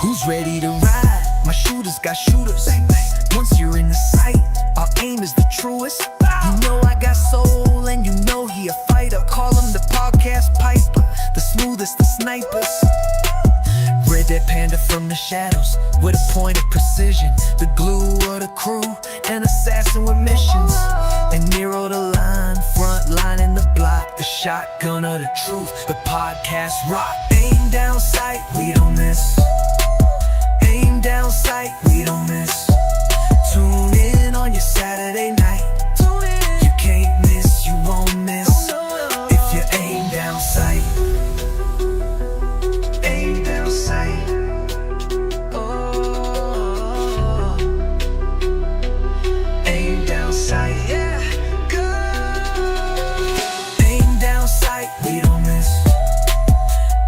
Who's ready to ride? My shooters got shooters. Once you're in the sight, our aim is the truest. You know I got soul and you know he a fighter. Call him the podcast piper, the smoothest of snipers. Red Dead Panda from the shadows, with a point of precision. The glue of the crew, an assassin with missions. And Nero the line, front line in the block. The shotgun of the truth, the podcast rock. Aim down sight, we don't miss. Aim down sight, we don't miss. Tune in on your Saturday night. You can't miss, you won't miss. If you aim down sight. Aim down sight. Oh, aim down sight, yeah. Go. Aim down sight, we don't miss.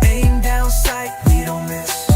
Aim down sight, we don't miss.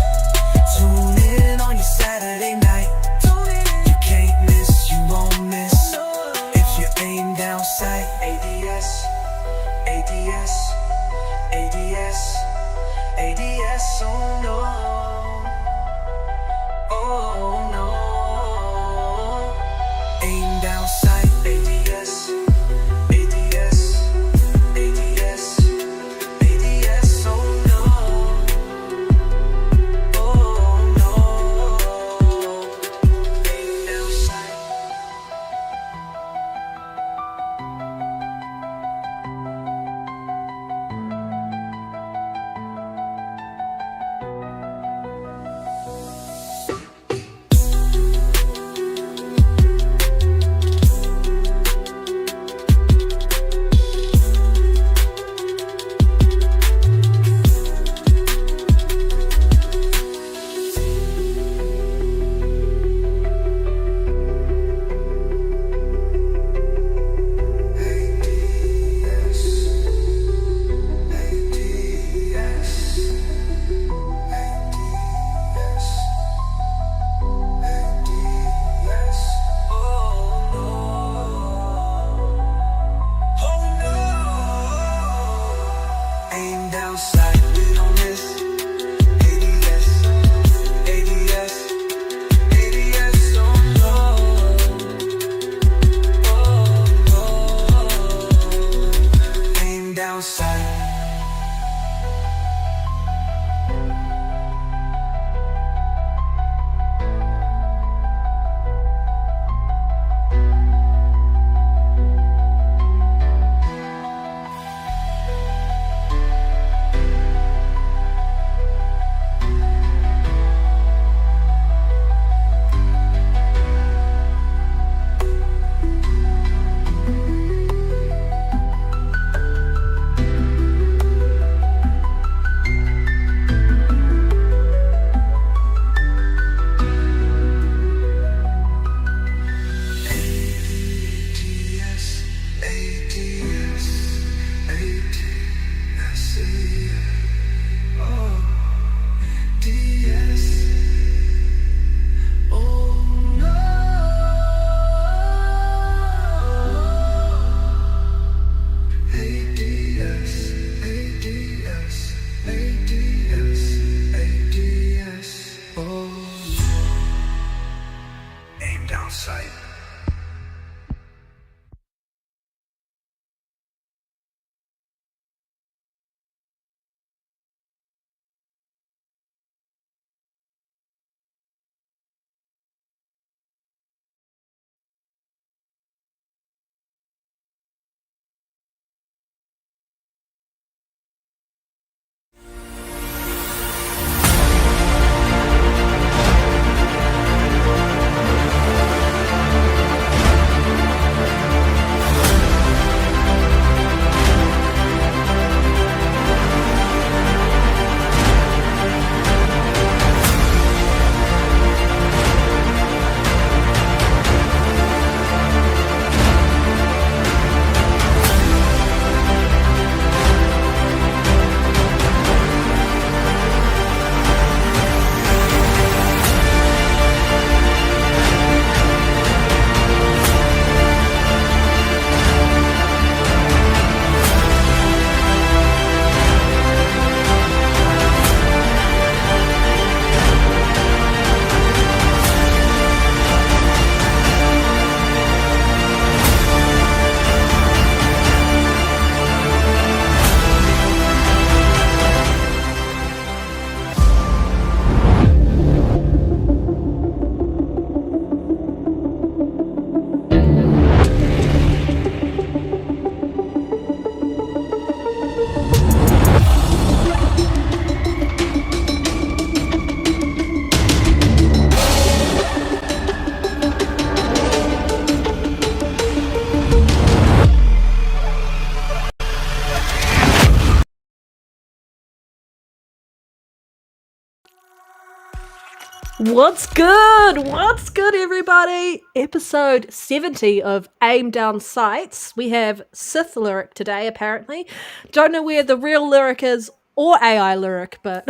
What's good? What's good, everybody? Episode 70 of Aim Down Sights. We have Sith Lyric today, apparently. Don't know where the real Lyric is or AI Lyric, but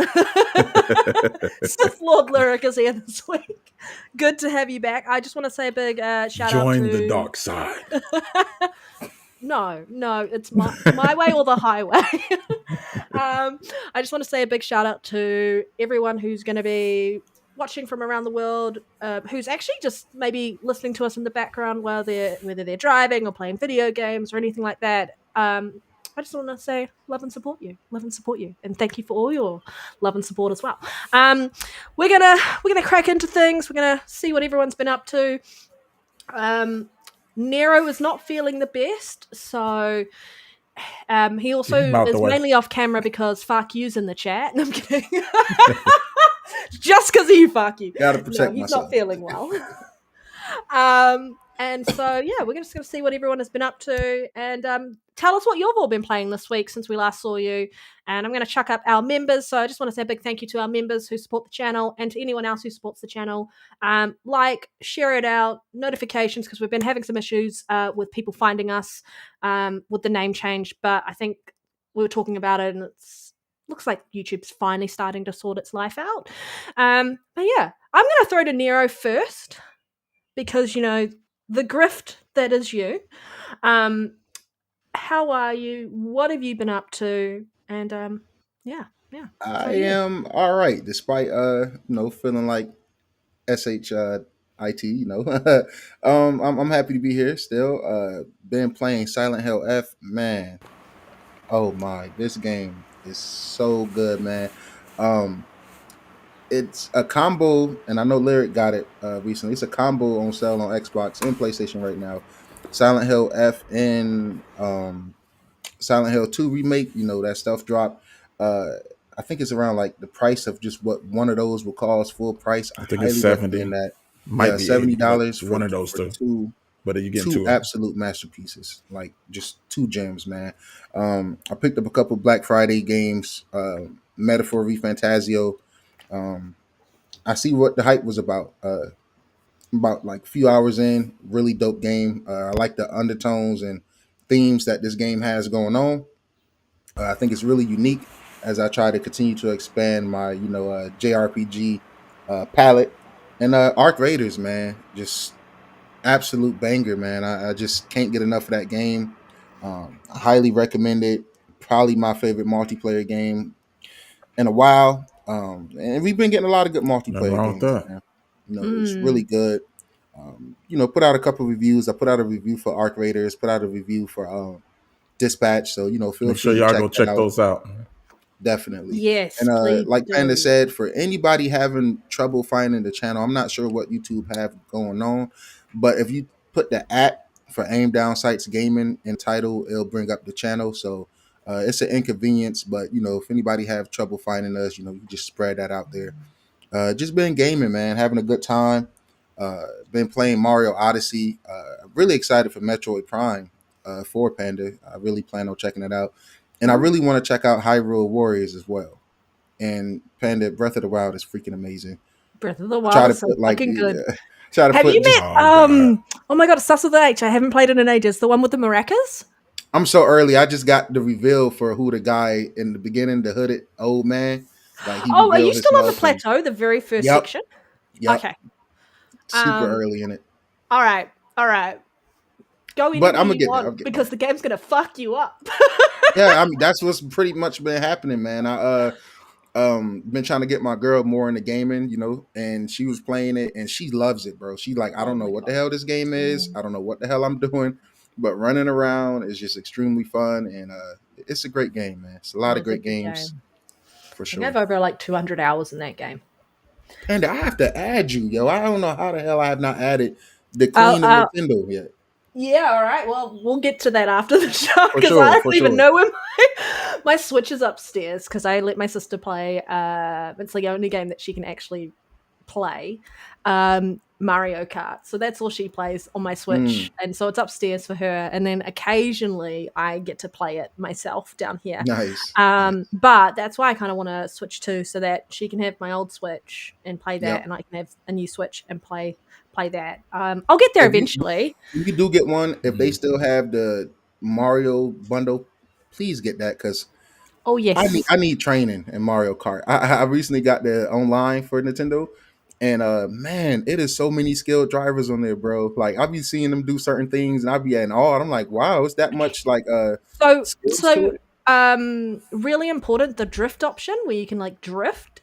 Sith Lord Lyric is here this week. Good to have you back. I just want to say a big shout out to... Join the dark side. No, it's my way or the highway. I just want to say a big shout out to everyone who's going to be watching from around the world, who's actually just maybe listening to us in the background whether they're driving or playing video games or anything like that. I just want to say love and support you, and thank you for all your love and support as well. We're gonna crack into things. We're gonna see what everyone's been up to. Nero is not feeling the best, so he also is mainly off camera because fuck you's in the chat. No, I'm kidding. Just because of you, fuck you. Gotta protect he's myself. Not feeling well. And so, yeah, we're just going to see what everyone has been up to and tell us what you've all been playing this week since we last saw you. And I'm going to chuck up our members. So I just want to say a big thank you to our members who support the channel and to anyone else who supports the channel. Share it out, notifications, because we've been having some issues with people finding us with the name change. But I think we were talking about it and it's looks like YouTube's finally starting to sort its life out. But yeah, I'm going to throw to Nero first because, the grift that is you. How are you? What have you been up to? And yeah. I am all right, despite feeling like shit. I'm happy to be here still. Been playing Silent Hill F, man. Oh my, this game is so good, man. It's a combo, and I know Lyric got it recently. It's a combo on sale on Xbox and PlayStation right now. Silent Hill F and Silent Hill 2 remake, that stuff drop. I think it's around like the price of just what one of those will cost full price. I think it's 70. That. Might be $70 for one of those two. But you get two absolute masterpieces, like just two gems, man. I picked up a couple Black Friday games, Metaphor v Fantasio. I see what the hype was about. About like a few hours in, really dope game. I like the undertones and themes that this game has going on. I think it's really unique as I try to continue to expand my, JRPG palette. And Arc Raiders, man, just absolute banger, man. I just can't get enough of that game. I highly recommend it. Probably my favorite multiplayer game in a while. And we've been getting a lot of good multiplayer games, man. It's really good. Put out a couple of reviews. I put out a review for Arc Raiders, put out a review for Dispatch. So, feel free sure y'all go check those out. Definitely. Yes. And like Panda said, for anybody having trouble finding the channel, I'm not sure what YouTube have going on, but if you put the @ for Aim Down Sights Gaming in title, it'll bring up the channel. So it's an inconvenience, but if anybody have trouble finding us, you just spread that out there. Just been gaming, man, having a good time. Been playing Mario Odyssey. Really excited for Metroid Prime 4, Panda. I really plan on checking it out. And I really want to check out Hyrule Warriors as well. And Panda, Breath of the Wild is freaking amazing. Breath of the Wild is so fucking good. Have you met, oh my god, it starts with the H. I haven't played it in ages. The one with the maracas? I'm so early. I just got the reveal for who the guy in the beginning, the hooded old man. Are you still on the plateau, the very first section? Yep. Okay. Super early in it. All right. Go in, but I'm gonna get because the game's gonna fuck you up. Yeah, that's what's pretty much been happening, man. I been trying to get my girl more into gaming, and she was playing it and she loves it, bro. She's like, I don't know what the hell this game is. I don't know what the hell I'm doing, but running around is just extremely fun, and it's a great game, man. It's a lot of great games for sure. I have over like 200 hours in that game. And I have to add you, yo. I don't know how the hell I have not added the Queen of Nintendo yet. Yeah, all right. Well, we'll get to that after the show because I don't even know where my Switch is upstairs because I let my sister play. It's the only game that she can actually play Mario Kart. So that's all she plays on my Switch. And so it's upstairs for her. And then occasionally I get to play it myself down here. Nice. But that's why I kind of want to switch to, so that she can have my old Switch and play that, and I can have a new Switch and play that. I'll get there eventually. You do get one. If they still have the Mario bundle, please get that, because Oh yes, I need training in Mario Kart. I recently got the online for Nintendo, and man, it is so many skilled drivers on there, bro. Like, I'll be seeing them do certain things, and I'll be in awe. And I'm like, wow, it's that much like skills to it? Really important, the drift option, where you can like drift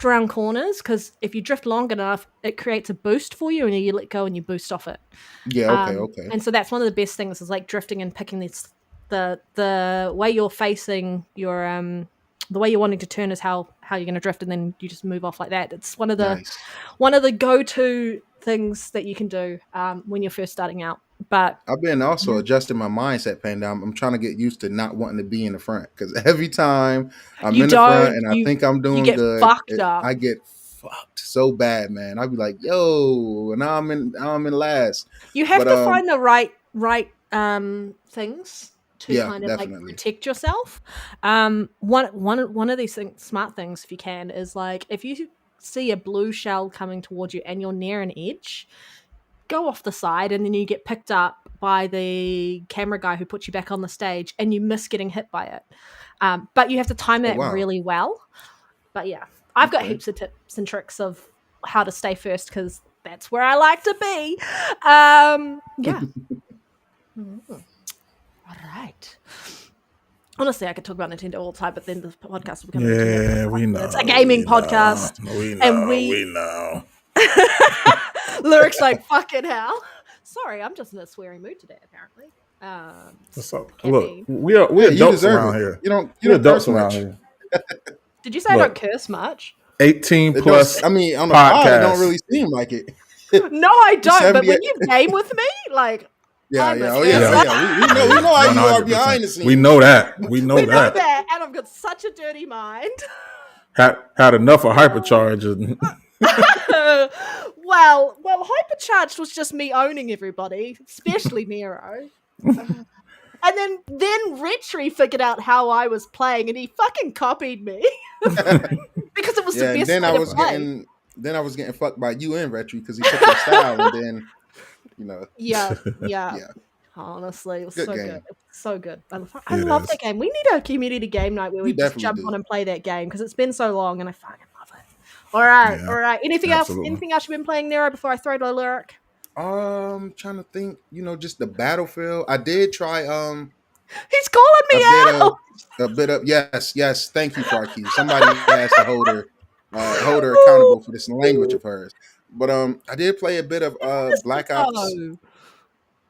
around corners, because if you drift long enough, it creates a boost for you, and you let go and you boost off it. Yeah, okay. And so that's one of the best things, is like drifting and picking the way you're facing your the way you're wanting to turn is how you're going to drift, and then you just move off like that. It's one of the go-to things that you can do when you're first starting out. But I've been also adjusting my mindset, Panda. I'm trying to get used to not wanting to be in the front, because every time I'm in the front and I think I'm doing good, I get fucked so bad, man. I'd be like, yo, now I'm in last. You have to find the right things to kind of definitely. like protect yourself. One of these smart things, if you can, is like, if you see a blue shell coming towards you and you're near an edge, go off the side, and then you get picked up by the camera guy who puts you back on the stage, and you miss getting hit by it. But you have to time that really well. But yeah, I've got heaps of tips and tricks of how to stay first, because that's where I like to be. Yeah. All right. Honestly, I could talk about Nintendo all the time, but then the podcast will become we know. It's a gaming podcast. We know. Lyrics like, fucking hell. Sorry, I'm just in a swearing mood today, apparently. What's up? Look, we're adults around here. You don't adults around here. Did you say I don't curse much? 18 plus. I mean, on the podcast. pod, it don't really seem like it. No, I don't. But when you game with me, like, We know how you are behind the scenes. We know that. We know that. And I've got such a dirty mind. Had enough of hypercharge. Well, hypercharged was just me owning everybody, especially Nero. And then Retri figured out how I was playing, and he fucking copied me because it was the best way to play. Then I was getting fucked by you and Retri, because he took your style, and then Yeah. Honestly, it was so good. It was so good. I love that game. We need a community game night where we just jump on and play that game, because it's been so long, and I fucking love it. All right. Anything else you've been playing, Nero, before I throw to a lyric? Trying to think. Just the Battlefield. I did try. He's calling me out. A bit of yes. Thank you, Farkey. Somebody has to hold her accountable for this language of hers. But I did play a bit of Black Ops.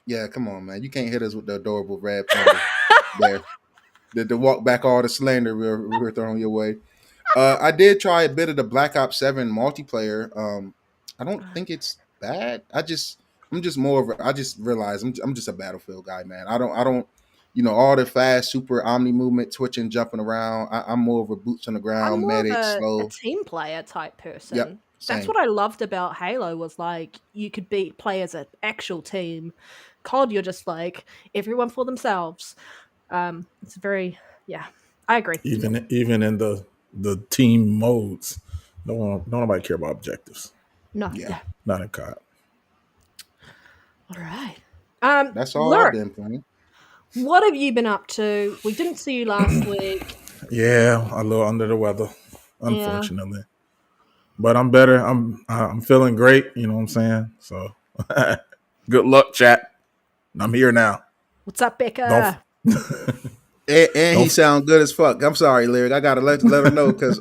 Yeah, come on, man. You can't hit us with the adorable red panda there. To walk back all the slander we were throwing your way. I did try a bit of the Black Ops 7 multiplayer. I don't think it's bad. I just realized I'm just a Battlefield guy, man. I don't all the fast super omni movement, twitching, jumping around. I'm more of a boots on the ground, medic, slow, a team player type person. Yep. That's what I loved about Halo, was like you could play as an actual team. COD, you're just like everyone for themselves. It's very I agree. Even in the team modes, don't nobody care about objectives. No, not in COD. All right. That's all I've been playing. What have you been up to? We didn't see you last week. Yeah, a little under the weather, unfortunately. Yeah. But I'm better. I'm feeling great. You know what I'm saying? So, good luck, chat. I'm here now. What's up, Becca? And he sound good as fuck. I'm sorry, Lyric. I gotta let her know, because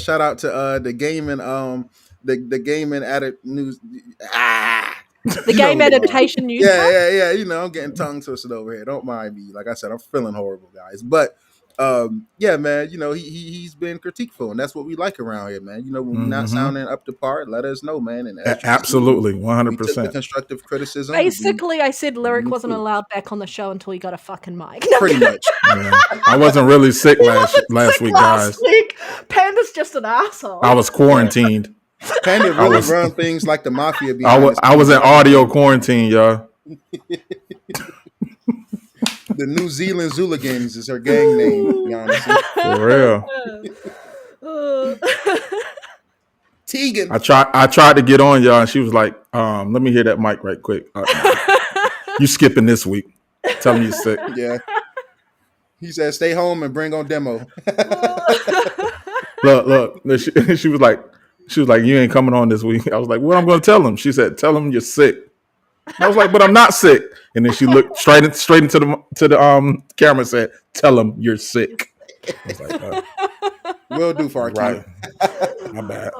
shout out to the gaming the gaming addict news. The game adaptation news. Yeah. I'm getting tongue twisted over here. Don't mind me. Like I said, I'm feeling horrible, guys. But man, he's been critiqueful, and that's what we like around here, man. When we're not sounding up to par, let us know, man. And absolutely, 100%. Constructive criticism. Basically, I said Lyric wasn't allowed back on the show until he got a fucking mic. Pretty much. Yeah. I wasn't really sick last week, guys. Panda's just an asshole. I was quarantined. Panda I really was run things like the mafia behind the I was scenes. in audio quarantine, y'all. The New Zealand Zulagans is her gang name, to be honest. For real. Tegan. I tried to get on, y'all, and she was like, let me hear that mic right quick. You skipping this week. Tell me you're sick. Yeah. He said, stay home and bring on demo. Look. She was like, you ain't coming on this week. I was like, what I'm going to tell him? She said, tell him you're sick. I was like, but I'm not sick. And then she looked straight into the camera and said, tell him you're sick. I was like, Will do, Farky. right. My bad.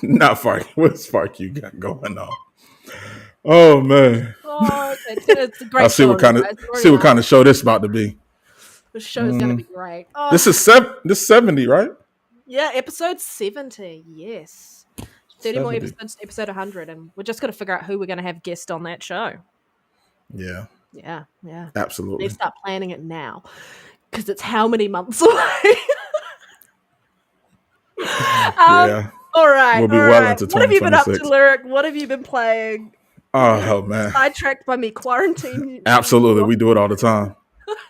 Not Farky. What's Farky you got going on? Oh man. It's a great I'll see what kind of show this about to be. The show's going to be great. Oh, This is 70, right? yeah, episode 70. Yes. 30 more 70. episodes to episode 100, and we're just got to figure out who we're going to have guest on that show. Yeah. Yeah. Absolutely. Let's start planning it now, because it's how many months away? Yeah. All right. We'll be all well right. into What have you been up to, 2026. Lyric? What have you been playing? Oh man. Sidetracked by me quarantine. Absolutely. We do it all the time.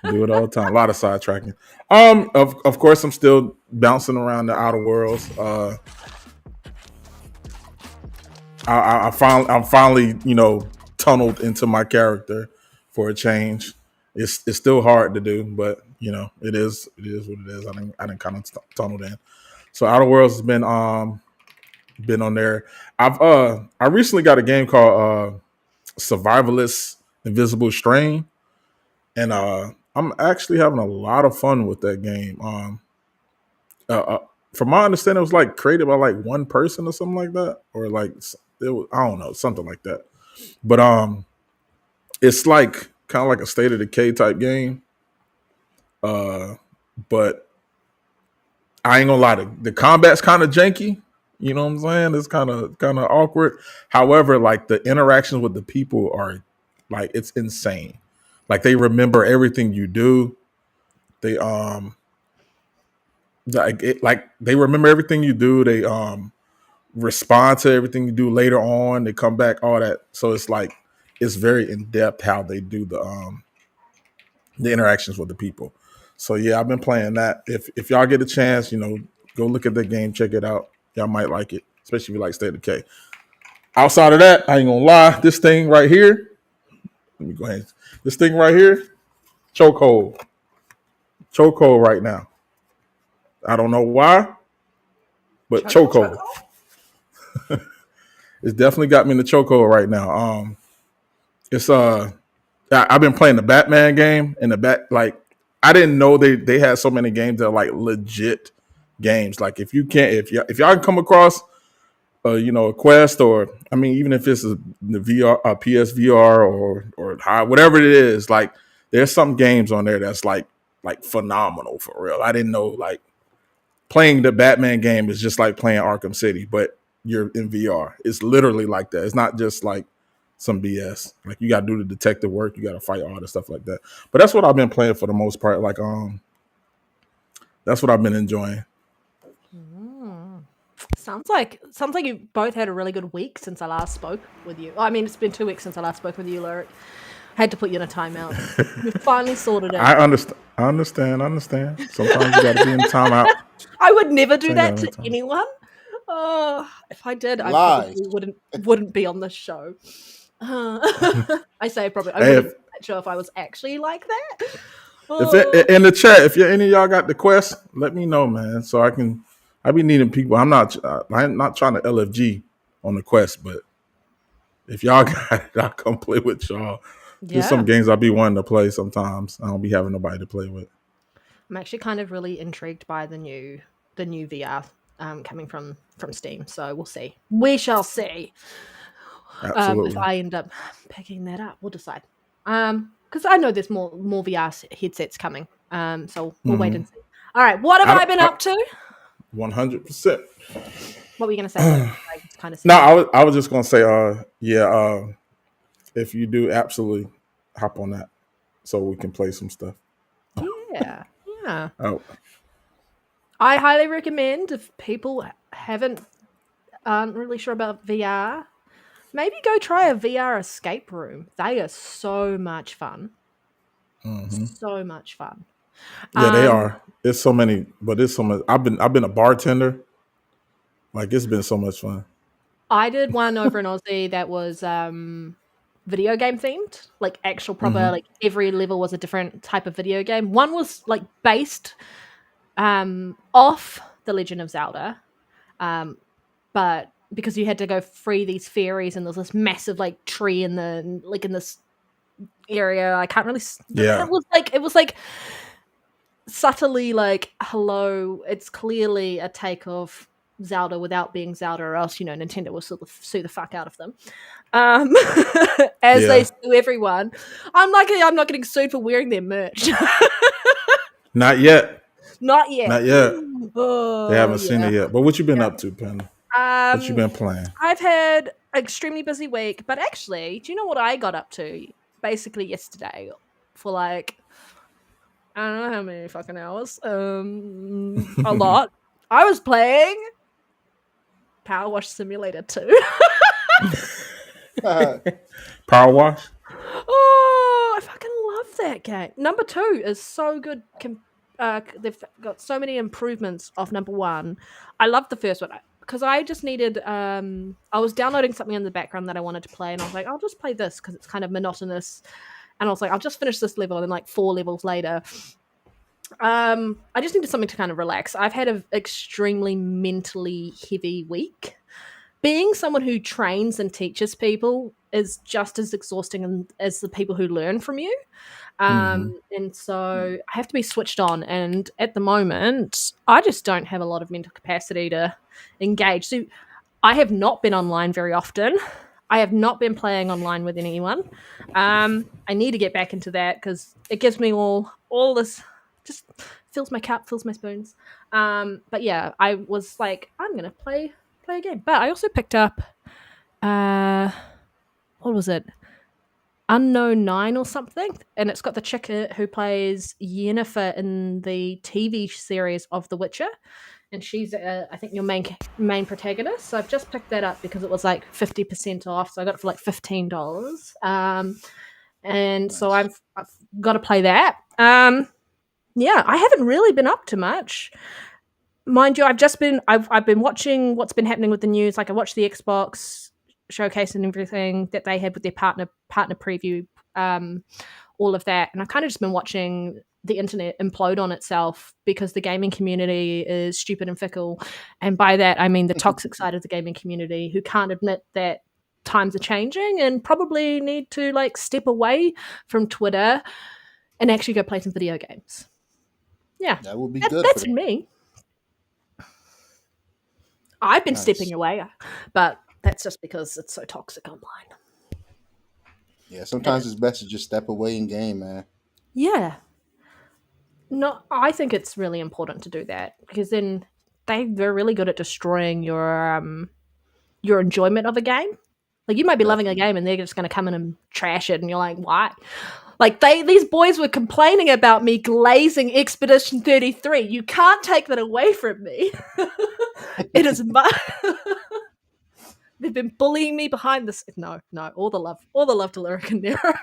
A lot of sidetracking. Of course I'm still bouncing around the outer worlds. I'm finally, tunneled into my character for a change. It's still hard to do, but it is what it is. I didn't kind of tunneled in. So Outer Worlds has been on there. I recently got a game called Survivalist Invisible Strain, and I'm actually having a lot of fun with that game. From my understanding, it was like created by like one person or something like that, or like I don't know, something like that. But it's like kind of like a State of Decay type game. But I ain't gonna lie, the combat's kind of janky. You know what I'm saying? It's kind of awkward. However, like the interactions with the people are like it's insane. Like they remember everything you do. They they remember everything you do. They respond to everything you do later on. They come back, all that. So it's like it's very in depth how they do the interactions with the people. So yeah, I've been playing that. If y'all get a chance, go look at the game, check it out. Y'all might like it, especially if you like State of Decay. Outside of that, I ain't gonna lie. This thing right here, let me go ahead. This thing right here, chokehold right now. I don't know why, but chokehold. It's definitely got me in the chokehold right now. It's I've been playing the Batman game and I didn't know they had so many games that are like legit games. Like if y'all can come across a Quest, or I mean even if it's the VR, PSVR or whatever it is, like there's some games on there that's like phenomenal for real. I didn't know like playing the Batman game is just like playing Arkham City, but you're in VR. It's literally like that. It's not just like some BS. Like you got to do the detective work. You got to fight all the stuff like that. But that's what I've been playing for the most part. Like, that's what I've been enjoying. Sounds like you both had a really good week since I last spoke with you. I mean, it's been 2 weeks since I last spoke with you, Lyric. I had to put you in a timeout. We finally sorted it. I understand. Sometimes you got to be in timeout. I would never do that to anyone. If I did, I probably wouldn't be on this show. I say probably. I wouldn't be sure if I was actually like that. If in the chat, if any of y'all got the Quest, let me know, man. So I be needing people. I'm not trying to LFG on the Quest, but if y'all got it, I'll come play with y'all. Yeah. There's some games I be wanting to play sometimes. I don't be having nobody to play with. I'm actually kind of really intrigued by the new VR coming from Steam. So we'll see. We shall see. Absolutely. If I end up picking that up, we'll decide. Because I know there's more VR headsets coming. So we'll wait and see. All right, what have I been up to? 100%. What were you going to say? No, I was just going to say, if you do, absolutely hop on that so we can play some stuff. Yeah. Oh. I highly recommend if people aren't really sure about VR, maybe go try a VR escape room. They are so much fun. So much fun. Yeah, they Um, are. There's so many, but there's so much. I've been a bartender. Like it's been so much fun. I did one over in Aussie that was video game themed, like actual proper, like every level was a different type of video game. One was like based off The Legend of Zelda, but because you had to go free these fairies and there's this massive like tree in this area, I can't really. Yeah. It was like subtly like, hello, it's clearly a take of Zelda without being Zelda, or else Nintendo will sue the fuck out of them. As they Yeah. sue everyone. I'm lucky I'm not getting sued for wearing their merch. Not yet. Not yet. Not yet. Oh, They haven't seen yeah. it yet. But what you been up to, Panda? What you been playing? I've had an extremely busy week, but actually, do you know what I got up to basically yesterday for like, I don't know how many fucking hours. A lot. I was playing Power Wash Simulator 2. Power Wash? Oh, I fucking love that game. Number 2 is so good. They've got so many improvements of number 1. I love the first one because I just needed. I was downloading something in the background that I wanted to play, and I was like, I'll just play this because it's kind of monotonous. And I was like, I'll just finish this level, and then like 4 levels later, I just needed something to kind of relax. I've had an extremely mentally heavy week. Being someone who trains and teaches people is just as exhausting as the people who learn from you. And so I have to be switched on. And at the moment, I just don't have a lot of mental capacity to engage. So I have not been online very often. I have not been playing online with anyone. I need to get back into that because it gives me all this, just fills my cup, fills my spoons. But yeah, I was like, I'm going to play a game. But I also picked up, what was it? Unknown 9 or something, and it's got the chick who plays Yennefer in the TV series of The Witcher, and she's I think your main protagonist. So I've just picked that up because it was like 50% off, so I got it for like $15. And so I've got to play that. Yeah, I haven't really been up to much. Mind you, I've been watching what's been happening with the news. Like I watched the Xbox showcase and everything that they had with their partner preview, all of that, and I've kind of just been watching the internet implode on itself because the gaming community is stupid and fickle, and by that I mean the toxic side of the gaming community who can't admit that times are changing and probably need to like step away from Twitter and actually go play some video games. Yeah, That would be good. That's for in them. me. I've been Nice. stepping away, but that's just because it's so toxic online. Yeah, sometimes it's best to just step away in game, man. Yeah. No, I think it's really important to do that because then they're really good at destroying your enjoyment of a game. Like you might be loving a game and they're just going to come in and trash it, and you're like, why? Like these boys were complaining about me glazing Expedition 33. You can't take that away from me. It is my. They've been bullying me behind this. No, all the love to Lyric and Nero.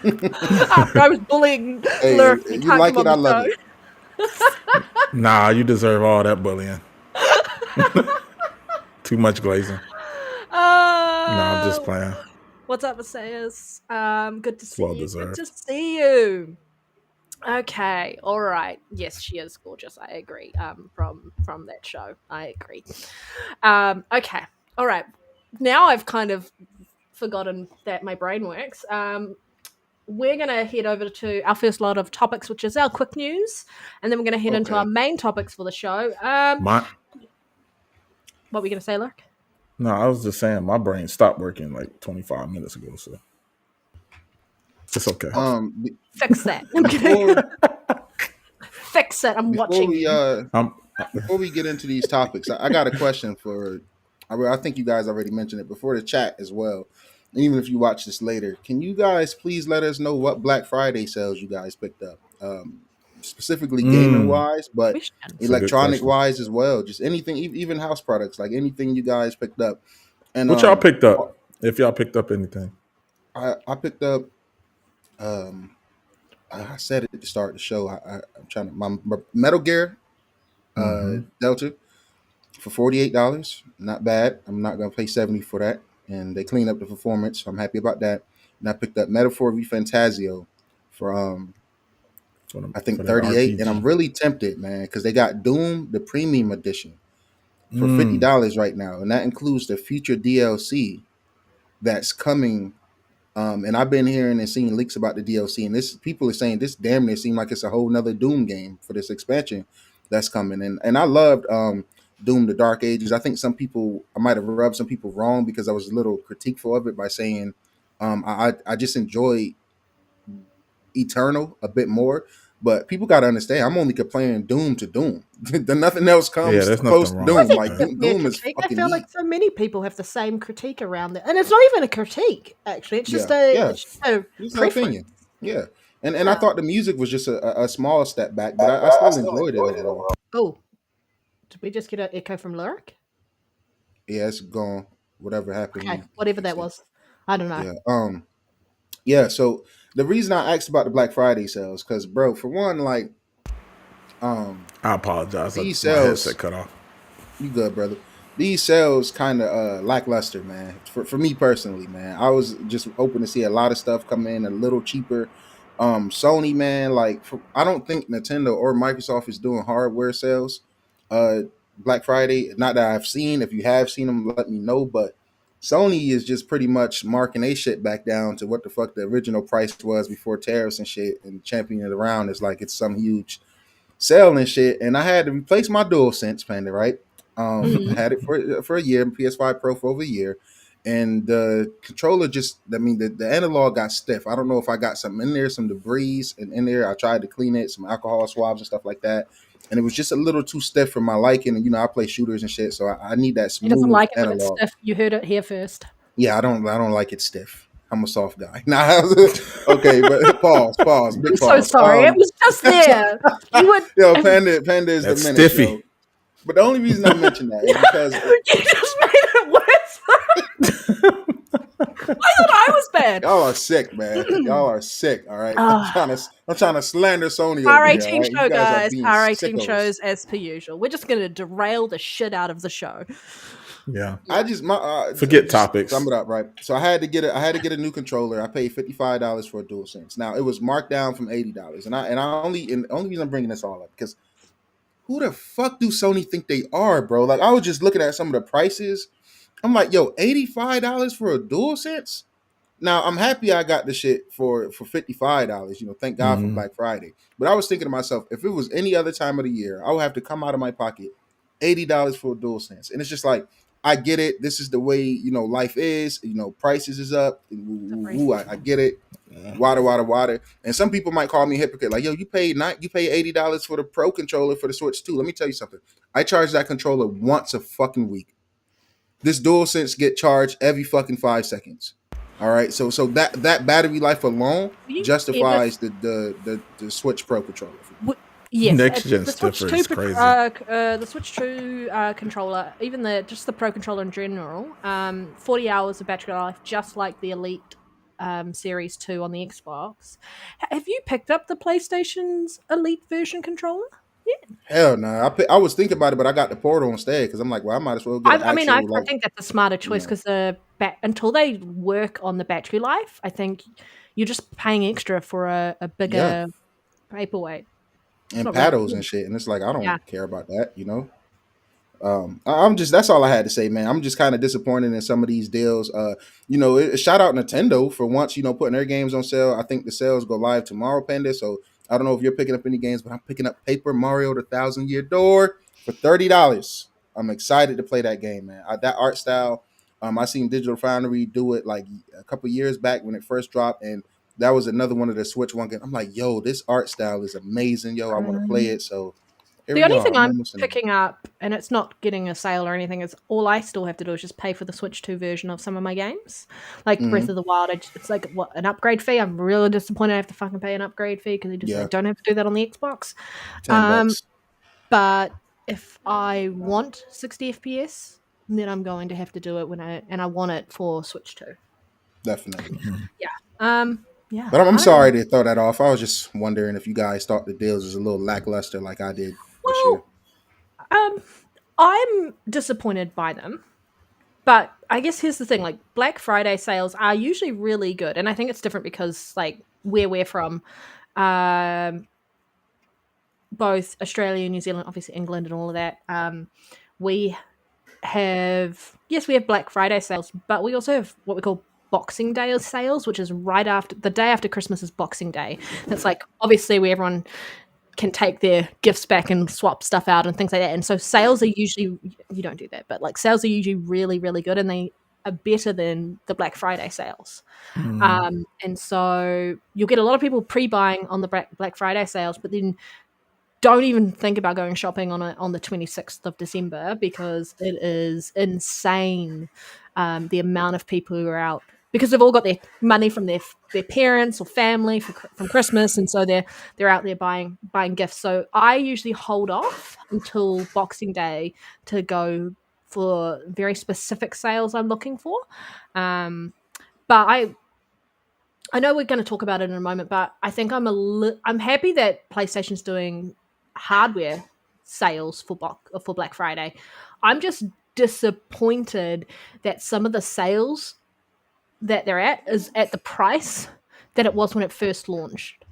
After I was bullying Hey, Lyric, you like it, I love it. Nah, you deserve all that bullying. Too much glazing. No, I'm just playing. What's up, Messias? Good to see Well you. deserved. Good to see you. Okay, all right. Yes, she is gorgeous. I agree. From that show, I agree. Okay, all right. Now I've kind of forgotten that my brain works. We're going to head over to our first lot of topics, which is our quick news, and then we're going to head into our main topics for the show. What were we going to say, Lurk? No, I was just saying my brain stopped working like 25 minutes ago, so it's okay. Fix that. I'm kidding. Fix it. I'm watching. Before we get into these topics, I got a question for. I think you guys already mentioned it before the chat as well. Even if you watch this later, can you guys please let us know what Black Friday sales you guys picked up? specifically gaming Mm. wise, but Question. That's a good electronic question. wise as well. Just anything, even house products, like anything you guys picked up. And What y'all picked up? If y'all picked up anything. I picked up. I said it to start the show. I'm trying to my Metal Gear Mm-hmm. Delta for $48. Not bad. I'm not gonna pay 70 for that. And they clean up the performance, so I'm happy about that. And I picked up Metaphor V Fantasio for I For think that 38. And I'm RPG. really tempted, man, because they got Doom the premium edition for Mm. $50 right now, and that includes the future DLC that's coming. And I've been hearing and seeing leaks about the DLC, and this people are saying this damn near seems like it's a whole nother Doom game for this expansion that's coming. And I loved Doom: The Dark Ages. I think I might have rubbed some people wrong because I was a little critiqueful of it by saying I just enjoy Eternal a bit more. But people got to understand, I'm only comparing Doom to Doom. Nothing else Yeah, comes there's close nothing to wrong I Doom. with think Like it's that. definitely a Doom is critique. I fucking feel neat. like so many people have the same critique around it, and it's not even a critique. Actually, it's just Yeah, yeah. it's just a It's an preference. opinion. Yeah. And I Yeah. thought the music was just a small step back, but I still enjoyed it overall. Oh, did we just get an echo from Lyric? Yeah, it's gone. Whatever happened, Okay, we whatever that fixed it. was. I don't know. Yeah. Yeah, so the reason I asked about the Black Friday sales, because bro, for one, like I apologize. these My headset sales, cut off. you good, brother. These sales kind of lackluster, man. For me personally, man. I was just hoping to see a lot of stuff come in a little cheaper. Sony, man, like I don't think Nintendo or Microsoft is doing hardware sales. Black Friday, not that I've seen. If you have seen them, let me know. But Sony is just pretty much marking a shit back down to what the fuck the original price was before tariffs and shit, and championing it around is like it's some huge sale and shit. And I had to replace my DualSense Panda, right? I Mhm. had it for a year, PS5 Pro for over a year, and the controller the analog got stiff. I don't know if I got something in there, some debris in there. I tried to clean it, some alcohol swabs and stuff like that, and it was just a little too stiff for my liking. And I play shooters and shit, so I need that He doesn't smooth like it when it's analog. stiff. You heard it here first. Yeah, I don't like it stiff. I'm a soft guy. Nah, okay, but big I'm so pause. sorry. It was just there. You would. Yo, Panda is the That's menace, stiffy. yo. But the only reason I mention that is because You just made it worse. I thought I was bad. y'all are sick, man. Y'all are sick. All right, Ah. I'm trying to slander Sony over here. All R18 right, you show, guys are guys. being R18 sickos. shows as per usual. We're just going to derail the shit out of the show. Yeah. I just Forget just topics. Sum it up, right? So I had to get a new controller. I paid $55 for a DualSense. Now it was marked down from $80, and the only reason I'm bringing this all up because who the fuck do Sony think they are, bro? Like I was just looking at some of the prices. I'm like, yo, $85 for a DualSense. Now I'm happy I got the shit for $55. Thank God for Mhm. Black Friday. But I was thinking to myself, if it was any other time of the year, I would have to come out of my pocket $80 for a DualSense. And it's just like, I get it. This is the way life is. Prices is up. I get it. Water. And some people might call me a hypocrite. Like, yo, you paid $80 for the Pro controller for the Switch too. Let me tell you something. I charge that controller once a fucking week. This DualSense get charged every fucking 5 seconds. All right, so that battery life alone You ever justifies the Switch Pro controller. Yes, Next gen the Switch stiffer 2 is crazy. the Switch 2 controller, even the Pro controller in general, 40 hours of battery life, just like the Elite Series 2 on the Xbox. Have you picked up the PlayStation's Elite version controller? Yeah. Hell no, I was thinking about it, but I got the Portal instead because I'm like, well, I might as well get an I actual think that's a smarter choice because until they work on the battery life, I think you're just paying extra for a bigger paperweight. It's and not really paddles cool. and shit, and it's like I Yeah. don't care about that. I'm just that's all I had to say, man. I'm just kind of disappointed in some of these deals. Shout out Nintendo for once, putting their games on sale. I think the sales go live tomorrow, Panda. So I don't know if you're picking up any games, but I'm picking up Paper Mario: The Thousand Year Door for $30. I'm excited to play that game, man. That art style. I seen Digital Foundry do it like a couple years back when it first dropped, and that was another one of the Switch one game. I'm like, yo, this art style is amazing, yo. I want to play it. So Here The we only are. thing I'm I'm almost in there. picking up, and it's not getting a sale or anything, is all I still have to do is just pay for the Switch 2 version of some of my games. Like Breath Mhm. of the Wild, it's like an upgrade fee. I'm really disappointed I have to fucking pay an upgrade fee because I Yeah, don't have to do that on the Xbox. $10. Um, but if I want 60 FPS, then I'm going to have to do it and I want it for Switch 2. Definitely. Yeah. Yeah. But I'm I don't know. sorry to throw that off. I was just wondering if you guys thought the deals was a little lackluster like I did this year. Well, I'm disappointed by them. But I guess here's the thing, like Black Friday sales are usually really good. And I think it's different because like where we're from, um, both Australia, New Zealand, obviously England and all of that, we we have Black Friday sales, but we also have what we call Boxing Day sales, which is right after the day after Christmas is Boxing Day. It's like obviously where everyone can take their gifts back and swap stuff out and things like that. And so sales are usually, you don't do that, but like sales are usually really, really good and they are better than the Black Friday sales. And so you'll get a lot of people pre-buying on the Black Friday sales, but then don't even think about going shopping on the 26th of December because it is insane the amount of people who are out because they've all got their money from their parents or family from Christmas, and so they're out there buying gifts. So I usually hold off until Boxing Day to go for very specific sales I'm looking for. But I know we're going to talk about it in a moment, but I think I'm happy that PlayStation's doing hardware sales for Black Friday. I'm just disappointed that some of the sales that they're at is at the price that it was when it first launched.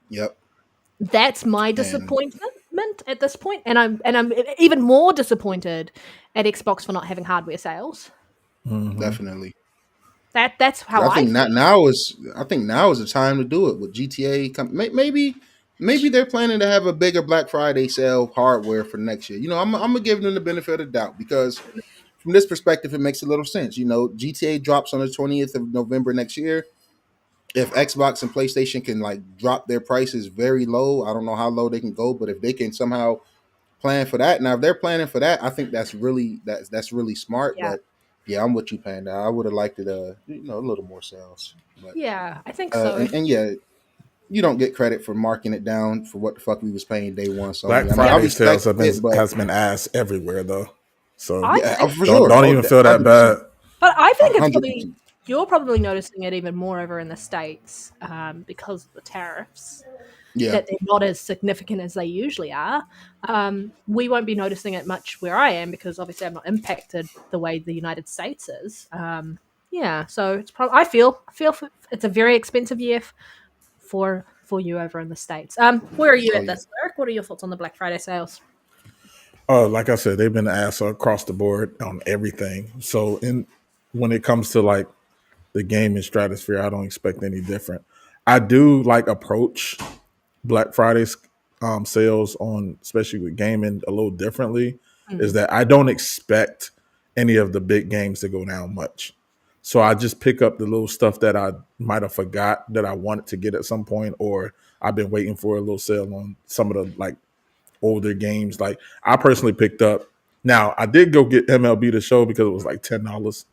Yep. That's my And disappointment at this point, and I'm even more disappointed at Xbox for not having hardware sales. definitely. That's how I I think feel. now is the time to do it with GTA. Maybe they're planning to have a bigger Black Friday sale of hardware for next year. I'm gonna give them the benefit of the doubt because from this perspective, it makes a little sense. GTA drops on the 20th of November next year. If Xbox and PlayStation can like drop their prices very low, I don't know how low they can go, but if they can somehow plan for that, now if they're planning for that, I think that's really smart. Yeah, But yeah, I'm with you, Panda. I would have liked it, a little more sales. But yeah, I think so. and yeah, you don't get credit for marking it down for what the fuck we was paying day one, Black Sony. I mean, I Friday sales respect it, but has been ass everywhere though. So I yeah, think for don't sure. don't Oh, even feel that 100%. bad. But I think it's probably 100%. you're probably noticing it even more over in the States because of the tariffs. Yeah, That they're not as significant as they usually are. We won't be noticing it much where I am because obviously I'm not impacted the way the United States is. Yeah, so it's probably I feel it's a very expensive year for you over in the States. Where are you oh at yeah. this, Eric? What are your thoughts on the Black Friday sales? Like I said, they've been ass across the board on everything. So when it comes to like the gaming stratosphere, I don't expect any different. I do like approach Black Friday's sales on, especially with gaming, a little differently. Is that I don't expect any of the big games to go down much. So I just pick up the little stuff that I might have forgot that I wanted to get at some point, or I've been waiting for a little sale on some of the like older games. Like I personally picked up. Now I did go get MLB The Show because it was like $10.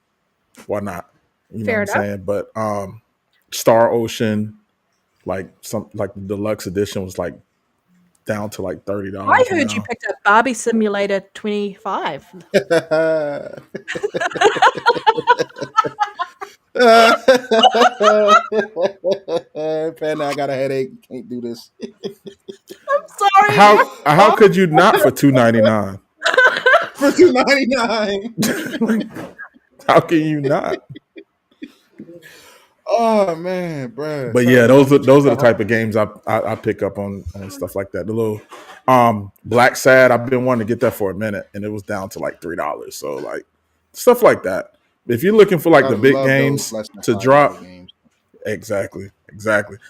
Why not? You know what Fair I'm enough. saying? But Star Ocean, like the deluxe edition was like down to like I $30 heard you now. picked up Barbie Simulator 25. Panda, I got a headache. Can't do this. Sorry. How could you not for $2.99? For $2.99. How can you not? Oh man, bro. But yeah, those are the type of games I pick up on stuff like that. The little Black Sad, I've been wanting to get that for a minute, and it was down to like $3. So like stuff like that. If you're looking for like the big games to drop, games. exactly.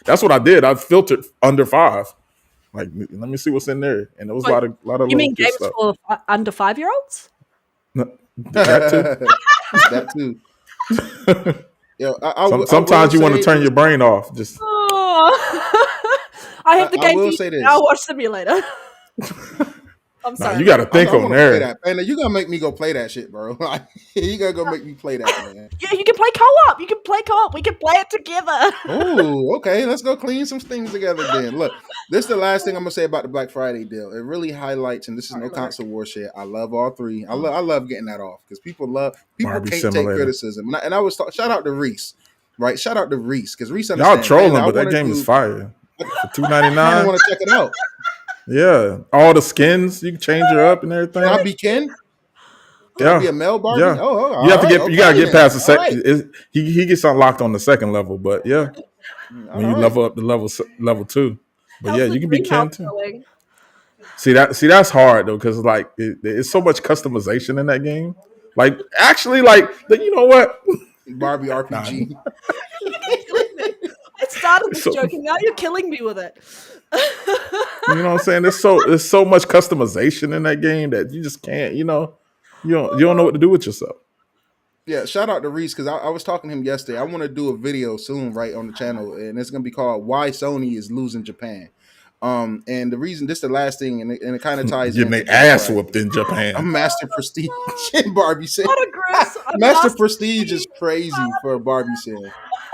That's what I did. I filtered under 5. Like, let me see what's in there, and there was a lot of You little mean good games stuff. for under 5-year-olds? That too. That too. Yo, Sometimes you want to turn your brain off. Just Oh. I have the I game will for you say this. now. Watch Simulator. I'm Nah, sorry. you got to think I on want to play there. that. Panda, you gotta make me go play that shit, bro. You gotta go make me play that, man. Yeah, you can play co-op. You can play co-op. We can play it together. Oh, okay. Let's go clean some things together then. Look, this is the last thing I'm gonna say about the Black Friday deal. It really highlights, and this is no console war shit. I love all three. I love getting that off because people Barbie can't take Simulator. criticism. And I was shout out to Reese, right? Shout out to Reese because Reese Y'all understands. trolling, Panda, but that game is fire. For $2.99. I want to check it out. Yeah, all the skins, you can change her up and everything. Can I be Ken? Can I be a male Barbie? Yeah. Oh, You have to get. You gotta okay, get past the then. All second. right. He gets unlocked on the second level, but yeah, when you right. level up to level 2. But How's yeah, the you can be Ken greenhouse too. going? See that's hard though, because like it's so much customization in that game. Like actually, like you know what? Barbie RPG. I started this So- joke and now you're killing me with it. You know what I'm saying? There's so much customization in that game that you just can't. You don't know what to do with yourself. Yeah, shout out to Reese because I was talking to him yesterday. I want to do a video soon, right, on the channel, and it's gonna be called "Why Sony is Losing Japan." And the reason this is the last thing, and it kind of ties Getting in. their ass whooped in Japan. A Master Prestige. Barbie said. What a gross. Master Prestige is crazy for a Barbie sale.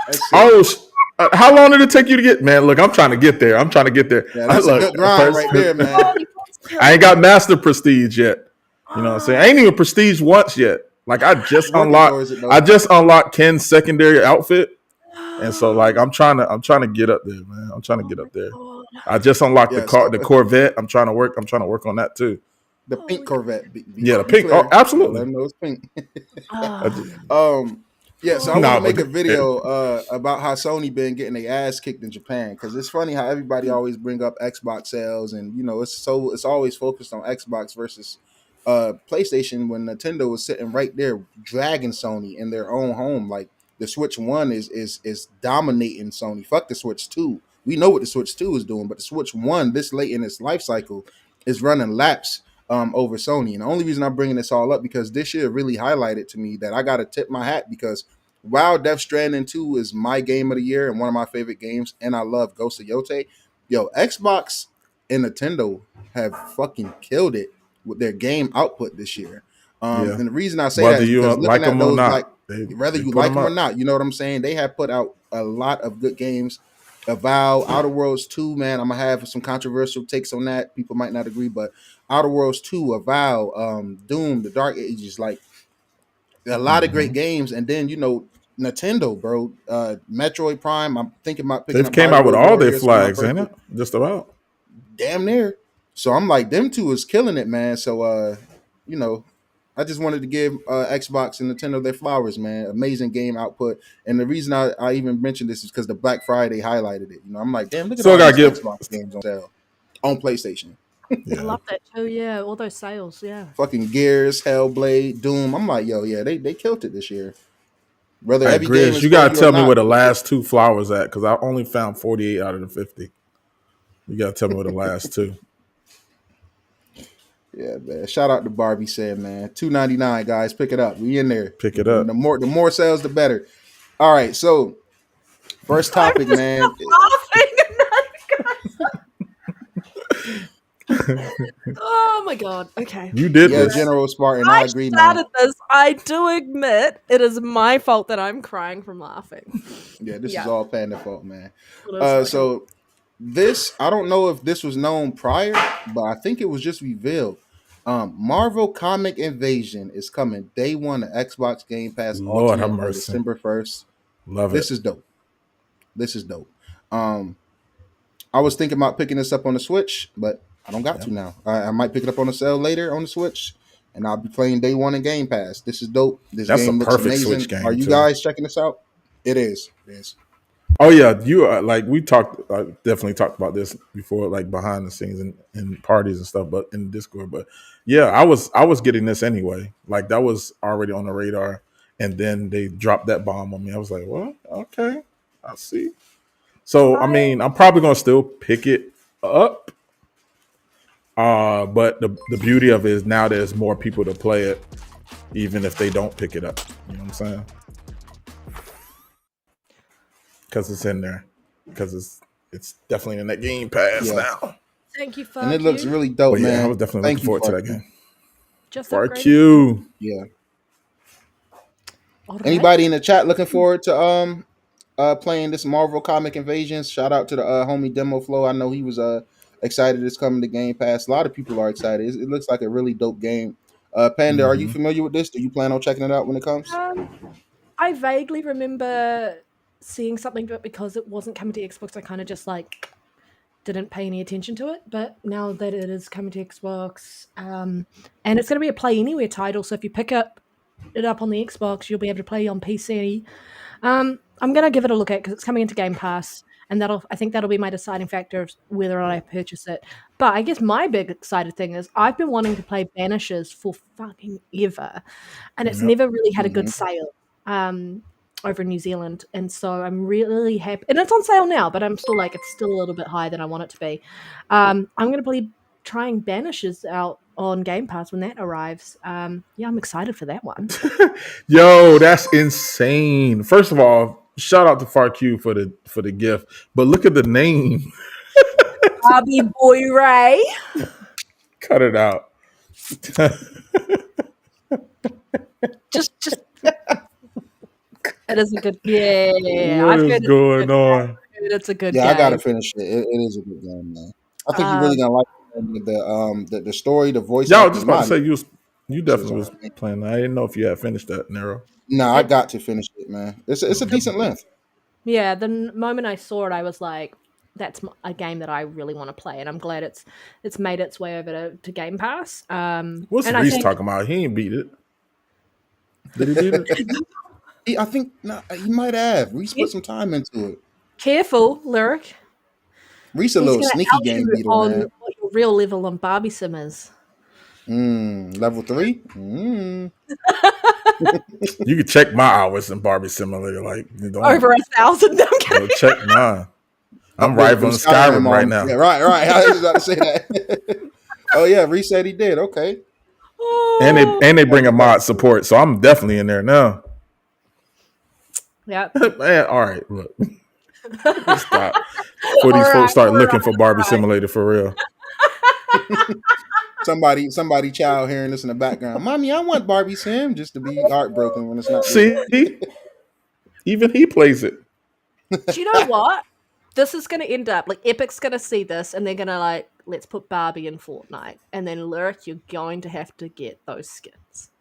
That's sick. Oh, how long did it take you to get? Man, look, I'm trying to get there. Yeah, that's a good grind right there, man. I ain't got Master Prestige yet. You know what I'm saying? I ain't even Prestige once yet. Like I just unlocked Ken's secondary outfit, and so like I'm trying to get up there, man. I'm trying to get up there. I just unlocked the Corvette. I'm trying to work on that too. The pink Corvette. Yeah, the pink. Oh, absolutely. Let them know it's pink. Yeah, so I want to make a video about how Sony been getting their ass kicked in Japan because it's funny how everybody always bring up Xbox sales and it's always focused on Xbox versus PlayStation when Nintendo was sitting right there dragging Sony in their own home. Like the Switch 1 is dominating Sony. Fuck the Switch 2. We know what the Switch 2 is doing, but the Switch 1 this late in its life cycle is running laps over Sony. And the only reason I'm bringing this all up because this year really highlighted to me that I got to tip my hat because while Death Stranding 2 is my game of the year and one of my favorite games, and I love Ghost of Yotei, Xbox and Nintendo have fucking killed it with their game output this year. And the reason I say whether that is you because like looking them at or those, not, like, whether you like them or not, you know what I'm saying? They have put out a lot of good games. Avowed, Outer Worlds 2, man, I'm gonna have some controversial takes on that. People might not agree, but Outer Worlds 2, Avowed, Doom, The Dark Ages, like a lot of great games. And then Nintendo, bro, Metroid Prime. I'm thinking about picking up. They came out with all their Warriors for my flags, ain't birthday. it? Just about. Damn near. So I'm like, them two is killing it, man. So I just wanted to give Xbox and Nintendo their flowers, man. Amazing game output. And the reason I even mentioned this is because the Black Friday highlighted it. I'm like, damn, look at all these Xbox games on sale on PlayStation. I love that too. Yeah, all those sales. Yeah. Fucking Gears, Hellblade, Doom. I'm like, yo, yeah, they killed it this year. Whether Hey, every game Grizz, is you gotta tell me not, where the last 2 flowers at because I only found 48 out of the 50. You gotta tell me where the last 2. Yeah, man. Shout out to Barbie said, man. $2.99, guys. Pick it up. We in there. Pick it up. The more sales, the better. All right, so first topic, man. Oh my god. Okay. You did Yeah, this. General Spartan. I agree, man. started this. I do admit it is my fault that I'm crying from laughing. Yeah, this Yeah. is all Panda fault, man. It is So this, I don't know if this was known prior, but I think it was just revealed. Marvel Comic Invasion is coming day one to Xbox Game Pass Lord Ultimate have on mercy. December 1st. Love This it. is dope. This is dope. I was thinking about picking this up on the Switch, but I don't got to now. I might pick it up on the sale later on the Switch, and I'll be playing day one in Game Pass. This is dope. This That's game a looks perfect amazing. Switch game, Are you too. guys checking this out? It is. It is. Oh yeah, you are like we talked. Definitely talked about this before, like behind the scenes and parties and stuff, but in Discord. But yeah, I was getting this anyway. Like that was already on the radar, and then they dropped that bomb on me. I was like, well, okay, I see. So I mean, I'm probably gonna still pick it up. But the beauty of it is now there's more people to play it, even if they don't pick it up. You know what I'm saying? Because it's in there. Because it's definitely in that Game Pass now. Thank you, and it looks FARQ. really dope, But yeah, I man. was definitely Thank looking you, forward to Fark. that game. Just Fuck upgraded. you. Yeah. All right. Anybody in the chat looking forward to playing this Marvel Comic Invasions? Shout out to the homie Demo Flow. I know he was excited it's coming to Game Pass. A lot of people are excited. It looks like a really dope game. Panda, are you Mhm. familiar with this? Do you plan on checking it out when it comes? I vaguely remember seeing something, but because it wasn't coming to Xbox, I kind of just like didn't pay any attention to it. But now that it is coming to Xbox, and it's going to be a Play Anywhere title, so if you pick it up on the Xbox, you'll be able to play on PC. I'm going to give it a look at because it's coming into Game Pass, and I think that'll be my deciding factor of whether or not I purchase it. But I guess my big excited thing is I've been wanting to play Banishers for fucking ever, and it's Yep. never really had a good Mhm. sale over in New Zealand, and so I'm really happy. And it's on sale now, but I'm still like it's still a little bit higher than I want it to be. I'm going to be trying Banishers out on Game Pass when that arrives. Yeah, I'm excited for that one. Yo, that's insane. First of all, shout out to FARQ for the gift. But look at the name. Barbie Boy Ray. Cut it out. Just it is a good yeah. What I've is heard going on? it's a good Yeah, I gotta game. finish it. It is a good game, man. I think you're Um, really gonna like the story, the voice Yeah, I was just acting. about to My say you shit was definitely was alright. playing that. I didn't know if you had finished that, Nero. No, I it, got to finish it, man. It's a decent length. yeah, the moment I saw it, I was like, "That's a game that I really want to play," and I'm glad it's made its way over to Game Pass. What's And I Reese think talking about? He ain't beat it. Did he beat it? I think he might have. Reese put some time into it. careful, Lyric. Reese a He's little going to sneaky out game you beater, on man. what your real level on Barbie Sim is. Level 3. You could check my hours in Barbie Simulator. Like, you don't Over 1,000. No, I'm kidding. go check mine. I'm Upgraded them rivaling Skyrim right on. now. Yeah, right. I was about to say that. Oh yeah, Reese said he did. Okay. And they bring a mod support, so I'm definitely in there now. Yeah. Man, all right, look. Stop. Before these folks start looking for Barbie Simulator for real. Somebody child hearing this in the background. Mommy, I want Barbie Sim, just to be heartbroken when it's not there. See? Even he plays it. Do you know what? This is going to end up like Epic's going to see this and they're going to like, let's put Barbie in Fortnite. And then Lyric, you're going to have to get those skins.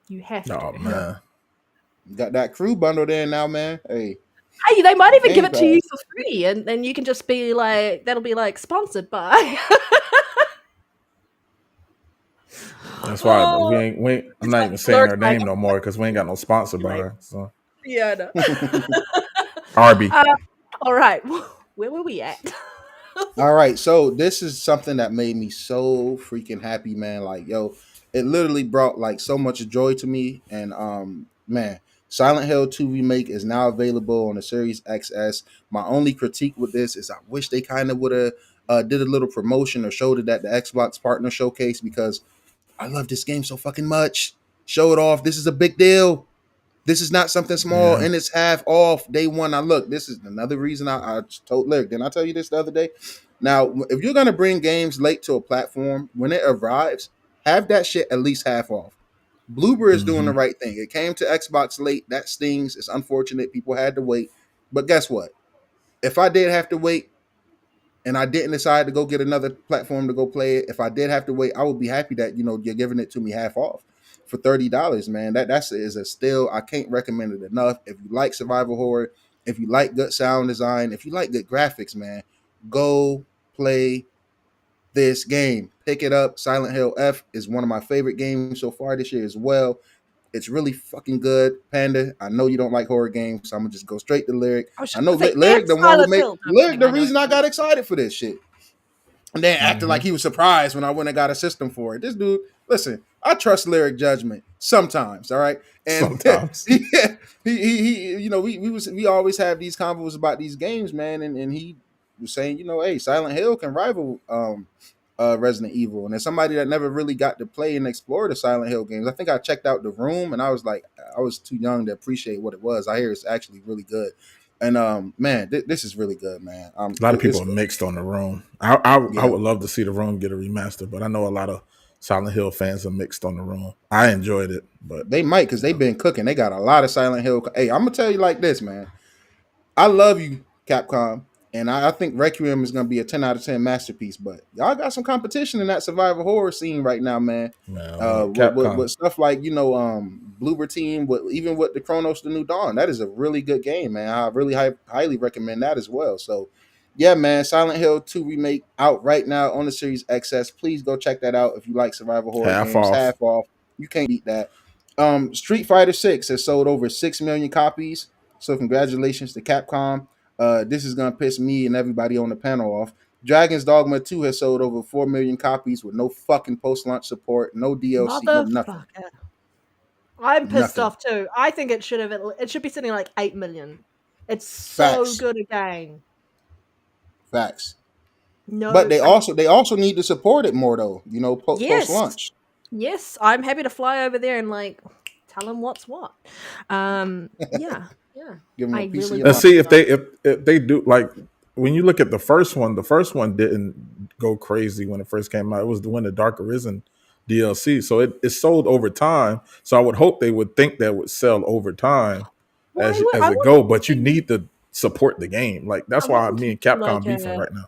You have to. Oh man. Got that crew bundled in now, man. Hey. Hey, they might even give Game it to you Pass. for free, and then you can just be like, that'll be like sponsored by. That's why we ain't I'm not even saying her name Gamertag. no more because we ain't got no sponsor by her. So Yeah, I know. Arby. All right, where were we at? All right, so this is something that made me so freaking happy, man. Like, yo, it literally brought like so much joy to me. And man, Silent Hill 2 remake is now available on the Series XS. My only critique with this is I wish they kind of would have did a little promotion or showed it at the Xbox Partner Showcase because I love this game so fucking much. Show it off. This is a big deal. This is not something small, Yeah. and it's half off day one. Now, look, this is another reason I told Lyric. Didn't I tell you this the other day? Now, if you're going to bring games late to a platform, when it arrives, have that shit at least half off. Bloober is doing the Mhm. right thing. It came to Xbox late. That stings. It's unfortunate. People had to wait. But guess what? If I did have to wait, and I didn't decide to go get another platform to go play it, if I did have to wait, I would be happy that you're giving it to me half off for $30, man. That's is a still I can't recommend it enough. If you like survival horror, if you like good sound design, if you like good graphics, man, go play this game. Pick it up. Silent Hill F is one of my favorite games so far this year as well. It's really fucking good, Panda. I know you don't like horror games, so I'm gonna just go straight to Lyric. I was I just know gonna say, Lyric, and the one who Silent made Hill. No, Lyric, kidding, the I know. reason I got excited for this shit. And then acting like he was surprised when I went and got a system for it. This dude, listen, I trust Lyric judgment sometimes, all right? And Sometimes. yeah, he we always have these convos about these games, man, and he was saying, hey, Silent Hill can rival Resident Evil. And as somebody that never really got to play and explore the Silent Hill games, I think I checked out The Room and I was like, I was too young to appreciate what it was. I hear it's actually really good. And man, this is really good, man. A lot of people It's are mixed on the room. I yeah, would love to see the room get a remaster, but I know a lot of Silent Hill fans are mixed on the room. I enjoyed it, but they might because they've been cooking. They got a lot of Silent Hill. Hey, I'm gonna tell you like this, man. I love you, Capcom, and I think Requiem is gonna be a 10 out of 10 masterpiece. But y'all got some competition in that survival horror scene right now, man. man, With Capcom. stuff like Bloober Team, even with the Chronos: The New Dawn, that is a really good game, man. I really highly recommend that as well. So, yeah, man, Silent Hill 2 remake out right now on the Series XS. Please go check that out if you like survival horror Half games. off. Half off. You can't beat that. Street Fighter 6 has sold over 6 million copies. So congratulations to Capcom. This is gonna piss me and everybody on the panel off. Dragon's Dogma 2 has sold over 4 million copies with no fucking post-launch support, no DLC, no nothing. Motherfucker. I'm pissed Nothing. off too. I think it should be sitting like 8 million. It's so Facts. good a game. Facts. No, But they also need to support it more though, yes, post-launch. yes. I'm happy to fly over there and like tell them what's what. Yeah, yeah. Give them a I piece of really your Let's mind. see if they do like when you look at the first one. The first one didn't go crazy when it first came out. It was when the Dark Arisen DLC, so it sold over time. So I would hope they would think that would sell over time Well, as I it want go. But you need to support the game. Like I that's want why them me to and do like Capcom beefing right now.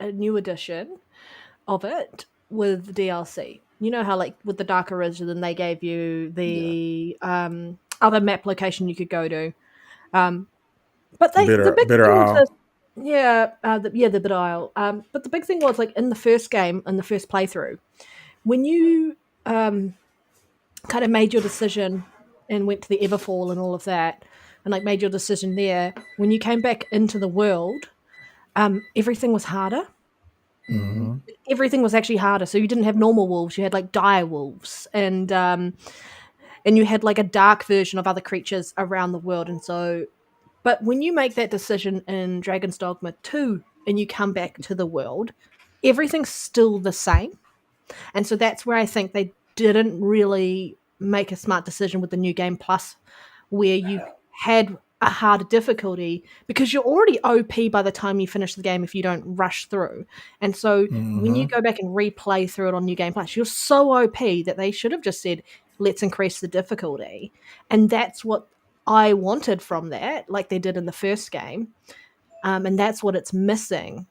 a new edition of it with DLC. You know how like with the Dark Arisen they gave you Yeah. the other map location you could go to. But the big Bitter thing was Isle. this, the Bitter Isle. But the big thing was like in the first game, in the first playthrough, when you kind of made your decision and went to the Everfall and all of that, and like made your decision there, when you came back into the world, everything was harder. Mm-hmm. Hmm. Everything was actually harder. So you didn't have normal wolves; you had like dire wolves, and you had like a dark version of other creatures around the world. And so, but when you make that decision in Dragon's Dogma 2 and you come back to the world, everything's still the same. And so that's where I think they didn't really make a smart decision with the new game plus, where you had a harder difficulty because you're already OP by the time you finish the game if you don't rush through. And so when you Hmm. go back and replay through it on New Game Plus, you're so OP that they should have just said, let's increase the difficulty. And that's what I wanted from that, like they did in the first game. And that's what it's missing.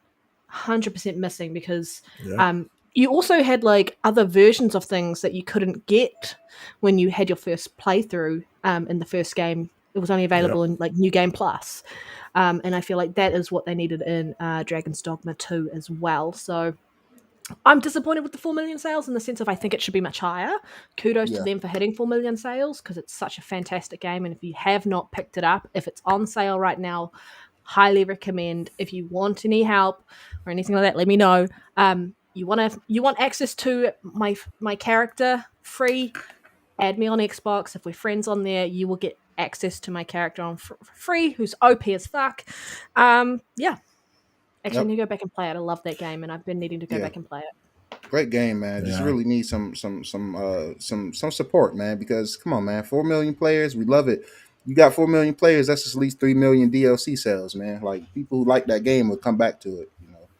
100% missing because Yeah. you also had like other versions of things that you couldn't get when you had your first playthrough in the first game. It was only available Yep. in like New Game Plus. And I feel like that is what they needed in Dragon's Dogma 2 as well. So I'm disappointed with the 4 million sales in the sense of I think it should be much higher. Kudos to Yeah. them for hitting 4 million sales because it's such a fantastic game. And if you have not picked it up, if it's on sale right now, highly recommend. If you want any help or anything like that, let me know. You want access to my character free? Add me on Xbox. If we're friends on there, you will get access to my character on free, who's OP as fuck. Yeah. Actually, I Yep. need to go back and play it. I love that game, and I've been needing to go Yeah. back and play it. Great game, man. Just Yeah. really need some support, man. Because come on, man, 4 million players, we love it. You got 4 million players, that's at least 3 million DLC sales, man. Like people who like that game will come back to it,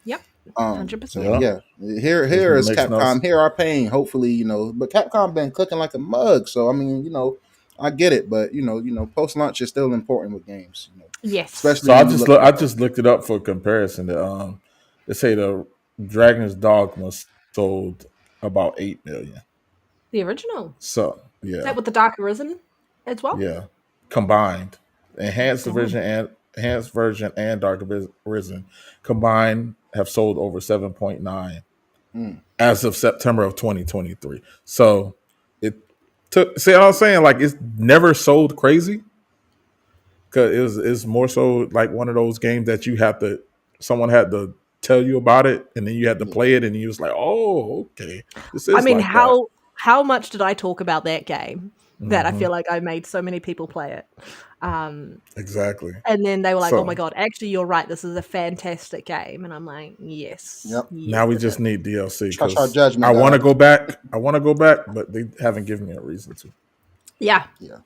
Yep, So 100%. Yeah. yeah, here is Makes no. Capcom. Here our pain. Hopefully, but Capcom been cooking like a mug. So I mean, I get it, but post launch is still important with games. Yes, Especially So I when you just look I at just looked it up for comparison. They say the Dragon's Dogma sold about 8 million. the original. So Is yeah, that with the Dark Arisen as well? yeah, combined, Damn. enhanced version and Dark Arisen combined have sold over 7.9 Mm, as of September of 2023. So it took. See what I'm saying? Like it's never sold crazy because it's more so like one of those games that someone had to tell you about it and then you had to yeah, play it and you was like, oh, okay, this I is mean, like that. how much did I talk about that game that I Hmm. feel like I made so many people play it? Exactly. And then they were like, "Oh my So god, actually, you're right. This is a fantastic game." And I'm like, "Yes, yep. yes, now we it is." just need DLC Trust our because judgment, I want to guys. go back. I want to go back, but they haven't given me a reason to. Yeah, Yeah,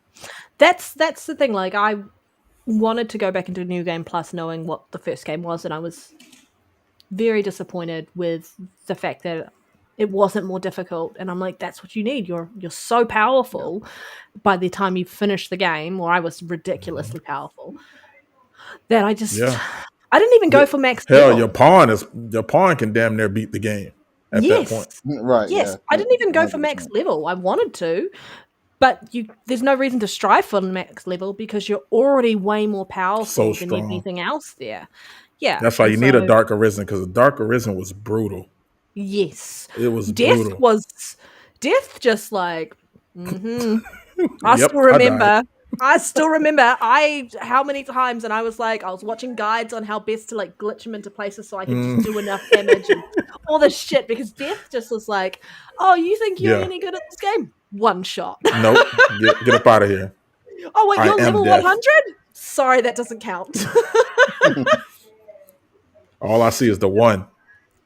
that's the thing. Like, I wanted to go back into New Game Plus knowing what the first game was, and I was very disappointed with the fact that it wasn't more difficult. And I'm like, that's what you need. You're so powerful by the time you finish the game, or I was ridiculously powerful, that I just Yeah. I didn't even go for max Hell, level. your pawn can damn near beat the game at that point. Right. Yes. Yeah. I didn't even go for 100%. max level. I wanted to, but there's no reason to strive for the max level because you're already way more powerful So than strong. anything else there. Yeah. That's why and you need a so- Dark Arisen, because the Dark Arisen was brutal. Yes. It was Death brutal. was just like I Yep, still I died. remember. I still remember how many times, and I was watching guides on how best to like glitch him into places so I could just do enough damage and all this shit, because Death just was like, oh, you think you're Yeah. any good at this game? One shot. Nope. Get up out of here. Oh wait, I you're am level Death. 100? Sorry, that doesn't count. All I see is the one.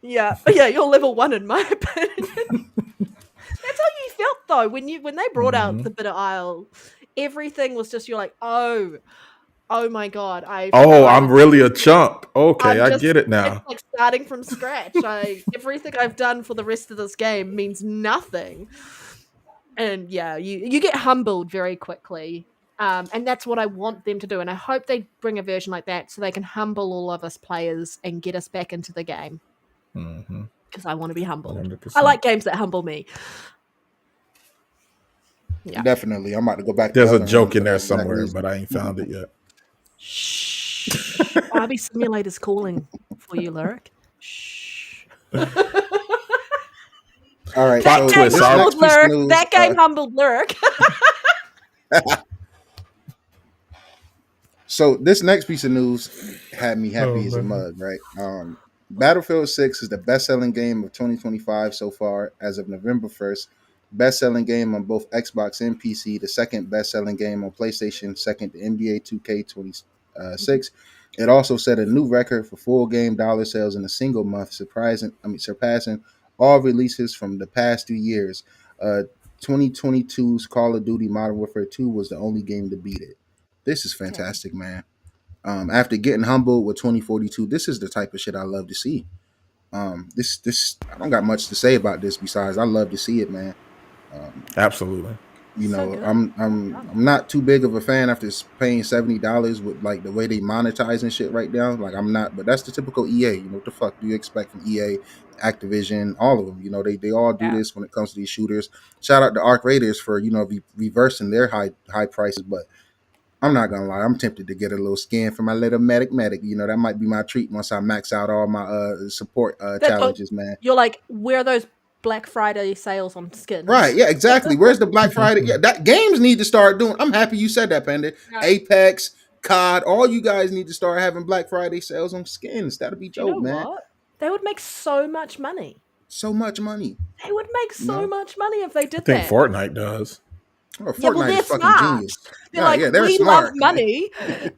Yeah, you're level 1 in my opinion. That's how you felt though when they brought out the Bitter Isle. Everything was just, you're like, oh my god, I'm really a chump. Okay, I just, get it now. It's like starting from scratch. Everything I've done for the rest of this game means nothing. And yeah, you get humbled very quickly. And that's what I want them to do. And I hope they bring a version like that so they can humble all of us players and get us back into the game. Because I want to be humbled. 100%. I like games that humble me. Yeah. Definitely. I'm about to go back. There's to a the other joke one for in there that exact somewhere, reason. but I ain't found it yet. Shh. RB Simulator's calling for you, Lyric. Shh. All right. That So game this humbled next piece of Lyric. news, That game humbled Lyric. So this next piece of news had me happy as a man. mug, right? Battlefield 6 is the best-selling game of 2025 so far as of November 1st. Best-selling game on both Xbox and PC. The second best-selling game on PlayStation, second to NBA 2K26. It also set a new record for full game dollar sales in a single month, surpassing all releases from the past 2 years. 2022's Call of Duty Modern Warfare 2 was the only game to beat it. This is fantastic, man. After getting humbled with 2042, this is the type of shit I love to see. This I don't got much to say about this besides I love to see it, man. Absolutely. You So know, good. I'm not too big of a fan after paying $70 with like the way they monetize and shit right now. Like I'm not, but that's the typical EA. You know what the fuck do you expect from EA, Activision, all of them? You know they all do this when it comes to these shooters. Shout out to Arc Raiders for reversing their high prices, but I'm not gonna lie, I'm tempted to get a little skin for my little medic. You know, that might be my treat once I max out all my support challenges, man. You're like, where are those Black Friday sales on skins? Right, yeah, exactly. Where's the Black Friday? Yeah, that games need to start doing. I'm happy you said that, Panda. Yeah. Apex, COD, all you guys need to start having Black Friday sales on skins. That'd be Do you dope, know man. what? They would make so much money. So much money. They would make so much money if they did I think that. Fortnite does. Oh, Yeah, well, Fortnite they're is fucking smart. genius. They're Yeah, like, yeah, they're we smart. love money,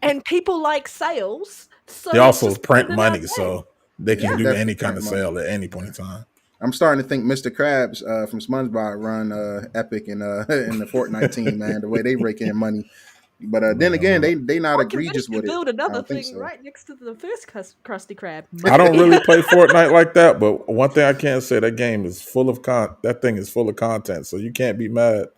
and people like sales. So They let's also just print put it in our money, game. so they can Yeah, do definitely any kind of print money. sale at any point in time. I'm starting to think Mr. Krabs from SpongeBob run Epic and in the Fortnite team, man. The way they rake in money, but then again, they not Or egregious convinced to with it. build I another don't think thing so. right next to the first Krusty Krab. I don't really play Fortnite like that, but one thing I can say, that game is full of that thing is full of content, so you can't be mad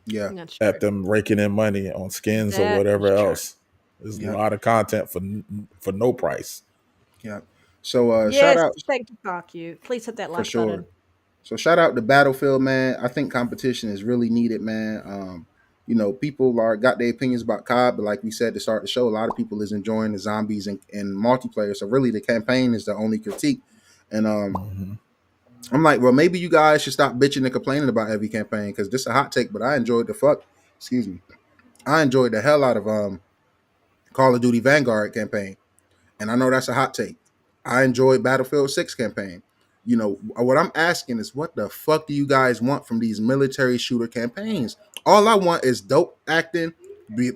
Yeah, That's true. at them raking in money on skins That or whatever is true. else. There's Yeah. a lot of content for no price. yeah. So Yes, shout out thank you, Park you. Please hit that for like sure. button. So shout out to Battlefield, man. I think competition is really needed, man. You know, people got their opinions about COD, but like we said to start the show, a lot of people is enjoying the zombies and multiplayer. So really, the campaign is the only critique. And I'm like, well, maybe you guys should stop bitching and complaining about every campaign because this is a hot take. But I enjoyed I enjoyed the hell out of Call of Duty Vanguard campaign, and I know that's a hot take. I enjoyed Battlefield 6 campaign. You know, what I'm asking is what the fuck do you guys want from these military shooter campaigns? All I want is dope acting,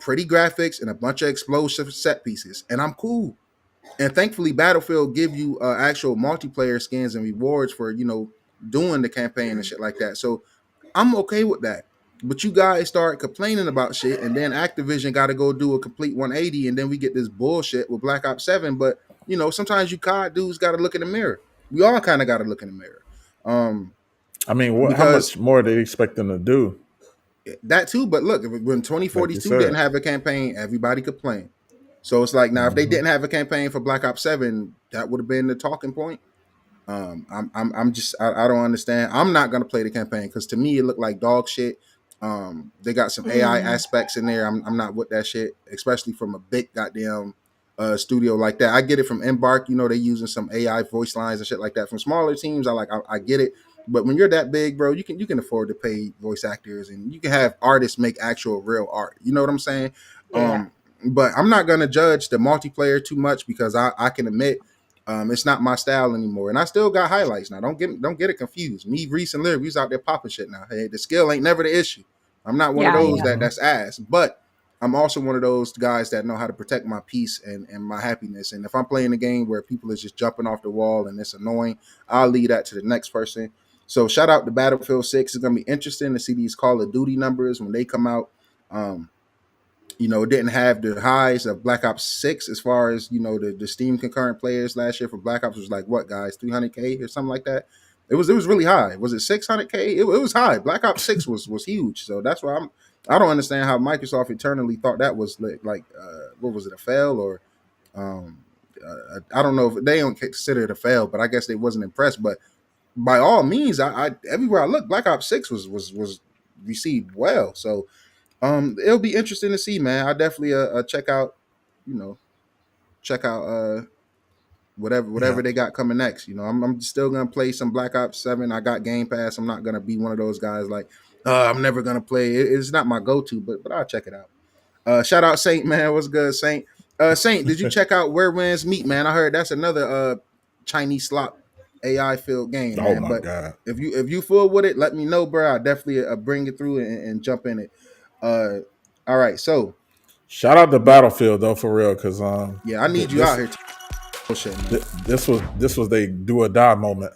pretty graphics, and a bunch of explosive set pieces, and I'm cool. And thankfully, Battlefield give you actual multiplayer skins and rewards for doing the campaign and shit like that. So I'm okay with that. But you guys start complaining about shit, and then Activision got to go do a complete 180, and then we get this bullshit with Black Ops 7. But sometimes you COD dudes got to look in the mirror. We all kind of got to look in the mirror, I mean, how because much more do they expect them to do? that too. But look, when Like you 2042 didn't said. have a campaign, everybody complained. So it's like now, if they Mm-hmm. didn't have a campaign for Black Ops 7, that would have been the talking point. I'm just I don't understand. I'm not gonna play the campaign because to me it looked like dog shit. They got some AI aspects in there. I'm not with that shit, especially from a big goddamn studio like that. I get it from Embark. They using some AI voice lines and shit like that. From smaller teams, I get it. But when you're that big, bro, you can afford to pay voice actors and you can have artists make actual real art. You know what I'm saying? Yeah. But I'm not gonna judge the multiplayer too much because I can admit it's not my style anymore, and I still got highlights now. Don't get it confused. Me, Reese, and Lyric, we's out there popping shit now. Hey, the skill ain't never the issue. I'm not one of Yeah, those yeah. that's ass, but I'm also one of those guys that know how to protect my peace and my happiness. And if I'm playing a game where people is just jumping off the wall and it's annoying, I'll leave that to the next person. So shout out to Battlefield 6. It's gonna be interesting to see these Call of Duty numbers when they come out. Um, it didn't have the highs of Black Ops 6 as far as, the Steam concurrent players last year for Black Ops was like what, guys, 300K or something like that. It was really high. Was it 600K? It was high. Black Ops 6 was huge. So that's why I don't understand how Microsoft eternally thought that was like what was it, a fail or I don't know if they don't consider it a fail, but I guess they wasn't impressed. But by all means, I everywhere I look, Black Ops 6 was received well. So it'll be interesting to see, man. I definitely check out, you know, check out whatever Yeah. they got coming next. I'm still gonna play some Black Ops 7. I got Game Pass. I'm not gonna be one of those guys like, I'm never gonna play it. It's not my go-to, but I'll check it out. Shout out Saint, man. What's good, Saint? Saint, did you check out Where Winds Meet, man? I heard that's another Chinese slot AI filled game, Oh man. my But god. if you full with it, let me know, bro. I definitely bring it through and jump in it. Uh, all right, so Shout out to yeah, Battlefield though, for real, because yeah, I need you out here. Bullshit, man. this was they do or die moment,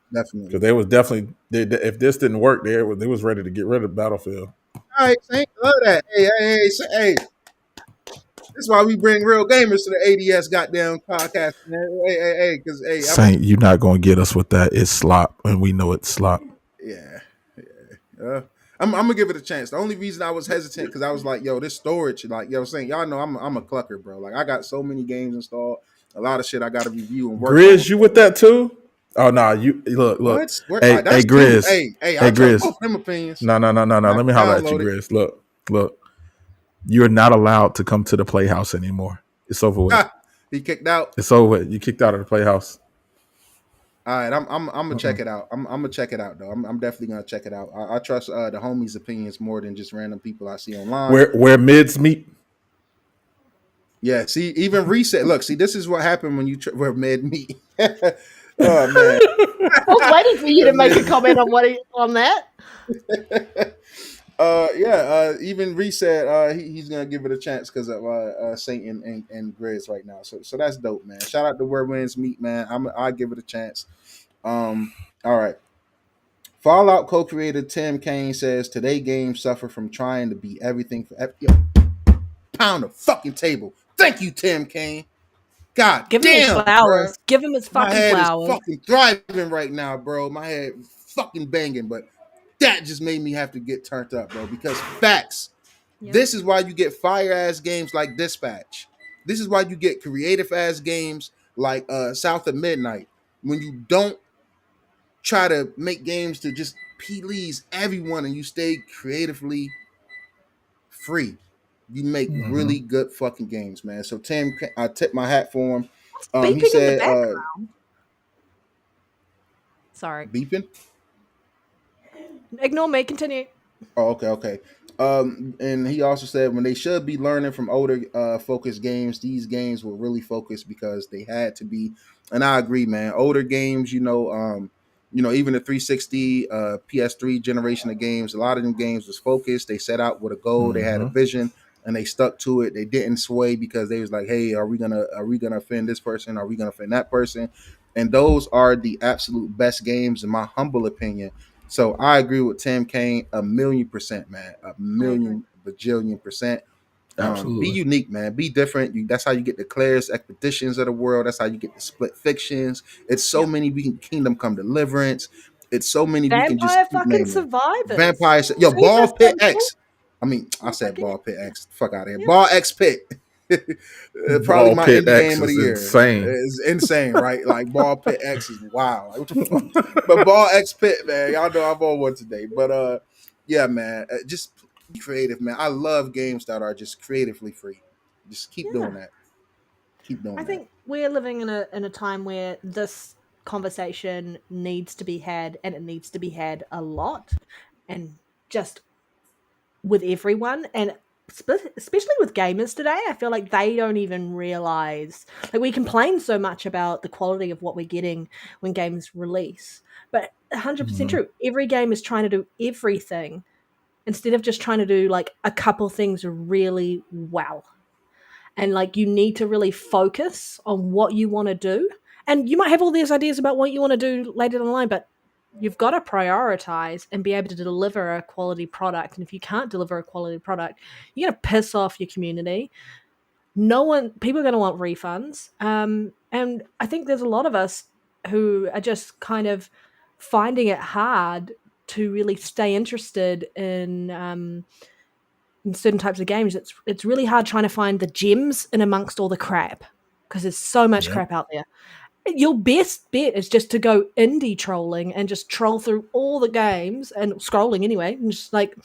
because Definitely. they was definitely if this didn't work, they was ready to get rid of Battlefield. All right, Saint, love that. Hey. This is why we bring real gamers to the ADS goddamn podcast, man. Hey, because Saint, you're not gonna get us with that. It's slop, and we know it's slop. yeah. I'm gonna give it a chance. The only reason I was hesitant because I was like, yo, this storage, like, saying y'all know I'm a clucker, bro. Like I got so many games installed, a lot of shit I got to review and work on. Grizz, you with that too? Oh no, you look. What? Where, Hey that's two. Grizz. Hey, Hey I trust Grizz. both them opinions. No. I Let me holler at you, downloaded. Grizz. Look. You're not allowed to come to the Playhouse anymore. It's over with. He kicked out. It's over with. You kicked out of the Playhouse. All right, I'm gonna check Uh-uh. it out. I'm gonna check it out though. I'm definitely gonna check it out. I trust the homies' opinions more than just random people I see online. Where mids meet. Yeah, see, even reset. Look, see, this is what happened when you were mid me. Oh man. I was waiting for you to make a comment on that. Even reset. He's gonna give it a chance because of Saint and Grizz right now. So that's dope, man. Shout out to Where Winds Meet, man. I give it a chance. All right. Fallout co-creator Tim Kaine says today games suffer from trying to be everything for yo, pound the fucking table. Thank you, Tim Kaine. God Give him his damn, bro. flowers. Give him his My fucking head flowers. is fucking thriving right now, bro. My head fucking banging, but that just made me have to get turned up, bro. Because facts. Yep. This is why you get fire ass games like Dispatch. This is why you get creative ass games like South of Midnight. When you don't try to make games to just please everyone and you stay creatively free, you make Mm-hmm. really good fucking games, man. So Tim, I tip my hat for him. He Beeping in the said background. Sorry. beeping. Ignore me. Continue. Oh, okay. And he also said when they should be learning from older focused games, these games were really focused because they had to be. And I agree, man. Older games, even the 360, PS3 generation of games, a lot of them games was focused. They set out with a goal, they had a Mm-hmm. vision, and they stuck to it. They didn't sway because they was like, hey, are we gonna offend this person? Are we gonna offend that person? And those are the absolute best games, in my humble opinion. So I agree with Tim Kaine 1,000,000%, man. A I agree. million bajillion percent. Be Absolutely. unique, man. Be different. That's how you get the Claire's Expeditions of the world. That's how you get the Split Fictions. It's so Yep. many. We can Kingdom Come Deliverance. It's so many. We can just Vampire keep fucking naming. survivors. Vampires. Yo, Super Ball Pit simple. X. I mean, I Don't said forget. Ball Pit X. Fuck out of here. Yep. Ball X Pit. Probably Ball my Pit indie X game of the is year. insane. It's insane, right? Like Ball Pit X is wild. Like, what the fuck? But Ball X Pit, man. Y'all know I'm on one today. But yeah, man. Just be creative, man. I love games that are just creatively free. Just keep Yeah. doing that. Keep doing I that. think we're living in a time where this conversation needs to be had, and it needs to be had a lot, and just with everyone, and especially with gamers today. I feel like they don't even realize, like, we complain so much about the quality of what we're getting when games release, but 100% Mhm. true. Every game is trying to do everything instead of just trying to do like a couple things really well. And like, you need to really focus on what you want to do, and you might have all these ideas about what you want to do later down the line, but you've got to prioritize and be able to deliver a quality product. And if you can't deliver a quality product, you're going to piss off your community. No one People are going to want refunds, and I think there's a lot of us who are just kind of finding it hard to really stay interested in certain types of games. It's really hard trying to find the gems in amongst all the crap, because there's so much Yep. crap out there. Your best bet is just to go indie trolling and just troll through all the games, and scrolling anyway, and just like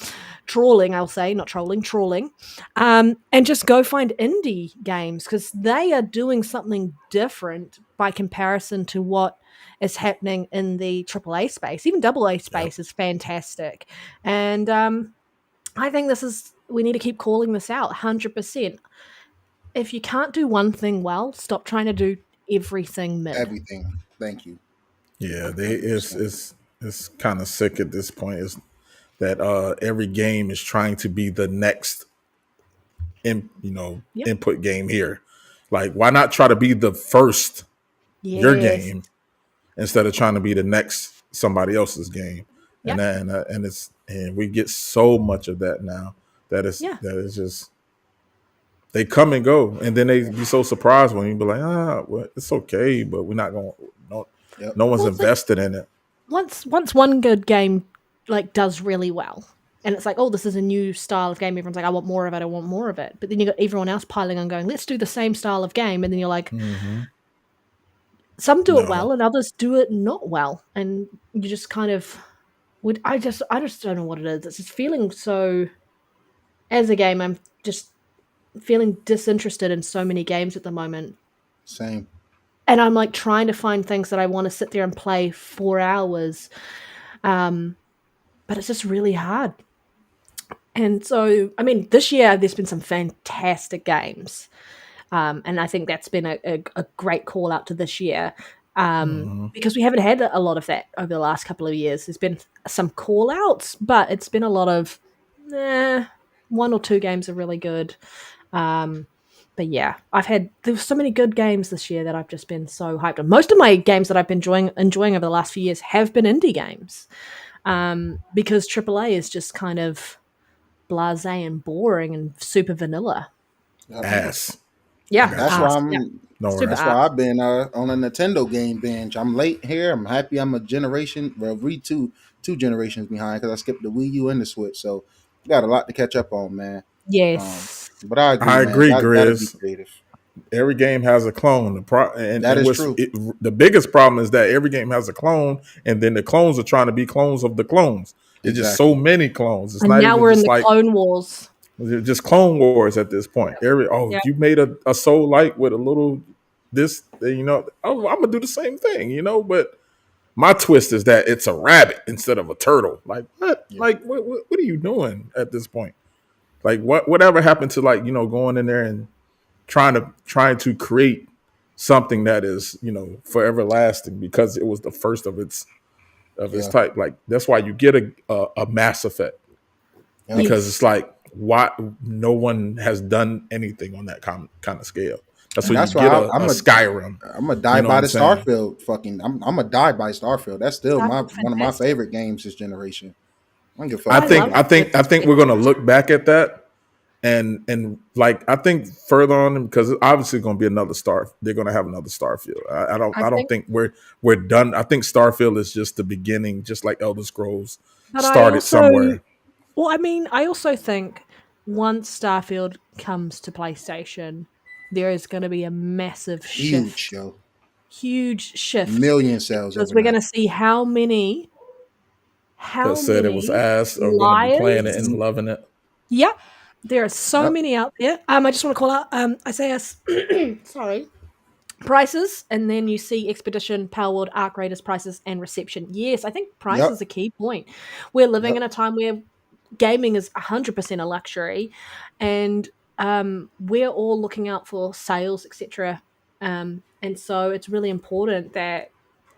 trawling, I'll say, not trolling, trawling, and just go find indie games, because they are doing something different by comparison to what is happening in the AAA space. Even AA Yep. space is fantastic, and I think we need to keep calling this out 100%. If you can't do one thing well, stop trying to do everything mid. Everything. Thank you. Yeah, they 100%. it's kind of sick at this point. Is that every game is trying to be the next Yep. input game here. Like, why not try to be the first your Yes. game instead of trying to be the next somebody else's game? And Yep. and we get so much of that now Yeah. that is just they come and go, and then they be so surprised when you be like, well, it's okay, but we're not going. Yep. No one's Well, it's like, invested in it. once one good game like does really well, and it's like, oh, this is a new style of game. Everyone's like, I want more of it. I want more of it. But then you got everyone else piling on, going, let's do the same style of game. And then you're like, Mm-hmm. some do it No, well, and others do it not well, and you just kind of would. I just don't know what it is. It's just feeling so. As a game, I'm just feeling disinterested in so many games at the moment. Same. And I'm like trying to find things that I want to sit there and play 4 hours. But it's just really hard. And so, I mean, this year there's been some fantastic games. And I think that's been a great call out to this year. mm-hmm. Because we haven't had a lot of that over the last couple of years. There's been some call outs, but it's been a lot of one or two games are really good. But yeah, there's so many good games this year that I've just been so hyped on. Most of my games that I've been enjoying over the last few years have been indie games, because AAA is just kind of blasé and boring and super vanilla. Yep. Ass. I Yeah, got That's you. why yeah, I'm. No super That's worries. why I've been on a Nintendo game binge. I'm late here. I'm happy. I'm a generation. Well, two generations behind because I skipped the Wii U and the Switch. So got a lot to catch up on, man. Um, yes, but I agree, I man. agree, Gotta be Grizz. creative. Every game has a clone. That And is what's true. the biggest problem is that every game has a clone, and then the clones are trying to be clones of the clones. It's just so Exactly. many clones. It's and not now even we're in just the like Clone Wars. they're just Clone Wars at this point. Yeah, If you made a soul light with a little this, I'm gonna do the same thing, But my twist is that it's a rabbit instead of a turtle. Like what? Yeah. Like what are you doing at this point? Like whatever happened to going in there and trying to create something that is forever lasting because it was the first of its Yeah. type. Like that's why you get a Mass Effect Yep. because it's yes, like why no one has done anything on that kind of scale. That's And where you that's get why a Skyrim. I'm gonna die You know what by I'm the saying? Starfield. I'm gonna die by Starfield. That's still my Starfield's one of my fantastic. favorite games this generation. I don't give a fuck I I what think love anybody I says. think I first-person think we're gonna perspective. look back at that and like I think further on because it's obviously going to be another star. They're going to have another Starfield. I I don't think, think we're done. I think Starfield is just the beginning, just like Elder Scrolls but I started also, somewhere. well, I mean, I also think once Starfield comes to PlayStation, there is going to be a massive Huge, shift, yo. huge shift, Million sales because we're going overnight. to see That how said it was many ass are going to be playing it liars. and loving it. Yeah, there are so Yep. many out there. I just want to call out Isaiah's sorry, prices, and then you see Expedition, Power World, Arc Raiders prices, and reception. Yes, I think price is Yep. a key point. We're living Yep. in a time where gaming is 100% a luxury, and we're all looking out for sales, etc. And so it's really important that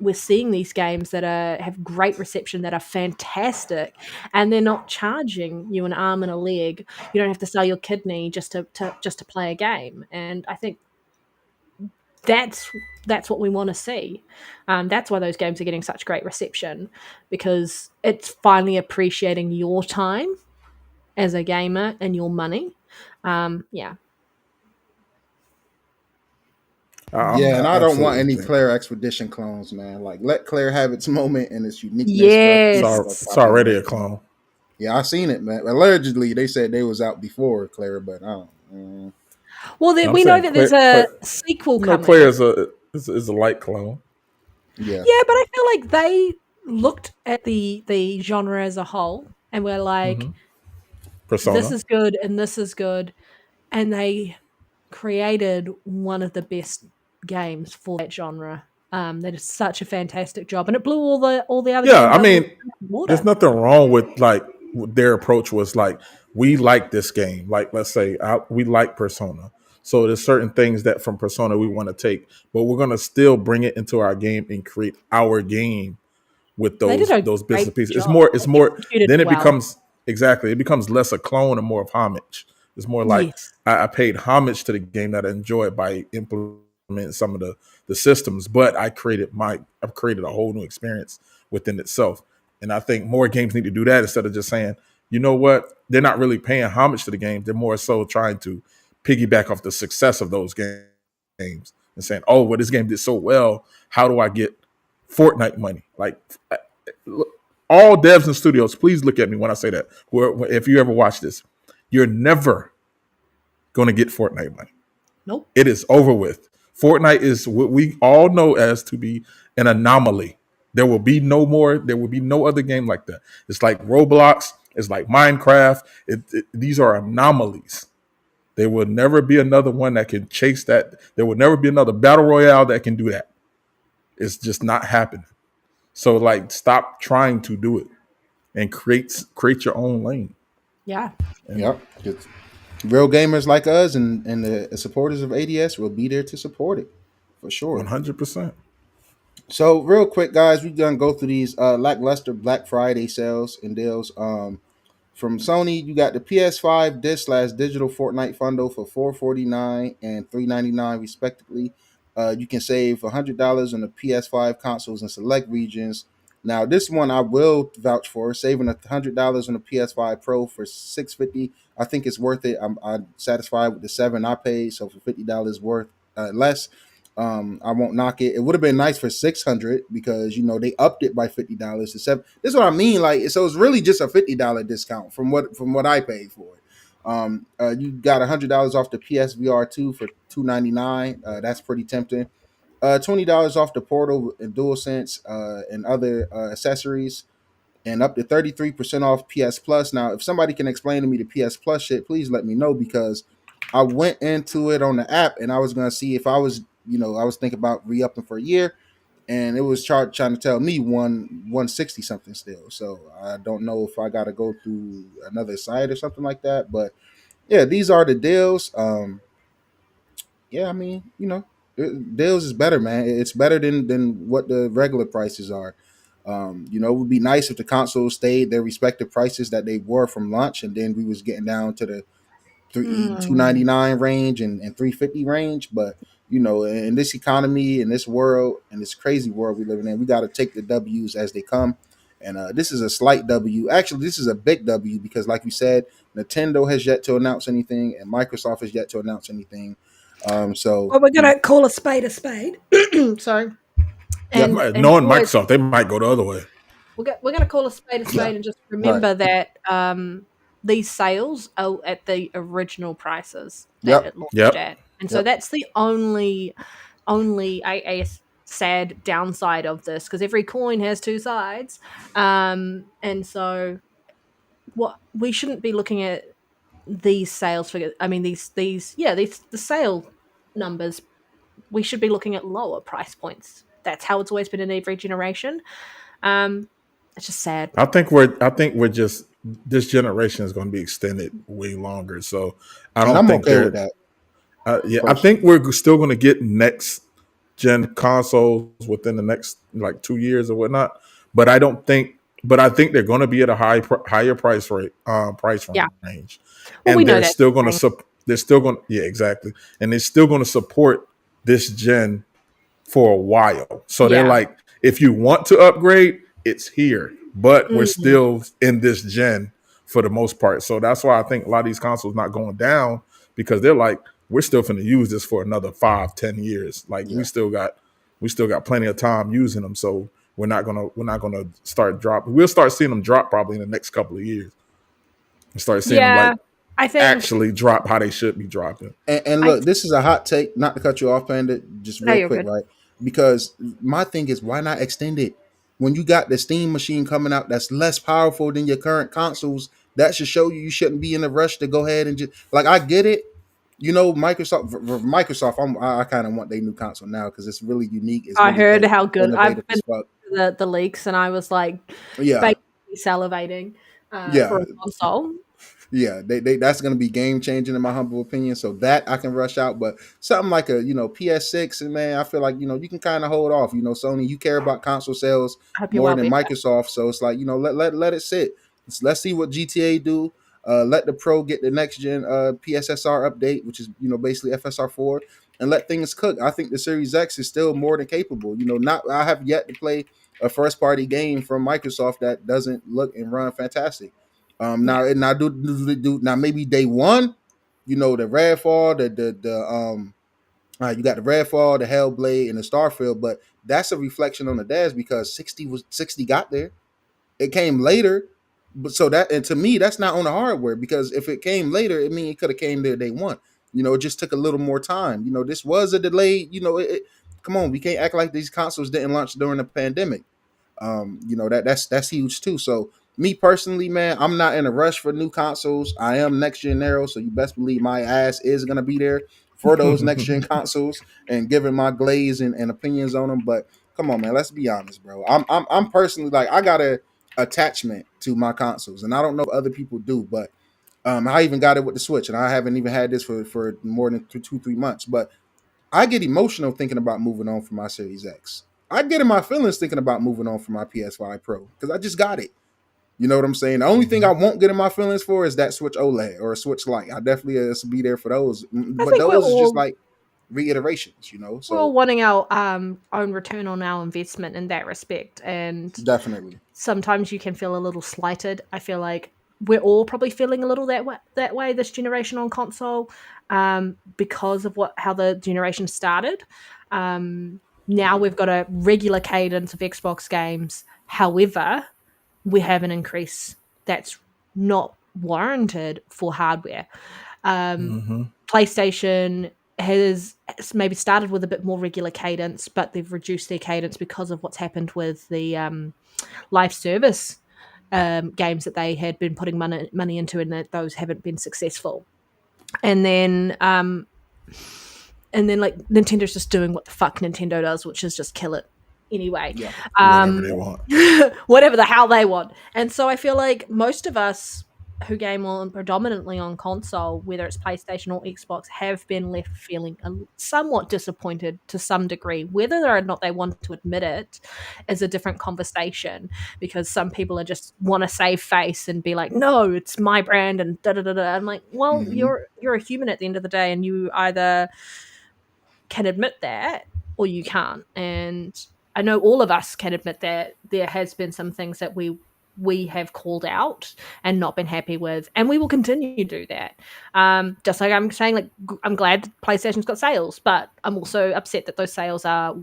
we're seeing these games that have great reception, that are fantastic, and they're not charging you an arm and a leg. You don't have to sell your kidney just to play a game. And I think that's that's what we want to see. That's why those games are getting such great reception, because it's finally appreciating your time as a gamer and your money. Yeah, Yeah, and I I don't want absolutely any think Claire Expedition clones, man. Like, let Claire have its moment and its uniqueness for a few yes. months. Like, it's I'll be already good. a clone. Yeah, I seen it, man. Allegedly, they said they was out before Claire, but I don't. Well, And I'm we know saying that there's a Claire, sequel Claire coming. is a light clone. Yeah. Yeah, but I feel like they looked at the genre as a whole and were like, Hmm. "This Persona. is good and this is good," and they created one of the best games for that genre. That is such a fantastic job, and it blew all the other Yeah, games I out of mean, the there's water. nothing wrong with like their approach was like we like this game. Like let's say we like Persona, so there's certain things that from Persona we want to take, but we're gonna still bring it into our game and create our game with They did a those bits great and pieces. It's job. more. It's They more. executed Then it it well. becomes exactly. It becomes less a clone and more of homage. It's more like Yes. I paid homage to the game that I enjoyed by implementing some of the systems, but I've created a whole new experience within itself. And I think more games need to do that instead of just saying, you know what, they're not really paying homage to the game. They're more so trying to piggyback off the success of those games and saying, oh, well, this game did so well. How do I get Fortnite money? Like all devs and studios, please look at me when I say that. If you ever watch this, you're never going to get Fortnite money. Nope. It is over with. Fortnite is what we all know as to be an anomaly. There will be no more. There will be no other game like that. It's like Roblox. It's like Minecraft. These are anomalies. There will never be another one that can chase that. There will never be another battle royale that can do that. It's just not happening. So like, stop trying to do it and create your own lane. Yeah. And Yep. It's real gamers like us and the supporters of ADS will be there to support it for sure. 100%. So real quick, guys, we're gonna go through these lackluster Black Friday sales and deals. From Sony, you got the PS5 disc/digital Fortnite bundle for $449 and $399 respectively. You can save $100 on the PS5 consoles in select regions. Now, this one I will vouch for, saving $100 on the PS5 Pro for $650. I think it's worth it. I'm satisfied with the $7 I paid, so for $50 worth less. I won't knock it. It would have been nice for 600 because they upped it by $50 to seven. This is what I mean. Like, so it's really just a $50 discount from what I paid for it. You got $100 off the PSVR 2 for $299. That's pretty tempting. $20 off the Portal and DualSense and other accessories, and up to 33% off PS Plus. Now, if somebody can explain to me the PS Plus shit, please let me know, because I went into it on the app and I was gonna see if I was, I was thinking about re-upping for a year, and it was trying to tell me 160 something still. So I don't know if I got to go through another site or something like that. But yeah, these are the deals. Yeah, I mean, deals is better, man. It's better than what the regular prices are. It would be nice if the consoles stayed their respective prices that they were from launch, and then we was getting down to the $299 range and 350 range. But in this economy, in this world, in this crazy world we living in, we got to take the W's as they come. And this is a slight W. Actually, this is a big W because, like you said, Nintendo has yet to announce anything, and Microsoft has yet to announce anything. So Well, we're going to call a spade a spade. Sorry. And knowing Microsoft, they might go the other way. We're going to call a spade and just remember that these sales are at the original prices that it launched at. And so that's the only a sad downside of this, because every coin has two sides. And so what we shouldn't be looking at these sales figures. I mean, the sale numbers, we should be looking at lower price points. That's how it's always been in every generation. It's just sad. I think we're just, this generation is going to be extended way longer. So I'm okay with that. I think we're still going to get next gen consoles within the next like 2 years or whatnot. But I think they're going to be at a higher price range. Well, And they're still going to exactly. And they're still going to support this gen for a while. So they're like, if you want to upgrade, it's here, but we're still in this gen for the most part. So that's why I think a lot of these consoles not going down, because they're like, we're still going to use this for another 5-10 years. Like we still got plenty of time using them. So we're not gonna start dropping. We'll start seeing them drop probably in the next couple of years. And start seeing them I think actually drop how they should be dropping. And look, this is a hot take, not to cut you off, Panda, just real quick, right? Because my thing is, why not extend it? When you got the Steam machine coming out that's less powerful than your current consoles, that should show you shouldn't be in a rush to go ahead and just, like, I get it. Microsoft, I kind of want their new console now because it's really unique. I heard how good. I've been the leaks, and I was like, basically salivating for a console. Yeah, that's going to be game changing in my humble opinion. So that I can rush out, but something like a PS6, and man, I feel like you can kind of hold off. Sony, you care about console sales more than Microsoft, so it's like let it sit. Let's see what GTA do. Let the Pro get the next gen PSSR update, which is basically FSR4, and let things cook. I think the Series X is still more than capable. I have yet to play a first party game from Microsoft that doesn't look and run fantastic. Now maybe day one, the Redfall, you got the Redfall, the Hellblade, and the Starfield, but that's a reflection on the devs because 60 got there. It came later. But so that, and to me, that's not on the hardware, because if it came later, it mean it could have came there day one. It just took a little more time. This was a delay. Come on, we can't act like these consoles didn't launch during the pandemic. That's huge too. So me personally, man, I'm not in a rush for new consoles. I am NextGenNero, so you best believe my ass is gonna be there for those next gen consoles and giving my glaze and opinions on them. But come on, man, let's be honest, bro. I'm personally like, I got a attachment to my consoles, and I don't know if other people do, but I even got it with the Switch, and I haven't even had this for more than 2-3 months, but I get emotional thinking about moving on from my Series X. I get in my feelings thinking about moving on from my PS5 Pro because I just got it. You know what I'm saying? The only thing I won't get in my feelings for is that Switch OLED or a Switch Lite. I definitely be there for those, but those are just like reiterations, So we're all wanting our own return on our investment in that respect, and definitely sometimes you can feel a little slighted. I feel like we're all probably feeling a little that way this generation on console, because of how the generation started. Now we've got a regular cadence of Xbox games. However, we have an increase that's not warranted for hardware. PlayStation has maybe started with a bit more regular cadence, but they've reduced their cadence because of what's happened with the live service games that they had been putting money into, and that those haven't been successful. And then like Nintendo's just doing what the fuck Nintendo does, which is just kill it anyway. Whatever they want. Whatever the hell they want. And so I feel like most of us who game on predominantly on console, whether it's PlayStation or Xbox, have been left feeling somewhat disappointed to some degree. Whether or not they want to admit it is a different conversation, because some people are just want to save face and be like, "No, it's my brand," and da da da da. I'm like, well, you're a human at the end of the day, and you either can admit that or you can't. And I know all of us can admit that there has been some things that we have called out and not been happy with, and we will continue to do that. Just like I'm saying, like, I'm glad PlayStation's got sales, but I'm also upset that those sales are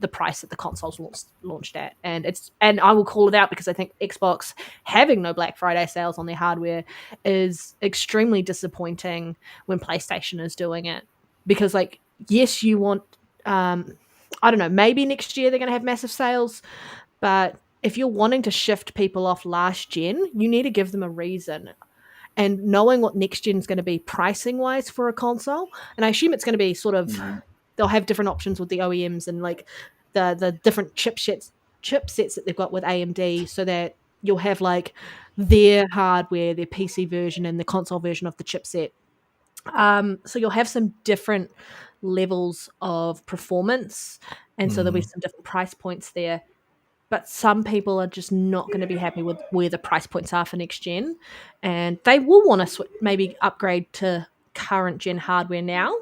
the price that the consoles launched at, and I will call it out because I think Xbox having no Black Friday sales on their hardware is extremely disappointing when PlayStation is doing it. Because, like, yes, you want, I don't know, maybe next year they're going to have massive sales, but if you're wanting to shift people off last gen, you need to give them a reason. And knowing what next gen is going to be pricing wise for a console, and I assume it's going to be sort of, they'll have different options with the OEMs and like the different chipsets that they've got with AMD, so that you'll have like their hardware, their PC version, and the console version of the chipset. So you'll have some different levels of performance, and so there'll be some different price points there. But some people are just not going to be happy with where the price points are for next gen, and they will want to maybe upgrade to current gen hardware now,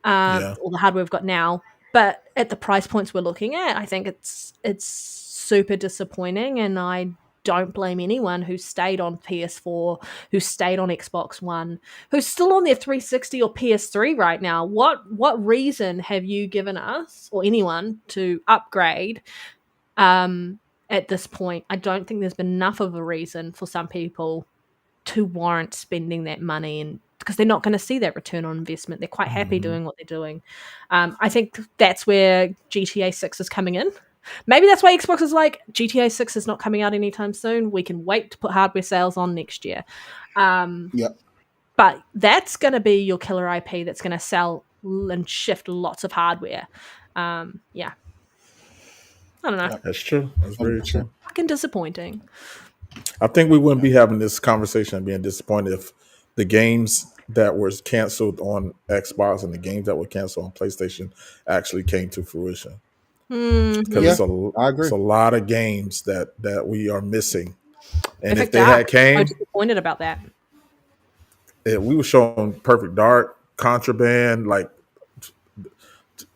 or the hardware we've got now. But at the price points we're looking at, I think it's super disappointing, and I don't blame anyone who stayed on PS4, who stayed on Xbox One, who's still on their 360 or PS3 right now. What reason have you given us or anyone to upgrade? At this point, I don't think there's been enough of a reason for some people to warrant spending that money, and because they're not going to see that return on investment. They're quite happy doing what they're doing. I think that's where GTA 6 is coming in. Maybe that's why Xbox is like, GTA 6 is not coming out anytime soon. We can wait to put hardware sales on next year. But that's going to be your killer IP that's going to sell and shift lots of hardware. Yeah. I don't know. That's true. That's very true. Fucking disappointing. I think we wouldn't be having this conversation and being disappointed if the games that were canceled on Xbox and the games that were canceled on PlayStation actually came to fruition. Because I agree. it's a lot of games that we are missing. And if Perfect they Dark, had came, I'm disappointed about that. we were showing Perfect Dark, Contraband, like,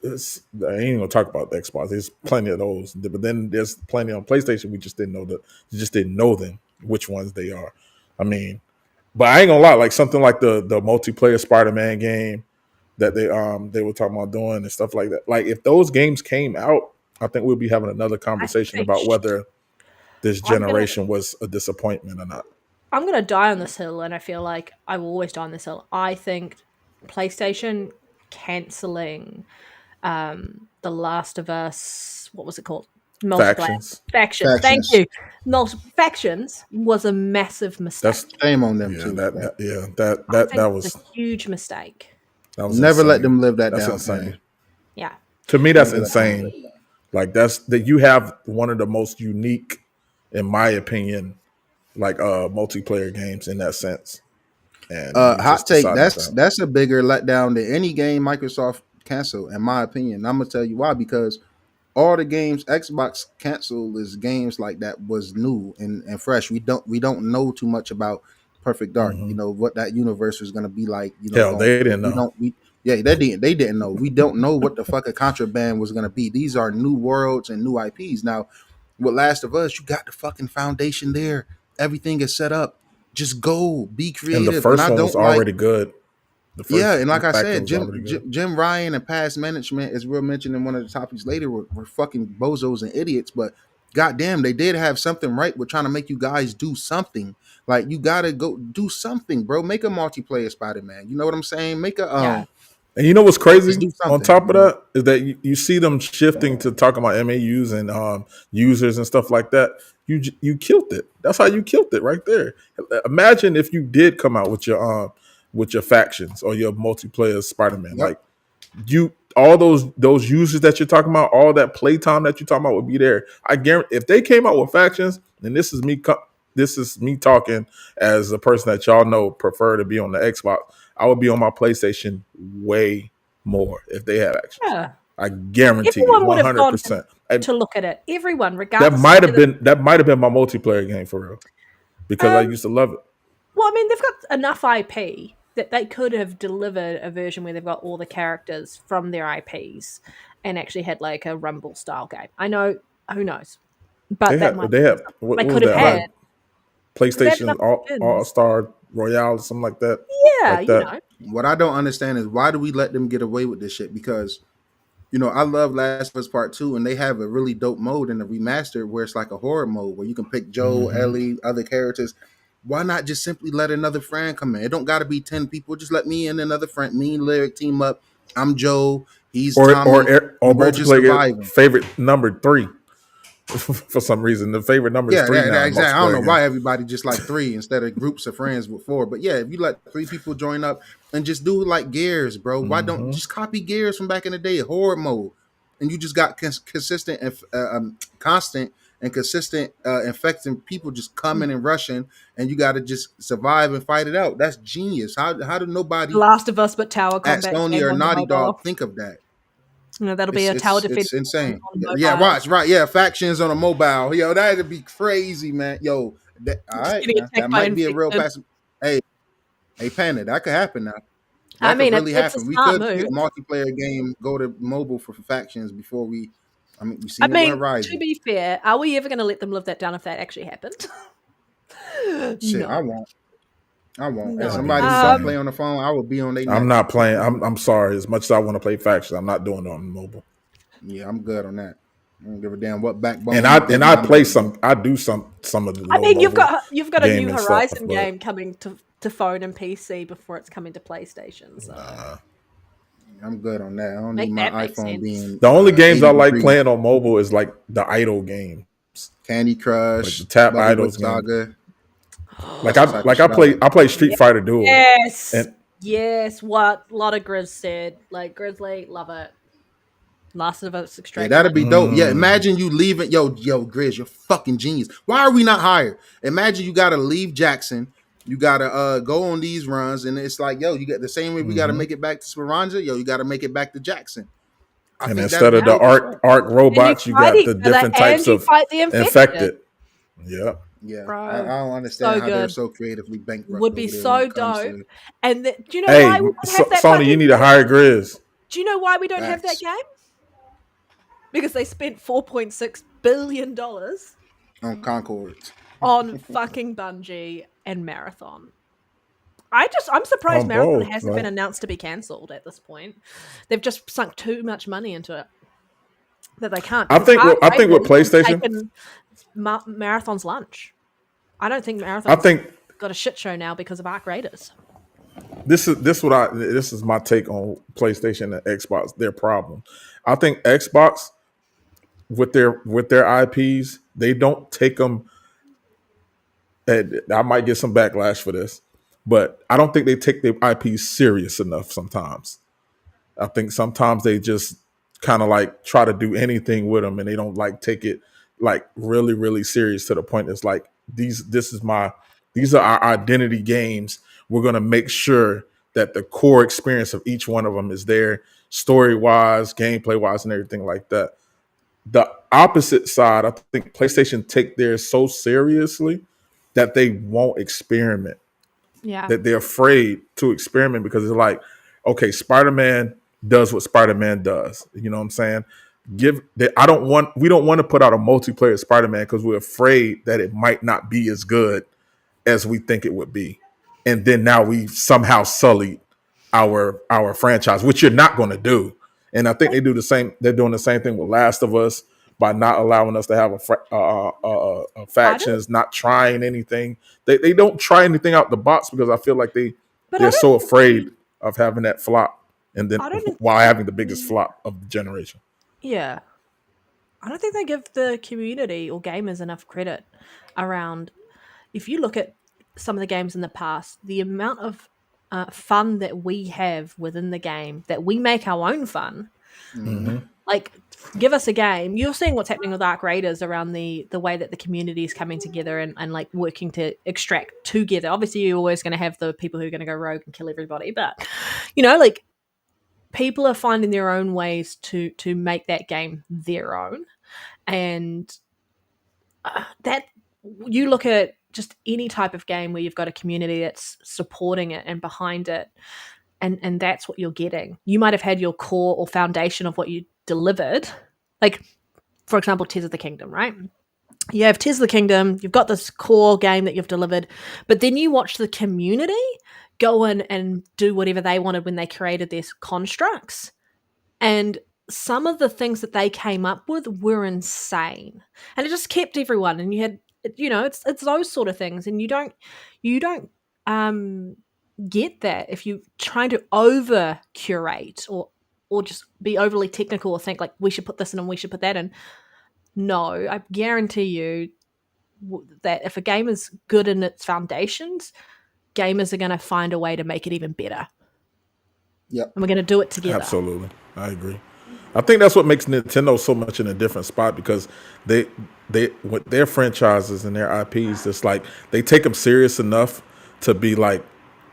I ain't even gonna talk about the Xbox. There's plenty of those, but then there's plenty on PlayStation. We just didn't know them, which ones they are. I mean, but I ain't gonna lie, like something like the multiplayer Spider-Man game that they were talking about doing and stuff like that. Like if those games came out, I think we'll be having another conversation about whether this generation was a disappointment or not. I'm gonna die on this hill, and I feel like I will always die on this hill. I think PlayStation cancelling The Last of Us, what was it called? Factions. Thank you. Factions was a massive mistake. That's shame on them too. That was a huge mistake. That was Never insane. let them live that That's down. insane. Man. Yeah. To me, that's insane. Like that you have one of the most unique, in my opinion, like multiplayer games in that sense. And hot take, that's a bigger letdown than any game Microsoft canceled, in my opinion. I'm gonna tell you why, because all the games Xbox canceled is games like that was new and fresh. We don't know too much about Perfect Dark. You know what that universe was gonna be like. You know, they didn't know. They didn't know. We don't know what the fuck a Contraband was gonna be. These are new worlds and new IPs. Now, with Last of Us, you got the fucking foundation there. Everything is set up. Just go, be creative. And the first one was already good. And like I said, Jim Ryan and past management, as we'll mention in one of the topics later, were fucking bozos and idiots. But goddamn, they did have something right with trying to make you guys do something. Like, you gotta go do something, bro. Make a multiplayer Spider-Man. You know what I'm saying? Make a And you know what's crazy? On top of that is that you see them shifting to talking about MAUs and users and stuff like that. You killed it. That's how you killed it right there. Imagine if you did come out with your factions or your multiplayer Spider-Man. Like all those users that you're talking about, all that playtime that you're talking about would be there. I guarantee if they came out with factions, and this is me this is me talking as a person that y'all know prefer to be on the Xbox. I would be on my PlayStation way more if they had actions. Yeah. I guarantee Everyone you, would have gone 100%. to look at it. Everyone, That regardless might of have whether, been my multiplayer game for real because I used to love it. well, I mean, they've got enough IP that they could have delivered a version where they've got all the characters from their IPs and actually had like a Rumble style game. I know, who knows, but that might They be had something what they was could have that had like because they had PlayStation enough All skins. Star Royale or something like that. Yeah, Like you that. know. What I don't understand is why do we let them get away with this shit? Because I love Last of Us Part 2, and they have a really dope mode in the remaster where it's like a horror mode where you can pick Joe, Ellie, other characters. Why not just simply let another friend come in? It don't got to be 10 people. Just let me and another friend, me and Lyric team up. I'm Joe. He's Tommy. Or And we're just multiplayer surviving. favorite number 3. For some reason, the favorite number is 3 now. In Exactly. I don't know multiplayer why games. everybody just like 3 instead of groups of friends with 4. But yeah, if you let 3 people join up and just do like Gears, bro. Why don't just copy Gears from back in the day, horror mode, and you just got consistent and constant and consistent infecting people just coming and rushing, and you got to just survive and fight it out. That's genius. How did nobody Last of Us, but tower at combat Sony game or on the Naughty mobile. Dog think of that? That'll be a tower defense It's insane. on Yeah, mobile. watch, right. Yeah, factions on a mobile. Yo, that'd be crazy, man. Yo, all Just right, getting now that attacked by might be a real infected. passive. Hey, Panda, that could happen now. I That could mean, really it's a happen. We smart could see move. a multiplayer game go to mobile for factions before we. I mean, we I seen it with mean, to Horizon. be fair, are we ever going to let them live that down if that actually happened? Shit, No. I won't. No. As somebody who don't play on the phone, I would be on their neck. I'm not playing. I'm sorry. As much as I want to play factions, I'm not doing it on mobile. Yeah, I'm good on that. I don't give a damn what backbone. And you think I I'm play gonna some. be. I do some of the. I mean, you've got a new gaming stuff, Horizon but- game coming to phone and PC before it's coming to PlayStation. So I'm good on that. I don't Make need my that make iPhone sense. being. The only games I 80 like degrees. playing on mobile is like the idle game, Candy like Crush, the tap Bubblegum idols game. Saga. Like That's the type of shit I play Street Fighter Duel. Yes, And yes. What a lot of Grizz said. Like Grizzly, love it. Last of Us Yeah, Extraction. that'd be dope. Yeah, Mm. imagine you leaving. Yo, Grizz, you're fucking genius. Why are we not hired? Imagine you gotta leave Jackson. You gotta go on these runs, and it's like, yo, you got the same way we gotta make it back to Speranza. Yo, you gotta make it back to Jackson. I and think instead that'd of be the dope as fuck. arc robots, you got fight the each other different types and you of fight the infected. Yeah. Yeah, Bro, I don't understand so how they're good. so creatively bankrupt. Would be over there so when it comes dope. to- And do you know Hey, why we don't have that Sony, fucking you need to game? hire Grizz. Do you know why we don't have that Facts. game? Because they spent $4.6 billion on Concord. on fucking Bungie and Marathon. I'm surprised On Marathon both, hasn't right? been announced to be cancelled at this point. They've just sunk too much money into it that they can't. I think with PlayStation, taken Marathon's lunch. I don't think I Marathon's think got a shit show now because of Arc Raiders. this is my take on PlayStation and Xbox. Their problem. I think Xbox with their IPs, they don't take them. And I might get some backlash for this, but I don't think they take their IPs serious enough sometimes. I think sometimes they just kind of like try to do anything with them, and they don't like take it like really, really serious to the point it's like these are our identity games. We're gonna make sure that the core experience of each one of them is there, story wise, gameplay wise, and everything like that. The opposite side, I think PlayStation take theirs so seriously that they won't experiment. Yeah. That they're afraid to experiment because it's like, okay, Spider-Man does what Spider-Man does. You know what I'm saying? We don't want to put out a multiplayer Spider-Man because we're afraid that it might not be as good as we think it would be. And then now we somehow sullied our franchise, which you're not going to do. And I think they're doing the same thing with Last of Us by not allowing us to have a factions, not trying anything. They don't try anything out the box because I feel like they're so afraid of having that flop, and then while having the biggest flop of the generation. Yeah. I don't think they give the community or gamers enough credit around. If you look at some of the games in the past, the amount of fun that we have within the game, that we make our own fun. Mm-hmm. Like, give us a game. You're seeing what's happening with Arc Raiders around the way that the community is coming together and like working to extract together. Obviously, you're always going to have the people who are going to go rogue and kill everybody, but like people are finding their own ways to make that game their own, and that you look at just any type of game where you've got a community that's supporting it and behind it, and that's what you're getting. You might have had your core or foundation of what you delivered, like for example Tears of the Kingdom, right? You have Tears of the Kingdom, you've got this core game that you've delivered, but then you watch the community go in and do whatever they wanted when they created their constructs, and some of the things that they came up with were insane, and it just kept everyone. And you had, it's those sort of things, and you don't get that if you're trying to over curate or just be overly technical or think like we should put this in and we should put that in. No, I guarantee you that if a game is good in its foundations, gamers are going to find a way to make it even better. Yep. And we're going to do it together. Absolutely. I agree. I think that's what makes Nintendo so much in a different spot, because they with their franchises and their IPs, it's like they take them serious enough to be like,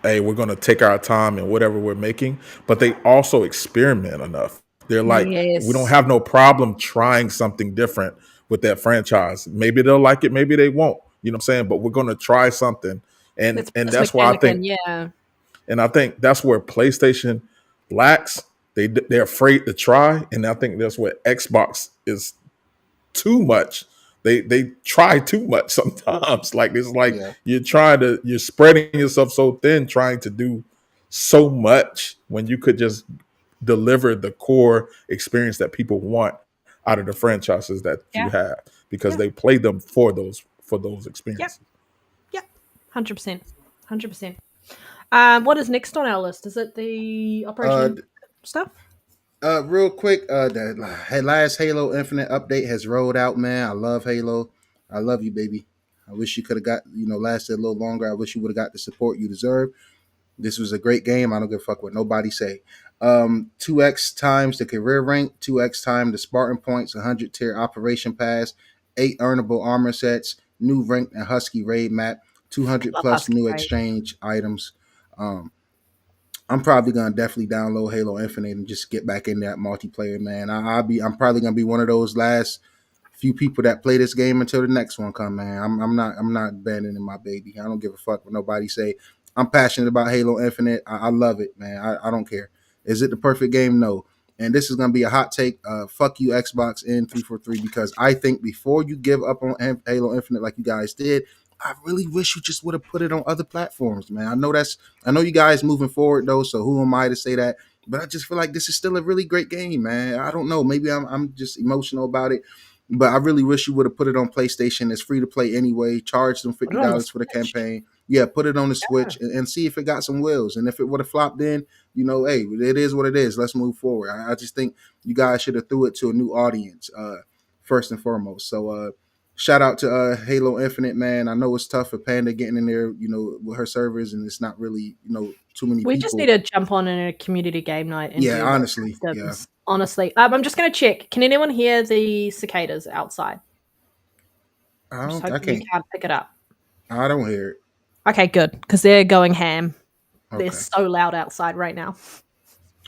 hey, we're going to take our time in whatever we're making, but they also experiment enough. They're like, we don't have no problem trying something different with that franchise. Maybe they'll like it, maybe they won't. You know what I'm saying? But we're going to try something, and that's why I think, and I think that's where PlayStation lacks. They're afraid to try, and I think that's where Xbox is too much. They try too much sometimes. Like it's like you're spreading yourself so thin, trying to do so much when you could just deliver the core experience that people want out of the franchises that you have, because they play them for those experiences. Yep. 100%. 100%. What is next on our list? Is it the Operation stuff? Real quick, the last Halo Infinite update has rolled out, man. I love Halo. I love you, baby. I wish you could have got, lasted a little longer. I wish you would have got the support you deserve. This was a great game. I don't give a fuck what nobody say. 2x times the career rank, 2x times the Spartan points, 100 tier operation pass, 8 earnable armor sets, new rank and Husky raid map, 200 plus new exchange items. I'm probably gonna definitely download Halo Infinite and just get back in that multiplayer, man. I'm probably gonna be one of those last few people that play this game until the next one come, man. I'm not abandoning my baby. I don't give a fuck what nobody say. I'm passionate about Halo Infinite. I love it, man. I don't care. Is it the perfect game? No. And this is gonna be a hot take. Fuck you, Xbox N343, because I think before you give up on Halo Infinite like you guys did, I really wish you just would have put it on other platforms, man. I know you guys moving forward though, so who am I to say that? But I just feel like this is still a really great game, man. I don't know. Maybe I'm just emotional about it, but I really wish you would have put it on PlayStation. It's free to play anyway. Charge them $50 for the campaign. Yeah, put it on the Switch and see if it got some wheels. And if it would have flopped in, hey, it is what it is. Let's move forward. I just think you guys should have threw it to a new audience first and foremost. So shout out to Halo Infinite, man. I know it's tough for Panda getting in there, with her servers, and it's not really, too many people. We just need to jump on in a community game night. And honestly. Honestly. I'm just going to check. Can anyone hear the cicadas outside? I can't. You can't pick it up. I don't hear it. Okay, good, because they're going ham. Okay. They're so loud outside right now.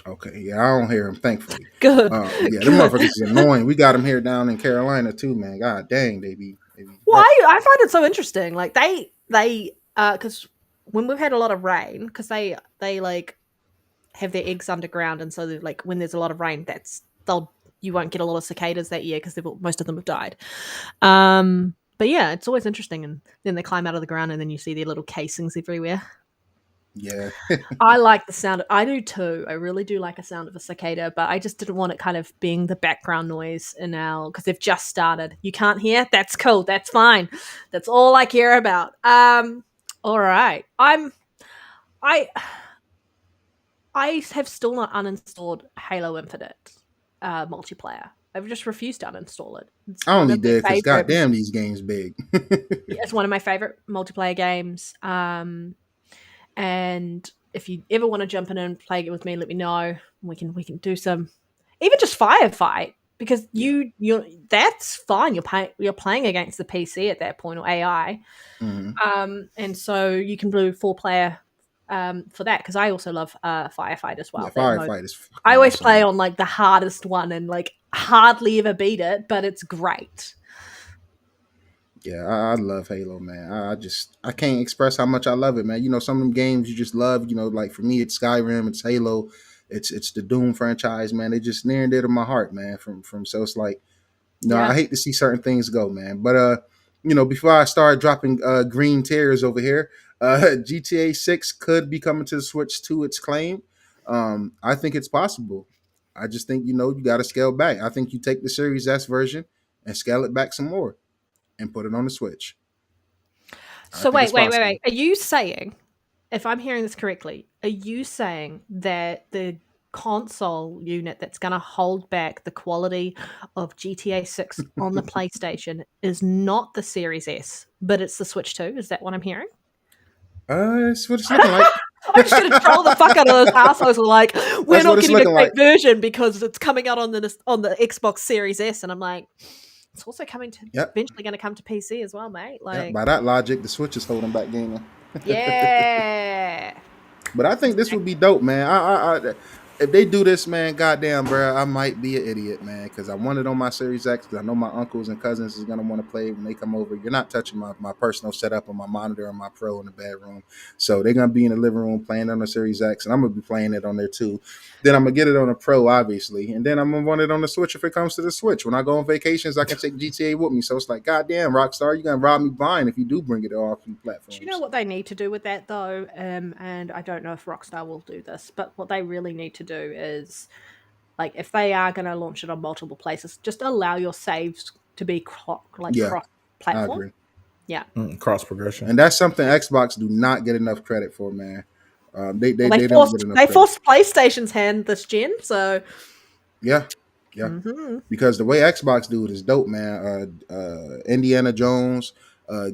Okay, yeah, I don't hear them, thankfully. Good. Them motherfuckers is annoying. We got them here down in Carolina too, man. God dang, they be well, I find it so interesting. Like they because when we've had a lot of rain, because they like have their eggs underground, and so like when there's a lot of rain, you won't get a lot of cicadas that year because most of them have died. But yeah, it's always interesting, and then they climb out of the ground, and then you see their little casings everywhere. Yeah. I like the sound. I do too. I really do like a sound of a cicada, but I just didn't want it kind of being the background noise because they've just started. You can't hear? That's cool. That's fine. That's all I care about. All right. I have still not uninstalled Halo Infinite multiplayer. I've just refused to uninstall it. I only did because goddamn these games big. It's one of my favorite multiplayer games. And if you ever want to jump in and play it with me, let me know. We can do some, even just firefight. because you're that's fine. You're playing against the PC at that point or AI, and so you can do 4-player for that. Because I also love Firefight as well. Yeah, That mode. Firefight is fucking I always awesome. play on like the hardest one and like hardly ever beat it, but it's great. Yeah, I love Halo, man. I can't express how much I love it, man. You know, some of them games you just love. You know, like for me, it's Skyrim, it's Halo, it's the Doom franchise, man. They just near and dear to my heart, man. From so it's like, no, Yeah. I hate to see certain things go, man. But you know, before I start dropping green tears over here, GTA 6 could be coming to the Switch to its claim. I think it's possible. I just think, you know, you got to scale back. I think you take the Series S version and scale it back some more and put it on the Switch. So wait. Are you saying, if I'm hearing this correctly, are you saying that the console unit that's going to hold back the quality of GTA 6 on the PlayStation is not the Series S, but it's the Switch 2? Is that what I'm hearing? That's what it's looking like. I should have trolled the fuck out of those assholes. Like, we're That's not what it's getting a looking great like. version because it's coming out on the Xbox Series S, and I'm like, it's also coming to Yep. eventually going to come to PC as well, mate. Yeah, Like, by that logic, the Switch is holding back gaming. yeah. But I think this would be dope, man. I if they do this, man, goddamn, bro, I might be an idiot, man, because I want it on my Series X. Because I know my uncles and cousins is gonna want to play when they come over. You're not touching my personal setup on my monitor and my Pro in the bedroom, so they're gonna be in the living room playing on the Series X, and I'm gonna be playing it on there too. Then I'm gonna get it on a Pro, obviously, and then I'm gonna want it on the Switch if it comes to the Switch. When I go on vacations, I can take GTA with me. So it's like, goddamn, Rockstar, you're gonna rob me blind if you do bring it off the platforms. Do you know what they need to do with that though? And I don't know if Rockstar will do this, but what they really need to do is, like, if they are going to launch it on multiple places, just allow your saves to be cross I platform. agree. Yeah, Cross progression. And that's something Xbox do not get enough credit for, man. They don't get enough they credit. forced PlayStation's hand this gen, so Yeah. Because the way Xbox do it is dope, man. Indiana Jones,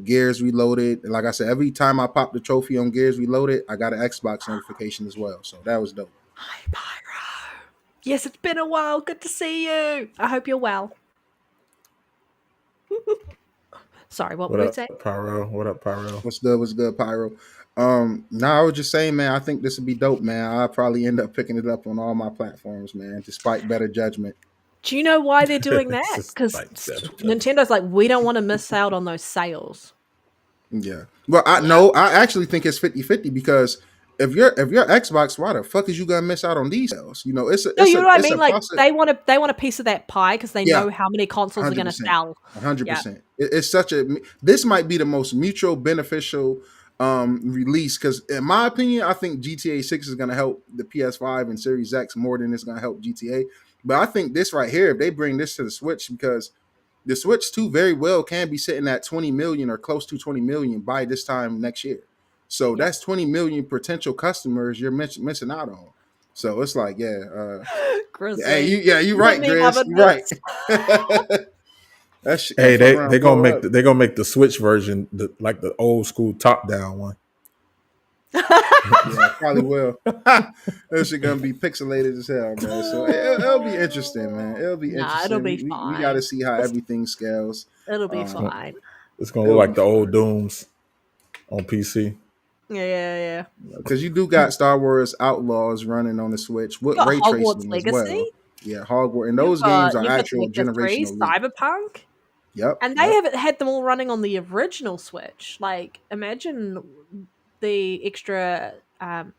Gears Reloaded. Like I said, every time I pop the trophy on Gears Reloaded, I got an Xbox notification as well. So that was dope. Hi, Pyro. Yes, it's been a while. Good to see you. I hope you're well. Sorry, what were you saying? Pyro? What up, Pyro? What's good, Pyro? I was just saying, man, I think this would be dope, man. I'll probably end up picking it up on all my platforms, man, despite better judgment. Do you know why they're doing that? Because Nintendo's like, we don't want to miss out on those sales. Yeah. Well, I actually think it's 50-50 because if you're Xbox, why the fuck is you gonna miss out on these sales? You know, you know what I mean? Like they want a piece of that pie because they know how many consoles 100%, are going to sell. 100%. It's such a. This might be the most mutual beneficial release because, in my opinion, I think GTA 6 is gonna help the PS5 and Series X more than it's gonna help GTA. But I think this right here, if they bring this to the Switch, because the Switch 2 very well can be sitting at 20 million or close to 20 million by this time next year. So that's 20 million potential customers you're missing out on. So it's like, hey, you're right, Grizz. You're right. Hey, they're gonna make the Switch version like the old school top down one. Yeah, probably will. This is gonna be pixelated as hell, man. So it'll be interesting, man. It'll be interesting. It'll be fine. We got to see how everything scales. It'll be fine. It's gonna look like the old Dooms on PC. Yeah. Because you do got Star Wars Outlaws running on the Switch with ray tracing as well. Yeah, Hogwarts, and those games are actual generational. Cyberpunk. Yep. And they haven't had them all running on the original Switch. Like, imagine the extra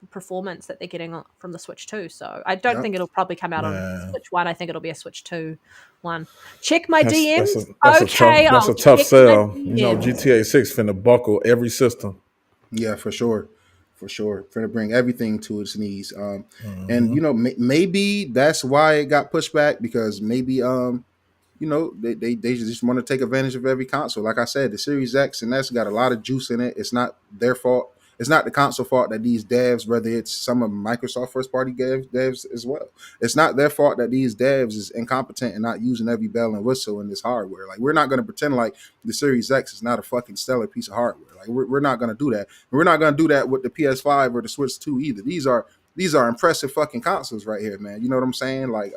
performance that they're getting from the Switch 2. So I don't think it'll probably come out on Switch 1. I think it'll be a Switch 2 one. Check my DMs. That's a tough sell. You know, GTA 6 finna buckle every system. Yeah, for sure. Finna bring everything to its knees. And, you know, maybe that's why it got pushed back because maybe, you know, they just want to take advantage of every console. Like I said, the Series X and S got a lot of juice in it. It's not their fault. It's not the console fault that these devs, whether it's some of Microsoft first party devs as well. It's not their fault that these devs is incompetent and not using every bell and whistle in this hardware. Like, we're not going to pretend like the Series X is not a fucking stellar piece of hardware. Like, we're not going to do that. We're not going to do that with the PS5 or the Switch 2 either. These are impressive fucking consoles right here, man. You know what I'm saying? Like,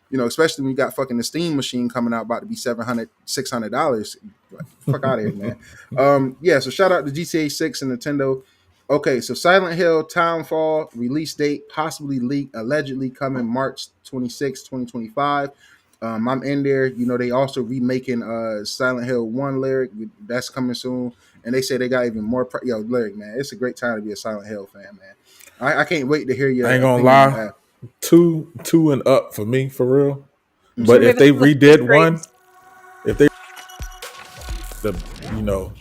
You know, especially when you got fucking the Steam machine coming out about to be $600. Like, fuck out of here, man. Yeah, so shout out to GTA 6 and Nintendo. Okay, so Silent Hill Townfall release date possibly leaked, allegedly coming March 26, 2025. I'm in there. You know, they also remaking Silent Hill 1 lyric. That's coming soon. And they say they got even more. Yo, lyric, man. It's a great time to be a Silent Hill fan, man. I can't wait to hear your I ain't gonna opinion on lie, that. two and up for me for real. Mhm. But if Whoever's they got the redid one, screens. if they the you know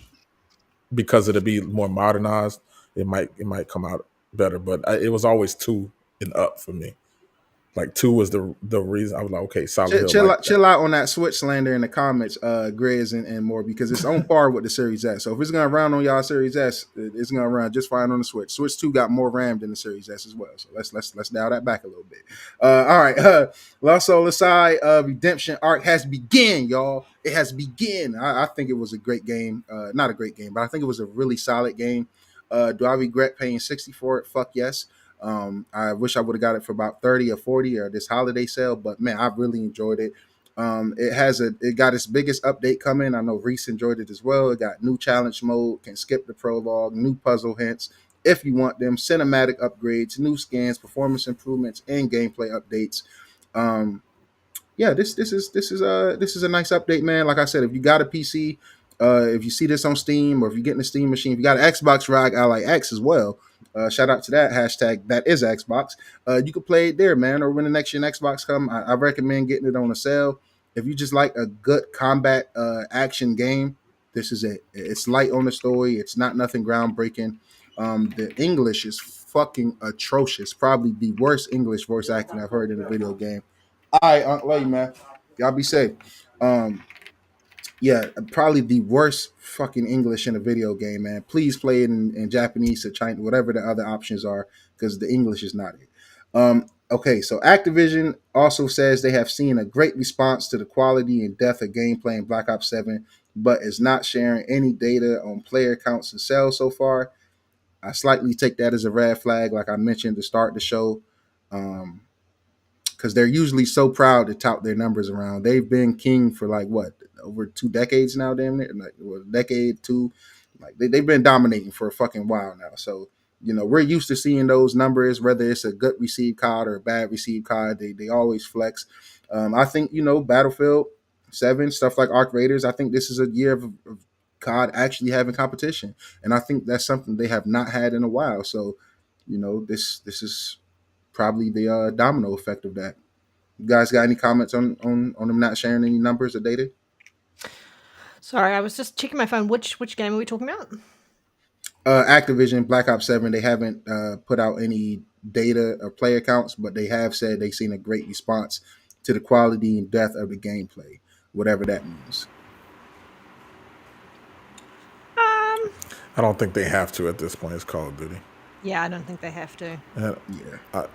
because it'll be more modernized, it might come out better. But it was always two and up for me. Like two was the reason I was like, okay, Silent Hill Chill like out, that. chill out on that Switch slander in the comments, Grizz and more, because it's on par with the Series S. So if it's gonna run on y'all Series S, it's gonna run just fine on the Switch. Switch 2 got more RAM than the Series S as well. So let's dial that back a little bit. All right, Lost Soul Aside, Redemption arc has begun, y'all. It has begun. I think it was a great game. Not a great game, but I think it was a really solid game. Do I regret paying 60 for it? Fuck yes. I wish I would have got it for about 30 or 40 or this holiday sale, but man, I really enjoyed it. It got its biggest update coming. I know Reese enjoyed it as well. It got new challenge mode, can skip the prologue, new puzzle hints if you want them, cinematic upgrades, new skins, performance improvements, and gameplay updates. Um, yeah, this is a nice update, man. Like I said, if you got a PC, if you see this on Steam or if you're getting a Steam machine, if you got an Xbox ROG Ally X as well, shout out to that hashtag that is Xbox. You can play it there, man. Or when the next gen Xbox come, I recommend getting it on a sale. If you just like a good combat action game, this is it. It's light on the story. It's not nothing groundbreaking. The English is fucking atrocious. Probably the worst English voice acting I've heard in a video game. All right, love you, man. Y'all be safe. Um, yeah, probably the worst fucking English in a video game, man. Please play it in Japanese or Chinese, whatever the other options are, because the English is not it. Okay, so Activision also says they have seen a great response to the quality and depth of gameplay in Black Ops 7, but is not sharing any data on player counts and sales so far. I slightly take that as a red flag, like I mentioned to start the show. Um, because they're usually so proud to tout their numbers around. They've been king for like what, over 2 decades now, damn near, like a decade, two. Like they've been dominating for a fucking while now. So, you know, we're used to seeing those numbers, whether it's a good received card or a bad received card. They always flex. I think, you know, Battlefield 7, stuff like Arc Raiders, I think this is a year of COD actually having competition. And I think that's something they have not had in a while. So, you know, this is probably the domino effect of that. You guys got any comments on them not sharing any numbers or data? Sorry, I was just checking my phone. Which game are we talking about? Activision Black Ops 7, they haven't put out any data or player counts, but they have said they've seen a great response to the quality and depth of the gameplay, whatever that means. I don't think they have to at this point. It's Call of Duty. Yeah, I don't think they have to. And Yeah.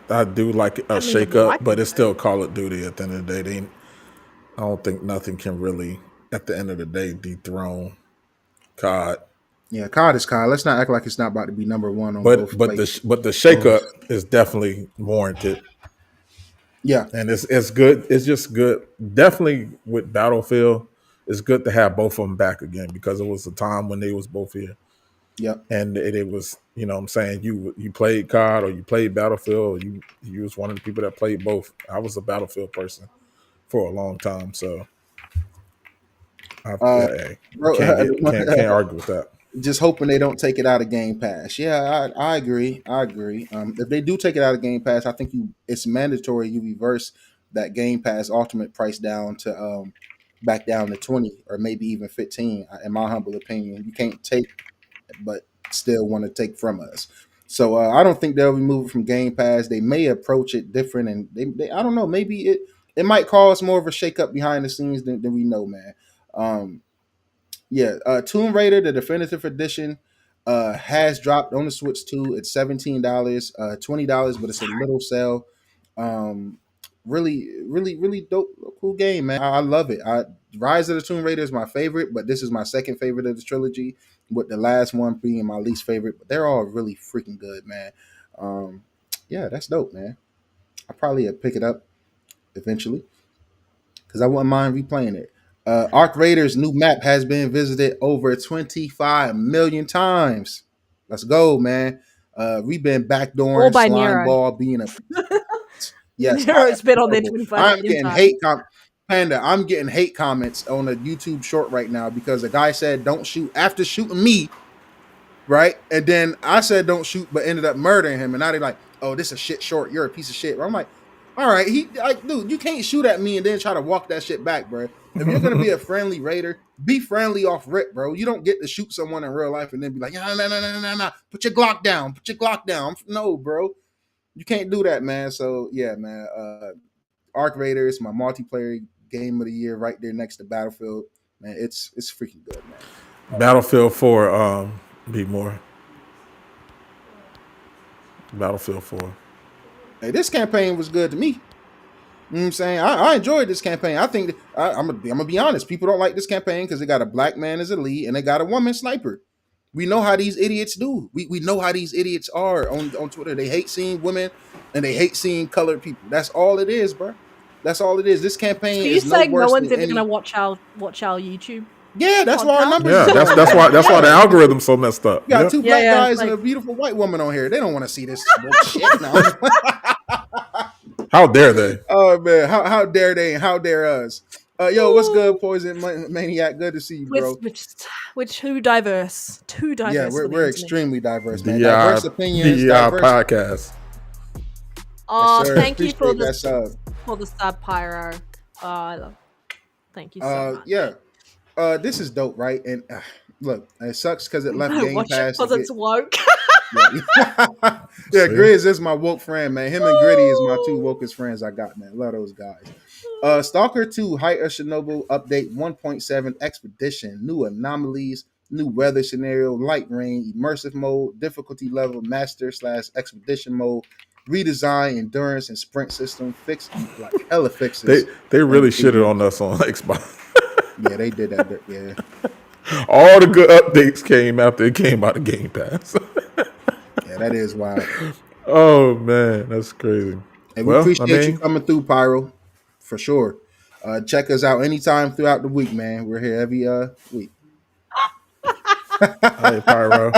I do like a I mean, shake they'd like up, but to. it's still Call of Duty at the end of the day. I don't think nothing can really, at the end of the day, dethrone COD. Yeah, COD is COD. Let's not act like it's not about to be number one on But both but places. the shake up is definitely warranted, Yeah, and it's good. It's just good. Definitely with Battlefield, it's good to have both of them back again because it was a time when they was both here. yeah. And it was, you know what I'm saying, you played COD or you played Battlefield, or you was one of the people that played both. I was a Battlefield person for a long time, so hey, you Bro, can't argue with that. just hoping they don't take it out of Game Pass. Yeah, I agree. I agree. If they do take it out of Game Pass, I think it's mandatory you reverse that Game Pass Ultimate price down to back down to 20 or maybe even 15. In my humble opinion, you can't take but still want to take from us. So I don't think they'll remove it from Game Pass. They may approach it different, and they I don't know. Maybe it might cause more of a shakeup behind the scenes than we know, man. Um, yeah, Tomb Raider, the definitive edition, has dropped on the Switch too. It's $17, $20, but it's a little sale. Um, really dope, cool game, man. I love it. Rise of the Tomb Raider is my favorite, but this is my second favorite of the trilogy, with the last one being my least favorite. But they're all really freaking good, man. Yeah, that's dope, man. I probably pick it up. eventually, because I wouldn't mind replaying it. Arc Raiders new map has been visited over 25 million times. Let's go, man. We've been All backdooring by slime Nero. ball being a yes. I Nero's am been on there terrible. 25 I'm million getting times. Panda. I'm getting hate comments on a YouTube short right now because the guy said don't shoot after shooting me, right? And then I said don't shoot, but ended up murdering him. And now they're like, oh, this is a shit short. You're a piece of shit. I'm like, all right, dude, you can't shoot at me and then try to walk that shit back, bro. If you're gonna be a friendly raider, be friendly off rip, bro. You don't get to shoot someone in real life and then be like, no. Put your Glock down. Put your Glock down. No, bro. You can't do that, man. So yeah, man. Arc Raiders, my multiplayer game of the year, right there next to Battlefield. Man, it's freaking good, man. Battlefield 4, be more. Battlefield 4. Hey, this campaign was good to me. You know what I'm saying? I enjoyed this campaign. I think I'm gonna be honest. People don't like this campaign because they got a black man as a lead and they got a woman sniper. We know how these idiots do. We know how these idiots are on Twitter. They hate seeing women and they hate seeing colored people. That's all it is, bro. That's all it is. This campaign So you're is no saying no worse one's than ever any. going to watch our YouTube? Yeah, that's why our podcast? numbers. Yeah, that's why the algorithm's so messed up. You got Yep. two black guys like, and a beautiful white woman on here. They don't want to see this bullshit now. How dare they? Oh man, how dare they and how dare us? Yo, what's good, Poison Maniac? Good to see you, bro. We're too diverse. Too diverse. Yeah, for the we're internet. extremely diverse, man. Diverse opinions, DEI diverse podcast. Oh, Yes, sir. thank you for Appreciate the that for the sub, Pyro. Oh, I love. Thank you so much. Yeah, this is dope, right? And look, it sucks because it left No, Game watch it Pass. because it's woke. Yeah, Grizz is my woke friend, man. Him and Gritty is my two wokest friends I got, man. Love those guys. Stalker 2 Height of Chernobyl update 1.7 expedition, new anomalies, new weather scenario, light rain, immersive mode, difficulty level, master / expedition mode, redesign, endurance, and sprint system, fix like hella fixes. They really shitted on us on Xbox. Yeah, they did that. Yeah. All the good updates came after it came out of Game Pass. Yeah, that is wild. Oh man, that's crazy. And we appreciate you coming through, Pyro, for sure. Check us out anytime throughout the week, man. We're here every week. Hey, Pyro.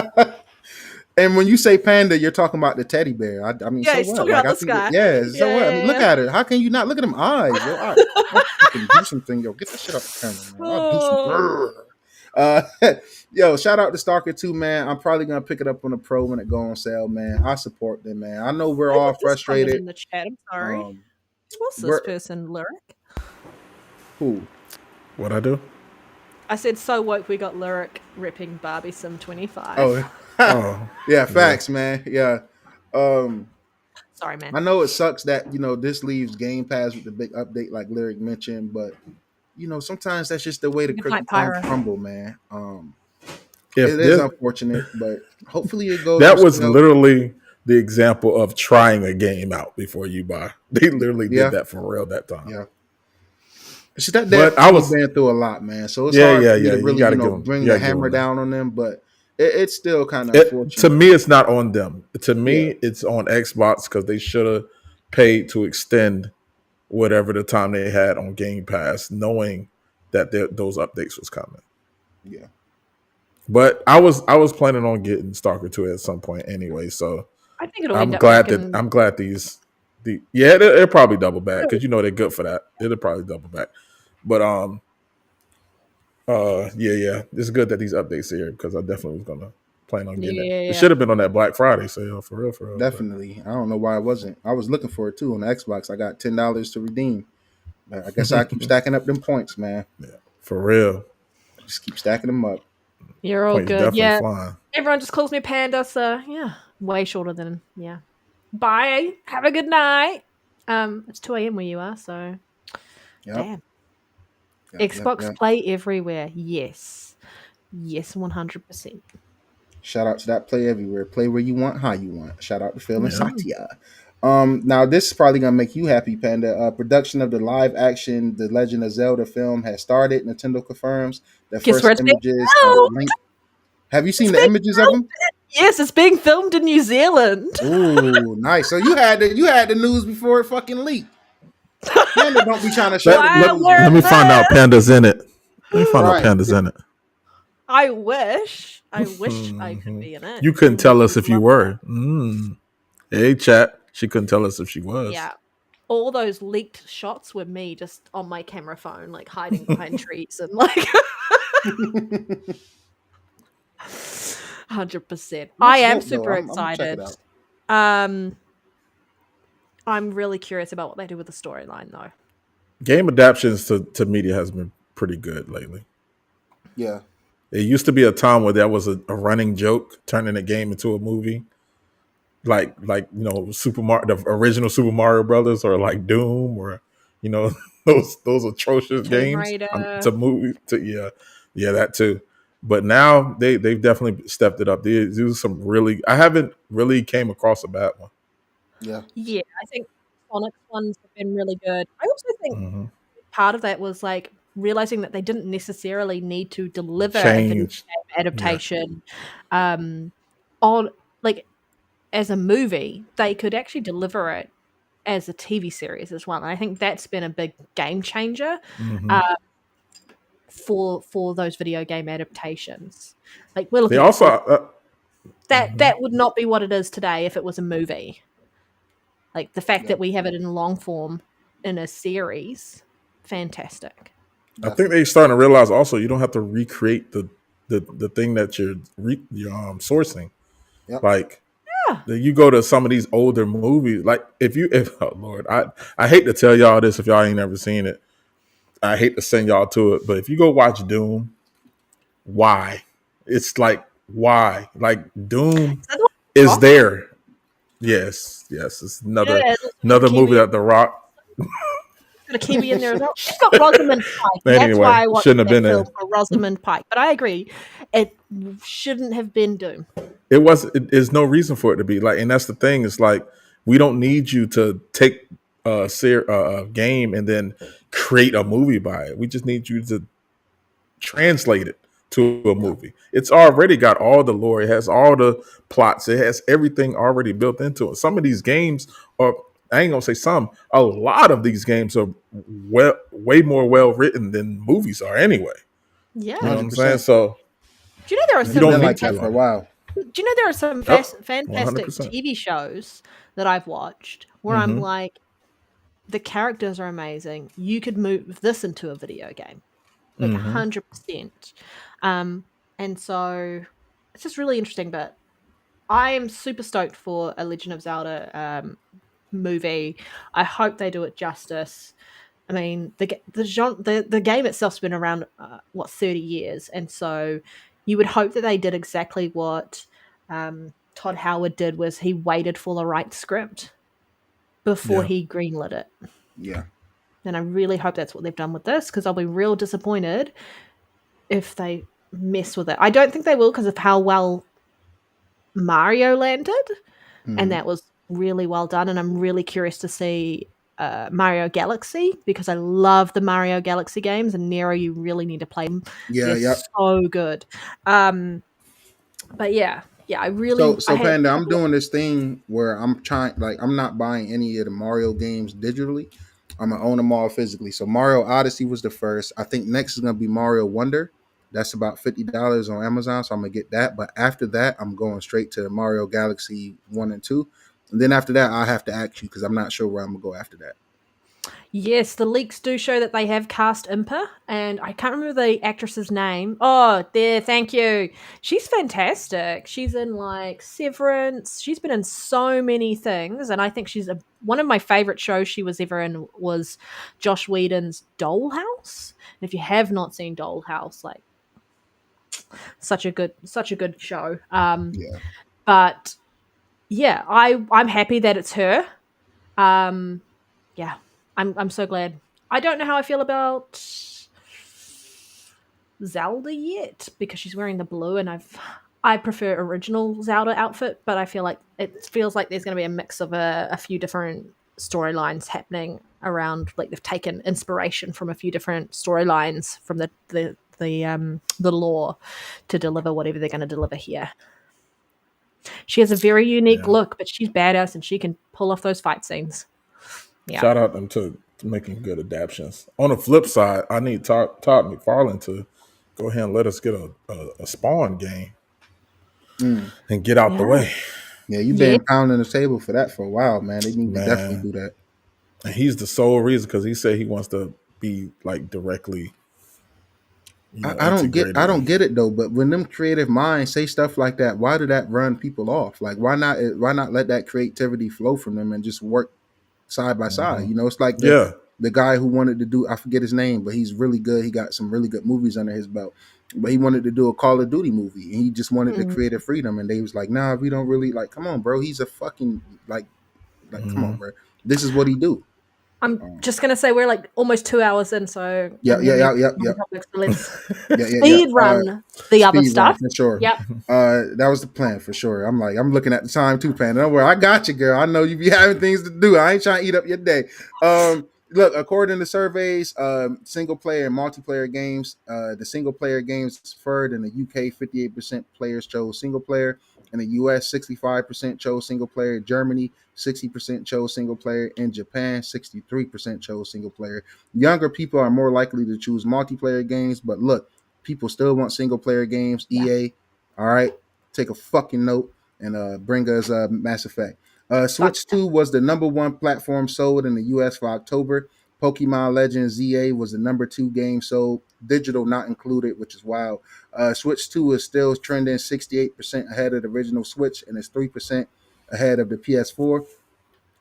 And when you say panda, you're talking about the teddy bear. I mean, Yeah, so he's what? talking Like, about I this think guy. so what? I mean, look at it. How can you not look at them eyes? Yo, you can do something. Yo, get that shit off the camera, man. I'll do some. Yo, shout out to Stalker 2, man. I'm probably gonna pick it up on the pro when it go on sale, man. I support them, man. I know we're all frustrated. In the chat, I'm sorry. What's this we're- person, Lyric? Who? What I do? I said so woke. We got Lyric ripping Barbie Sim 25. Oh, yeah, facts, man. Yeah. Sorry, man. I know it sucks that this leaves Game Pass with the big update, like Lyric mentioned, but sometimes that's just the way the cookie crumble, man. It is unfortunate, but hopefully it goes. That was literally the example of trying a game out before you buy. They literally did that for real that time. Yeah. I was been through a lot, man. So it's hard for me to really, bring the hammer down on them, but it's still kind of unfortunate. To me, it's not on them. To me, it's on Xbox because they should have paid to extend whatever the time they had on Game Pass, knowing that those updates was coming. Yeah. But I was planning on getting Stalker 2 at some point anyway, so I think it'll I'm glad it'll probably double back because they're good for that. It'll probably double back. But it's good that these updates are here because I definitely was gonna plan on getting it. It should have been on that Black Friday sale for real. Definitely. I don't know why it wasn't. I was looking for it too on the Xbox. I got $10 to redeem. But I guess I keep stacking up them points, man. Yeah, for real. Just keep stacking them up. You're all points good. Yeah. Flying. Everyone just calls me Panda, so yeah. Way shorter than Bye. Have a good night. It's 2 a.m. where you are, so damn. Xbox Play everywhere. Yes, 100%. Shout out to that Play Everywhere. Play where you want, how you want. Shout out to Phil and Satya. Now this is probably gonna make you happy, Panda. Production of the live action The Legend of Zelda film has started. Nintendo confirms the first images of Link. Have you seen the images of them? Yes, it's being filmed in New Zealand. Ooh, nice. So you had the news before it fucking leaked. Panda don't be trying to Let, share the Why news, we're let me man. find out this? Panda's in it. Let me find out Right. Panda's in it. I wish I could be in it. You couldn't And tell we us would if you love were. Hey, chat. She couldn't tell us if she that. was. Yeah. All those leaked shots were me just on my camera phone, like hiding behind trees and like 100%. I Looks am dope, though. super I'm gonna check it excited. out. I'm really curious about what they do with the storyline though. Game adaptations to media has been pretty good lately. Yeah. It used to be a time where that was a running joke, turning a game into a movie. Like Super Mario, the original Super Mario Brothers, or like Doom, or those atrocious Tomb games Raider. to movie yeah that too. But now they've definitely stepped it up. They do some really. I haven't really came across a bad one. Yeah. Yeah, I think Sonic's ones have been really good. I also think Mm-hmm. part of that was like realizing that they didn't necessarily need to deliver a video Change, game adaptation on like as a movie. They could actually deliver it as a TV series as well. And I think that's been a big game changer Mm-hmm. for those video game adaptations. Like we're They looking at also that would not be what it is today if it was a movie. Like the fact Yeah. that we have it in long form in a series, fantastic. I think they're starting to realize also you don't have to recreate the thing that you're sourcing. Yep. Like Yeah. you go to some of these older movies, like if oh Lord, I hate to tell y'all this if y'all ain't never seen it. I hate to send y'all to it, but if you go watch Doom, why? It's like why? Like Doom Is that the one with is Rock? there. Yes. It's another Yeah, there's another Kiwi. movie that The Rock. Got a Kiwi in there as well. It's got Rosamund Pike. But That's anyway, why I watched shouldn't that have been film for Rosamund Pike. But I agree, it shouldn't have been Doom. there's no reason for it to be like, and that's the thing. It's like we don't need you to take a game and then create a movie by it. We just need you to translate it to a movie. It's already got all the lore. It has all the plots. It has everything already built into it. Some of these games are, I ain't gonna say some, a lot of these games are way more well written than movies are anyway. Yeah. You know what I'm 100%. saying? So Do you know there are It's some don't been need like to that do for a it. while. Do you know there are some Yep. fantastic 100%. TV shows that I've watched where I'm like, the characters are amazing. You could move this into a video game, like 100%. And so it's just really interesting. But I am super stoked for a Legend of Zelda movie. I hope they do it justice. I mean, the game itself's been around 30 years, and so you would hope that they did exactly what Todd Howard did, was he waited for the right script before Yeah. he greenlit it. Yeah. And I really hope that's what they've done with this, because I'll be real disappointed if they mess with it. I don't think they will because of how well Mario landed, and that was really well done. And I'm really curious to see Mario Galaxy, because I love the Mario Galaxy games, and Nero, you really need to play them. Yeah. They're Yep. so good. But yeah, I really So I had Panda, a I'm couple of- doing this thing where I'm trying, like, I'm not buying any of the Mario games digitally. I'm gonna own them all physically. So Mario Odyssey was the first. I think next is gonna be Mario Wonder. That's about $50 on Amazon, so I'm gonna get that. But after that, I'm going straight to Mario Galaxy 1 and 2. And then after that, I have to ask you because I'm not sure where I'm gonna go after that. Yes, the leaks do show that they have cast Impa, and I can't remember the actress's name. Oh, there, thank you. She's fantastic. She's in like Severance. She's been in so many things, and I think she's one of my favorite shows she was ever in was Josh Whedon's Dollhouse. And if you have not seen Dollhouse, like such a good show. Yeah. But yeah, I'm happy that it's her. Yeah, I'm so glad. I don't know how I feel about Zelda yet, because she's wearing the blue, and I prefer original Zelda outfit, but I feel like it feels like there's going to be a mix of a few different storylines happening around. Like they've taken inspiration from a few different storylines from the lore to deliver whatever they're going to deliver here. She has a very unique look, but she's badass and she can pull off those fight scenes. Yeah. Shout out them to making good adaptations. On the flip side, I need Todd McFarlane to go ahead and let us get a Spawn game Mm. and get out the Yeah. way. Yeah, you've Yeah. been pounding the table for that for a while, man. They need to definitely Man. do that. And he's the sole reason because he said he wants to be like directly, I don't integrated. get it though. But when them creative minds say stuff like that, why do that run people off? Like, why not let that creativity flow from them and just work side by side? Mhm. You know, it's like Yeah. the guy who wanted to do, I forget his name, but he's really good. He got some really good movies under his belt. But he wanted to do a Call of Duty movie, and he just wanted the Mm. creative freedom. And they was like, "Nah, we don't really like. Come on, bro. He's a fucking come on, Mhm. bro. This is what he do." I'm just gonna say we're like almost 2 hours in, so Yeah, and yeah, we yeah, need yeah, to yeah, topics, so let's yeah, yeah, speed yeah. run the other Speed run stuff. for sure. Yep. That was the plan for sure. I'm looking at the time too, Panda. Don't worry, I got you, girl. I know you be having things to do. I ain't trying to eat up your day. Look, according to surveys, single player and multiplayer games, the single player games preferred in the UK, 58% players chose single player. In the US, 65% chose single player. Germany, 60% chose single player. In Japan, 63% chose single player. Younger people are more likely to choose multiplayer games, but look, people still want single player games. Yeah. EA, all right, take a fucking note and bring us Mass Effect. Switch 2 was the number one platform sold in the US for October. Pokemon Legends ZA was the number 2 game sold, digital not included, which is wild. Switch 2 is still trending 68% ahead of the original Switch and is 3% ahead of the PS4,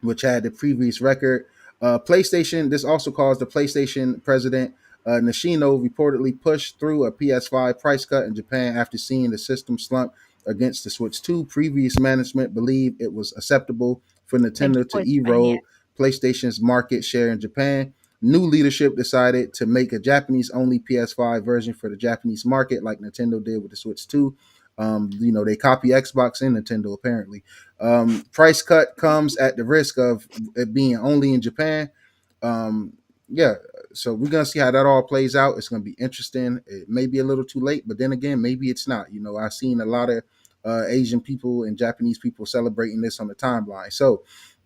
which had the previous record. PlayStation, this also caused the PlayStation president Nishino reportedly pushed through a PS5 price cut in Japan after seeing the system slump against the Switch 2. Previous management believed it was acceptable for Thank you, Nintendo to Poison Maniac. erode PlayStation's market share in Japan. New leadership decided to make a Japanese-only PS5 version for the Japanese market, like Nintendo did with the Switch 2. They copy Xbox and Nintendo apparently. Price cut comes at the risk of it being only in Japan. Yeah, so we're gonna see how that all plays out. It's gonna be interesting. It may be a little too late, but then again, maybe it's not. I've seen a lot of Asian people and Japanese people celebrating this on the timeline. So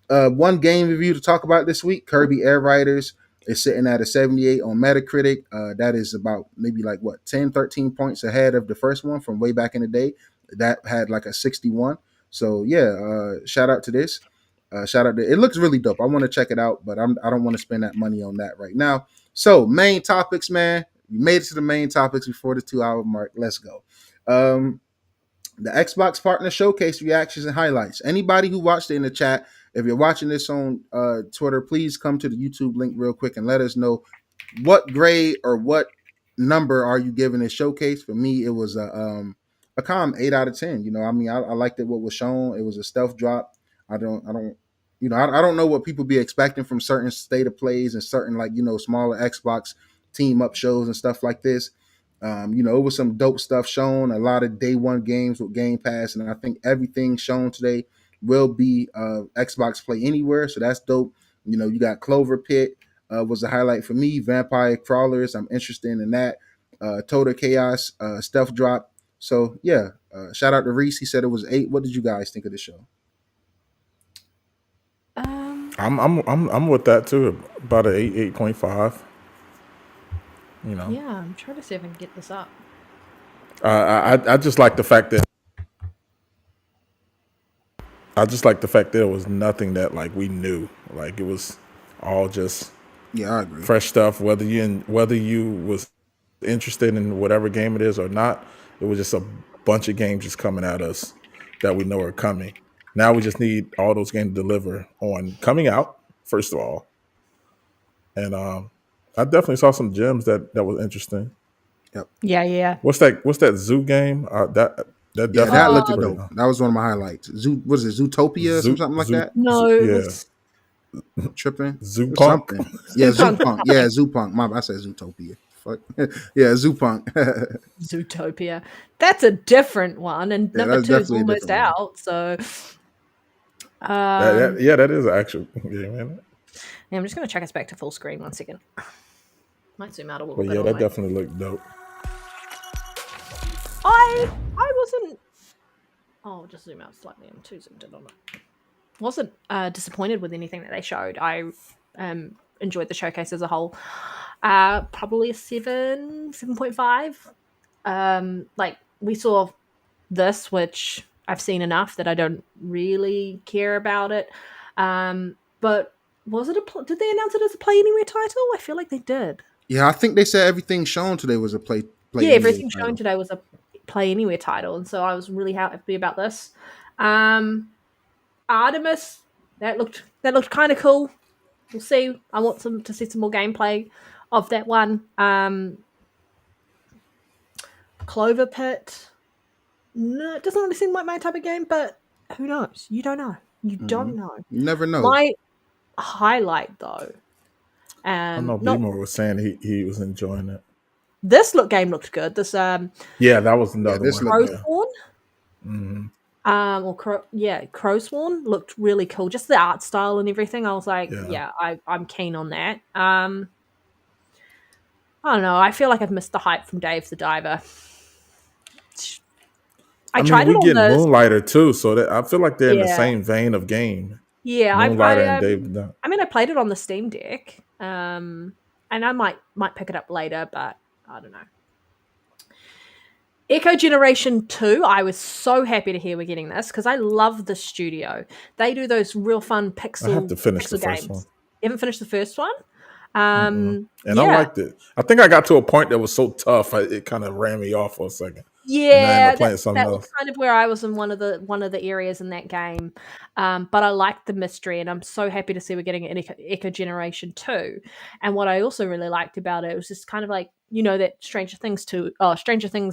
one game review to talk about this week: Kirby Air Riders is sitting at a 78 on Metacritic. That is about maybe like 10, 13 points ahead of the first one from way back in the day. That had like a 61. So yeah, shout out to this. Shout out to it. Looks really dope. I want to check it out, but I don't want to spend that money on that right now. So main topics, man. We made it to the main topics before the 2 hour mark. Let's go. The Xbox Partner Showcase reactions and highlights. Anybody who watched it in the chat, if you're watching this on Twitter, please come to the YouTube link real quick and let us know what grade or what number are you giving this showcase. For me, it was a calm 8 out of 10. I liked it. What was shown, it was a stealth drop. I don't know what people be expecting from certain state of plays and certain smaller Xbox team up shows and stuff like this. It was some dope stuff shown, a lot of day one games with Game Pass, and I think everything shown today will be Xbox Play Anywhere, so that's dope. You got Clover Pit was a highlight for me. Vampire Crawlers, I'm interested in that. Total Chaos, Stealth Drop. So yeah, shout out to Reese. He said it was 8. What did you guys think of the show? I'm with that too. About an 8.5. Yeah, I'm trying to see if I can get this up. I just like the fact that there was nothing that like we knew. Like it was all just Yeah, I agree. fresh stuff. Whether you was interested in whatever game it is or not, it was just a bunch of games just coming at us that we know are coming. Now we just need all those games to deliver on coming out first of all, and I definitely saw some gems that was interesting. Yep. Yeah. What's that zoo game? That Yeah, definitely that looked pretty- dope. That was one of my highlights. Was it Zootopia or something like that? No, it yeah. was Tripping. Zoo Or Punk. something. Yeah, Zoopunk. Zoopunk. Yeah, Zoopunk. I said Zootopia. Fuck. Yeah, Zoopunk. Zootopia. That's a different one, and Yeah, number that's 2 is definitely a almost different out. So, that is an actual game, man. yeah, I'm just going to check us back to full screen 1 second. Might zoom out a little But bit. yeah, on that my- definitely looked dope. I wasn't. Oh, just zoom out slightly. I'm too zoomed in on it. Wasn't disappointed with anything that they showed. I enjoyed the showcase as a whole. Probably a 7.5. Like we saw this, which I've seen enough that I don't really care about it. But was it did they announce it as a Play Anywhere title? I feel like they did. Yeah, I think they said everything shown today was a play Yeah, anywhere everything shown title. today was a Play Anywhere title, and so I was really happy about this. Artemis, that looked kind of cool. We'll see. I want to see some more gameplay of that one. Clover Pit. No, it doesn't really seem like my type of game, but who knows? You don't know. You don't know. You never know. My highlight, though, I know not Beamer was saying he was enjoying it. this game looked good. This Yeah, that was another this one. looked Crowspawn. Crowspawn looked really cool. Just the art style and everything. I was like, I'm keen on that. I don't know. I feel like I've missed the hype from Dave the Diver. I tried we it on get the Moonlighter too, so that I feel like they're in the Yeah. same vein of game. Yeah, Moonlighter and Dave the Diver. I mean, I played it on the Steam Deck, and I might pick it up later, but I don't know. Echo Generation 2, I was so happy to hear we're getting this because I love the studio. They do those real fun pixel I have to finish the pixel first games. one. You haven't finished the first one? And yeah. I liked it. I think I got to a point that was so tough, it kind of ran me off for a second. Yeah, and I ended up playing something that else. was kind of where I was in one of the areas in that game. But I liked the mystery, and I'm so happy to see we're getting an Echo Generation 2. And what I also really liked about it was just kind of like, you know, that Stranger Things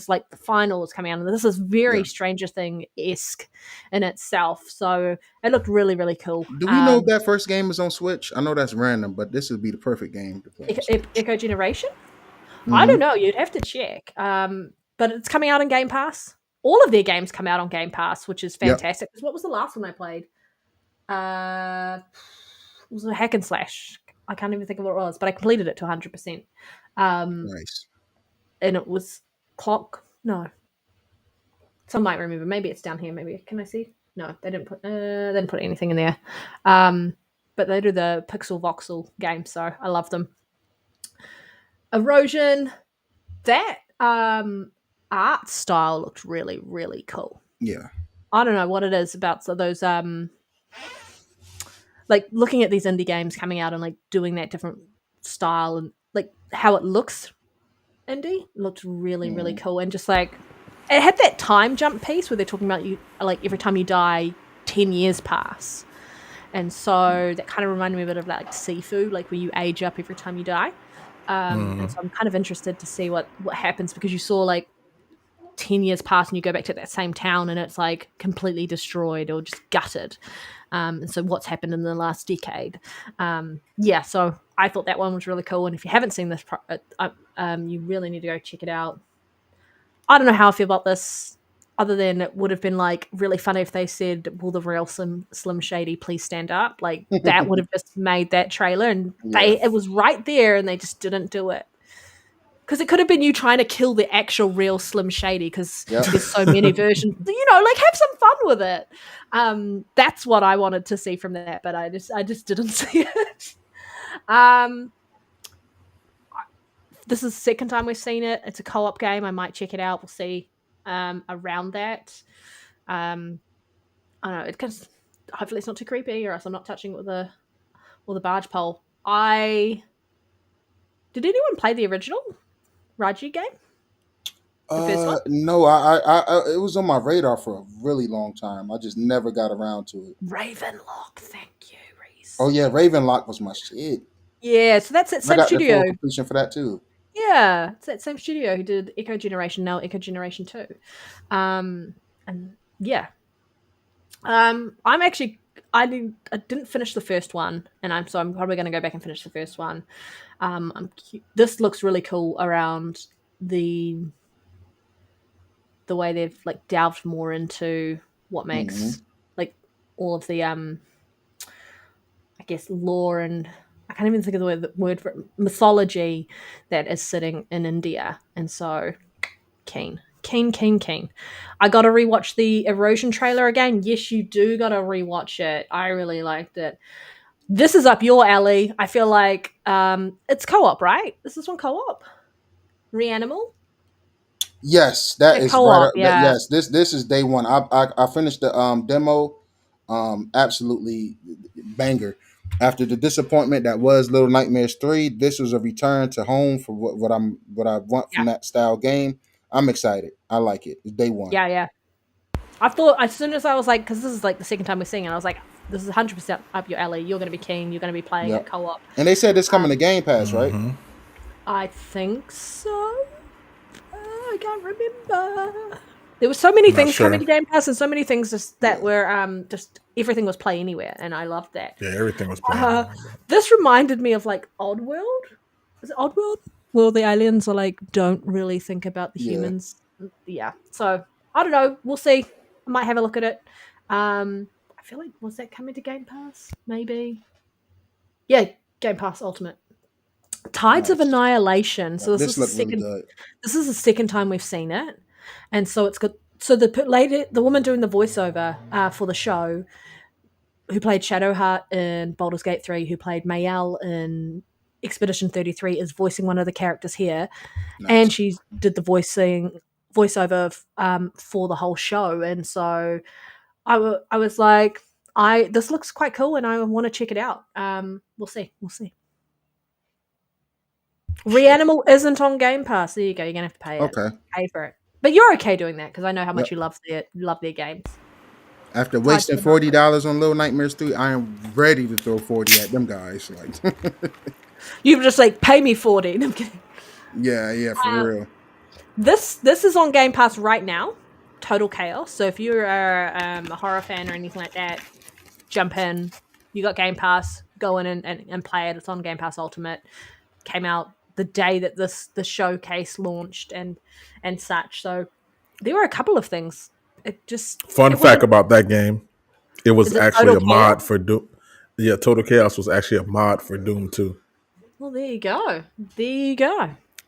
like the final is coming out, and this is very Stranger Thing-esque in itself. So it looked really, really cool. Do we know if that first game is on Switch? I know that's random, but this would be the perfect game to play. Echo Generation? I don't know. You'd have to check. But it's coming out on Game Pass. All of their games come out on Game Pass, which is fantastic. What was the last one I played? It was a hack and slash. I can't even think of what it was, but I completed it to 100%. Nice. And it was Clock. No. Some might remember. Maybe it's down here. Maybe. Can I see? No, they didn't put anything in there. But they do the pixel voxel game, so I love them. Erosion. That art style looked really, really cool. Yeah. I don't know what it is about those like looking at these indie games coming out and like doing that different style and like how it looks indie looked really, really cool. And just like it had that time jump piece where they're talking about you like every time you die 10 years pass. And so that kind of reminded me a bit of like Sifu, like where you age up every time you die. And so I'm kind of interested to see what happens because you saw like 10 years pass and you go back to that same town and it's like completely destroyed or just gutted. And so what's happened in the last decade? So I thought that one was really cool. And if you haven't seen this, you really need to go check it out. I don't know how I feel about this other than it would have been like really funny if they said, will the real Slim Shady please stand up? Like that would have just made that trailer and it was right there and they just didn't do it. Because it could have been you trying to kill the actual real Slim Shady because there's so many versions. You know, like have some fun with it. That's what I wanted to see from that, but I just didn't see it. This is the second time we've seen it. It's a co-op game. I might check it out. We'll see around that. I don't know. Hopefully it's not too creepy or else I'm not touching it with the barge pole. Did anyone play the original Raji game? The first one? No, I it was on my radar for a really long time. I just never got around to it. Ravenlock, thank you, Reese. Oh yeah, Ravenlock was my shit. Yeah, so that's that same studio. I got the full completion for that too. Yeah, it's that same studio who did Echo Generation, now Echo Generation 2. And yeah. I didn't finish the first one, and I'm probably going to go back and finish the first one. This looks really cool around the way they've like delved more into what makes like all of the I guess lore and I can't even think of the word for it, mythology that is sitting in India, and so keen. I got to rewatch the Erosion trailer again. Yes, you do got to rewatch it. I really liked it. This is up your alley. I feel like it's co-op, right? This is one co-op. Reanimal. Yes, that Yeah, is right co-op. up. Yeah. Yes, this is day one. I finished the demo. Absolutely banger. After the disappointment that was Little Nightmares 3, this was a return to home for what I want Yeah. from that style game. I'm excited. I like it. It's day one. Yeah. I thought as soon as I was like, because this is like the second time we're seeing it, I was like, this is 100% up your alley. You're going to be keen. You're going to be playing it Yep. co-op. And they said it's coming to Game Pass, right? I think so. I can't remember. There were so many things sure. coming to Game Pass, and so many things just that were just everything was Play Anywhere, and I loved that. Yeah, everything was playing. This reminded me of like Oddworld. Is it Oddworld? Well, the aliens are like don't really think about the Yeah. humans. Yeah. So I don't know. We'll see. I might have a look at it. I feel like was that coming to Game Pass? Maybe. Yeah, Game Pass Ultimate. Tides of Nice. Annihilation. So This looked really good. This is the second time we've seen it, and so it's got so the woman doing the voiceover for the show, who played Shadowheart in Baldur's Gate 3, who played Mayel in Expedition 33, is voicing one of the characters here, Nice. and she did the voiceover for the whole show, and so I was like, this looks quite cool, and I want to check it out. We'll see. Reanimal isn't on Game Pass. There you go. You're gonna have to pay it. Okay. Pay for it. But you're okay doing that because I know how much you love their games. After wasting $40 on Little Nightmares 3, I am ready to throw 40 at them guys. Like, You just like pay me 40. No, I'm kidding. yeah, for real. This is on Game Pass right now. Total Chaos. So if you're a horror fan or anything like that, jump in. You got Game Pass. Go in and play it. It's on Game Pass Ultimate. Came out the day that the showcase launched and such. So there were a couple of things. Fun fact about that game, it was actually a mod Chaos? for Doom. Yeah, Total Chaos was actually a mod for Doom 2. Well, there you go.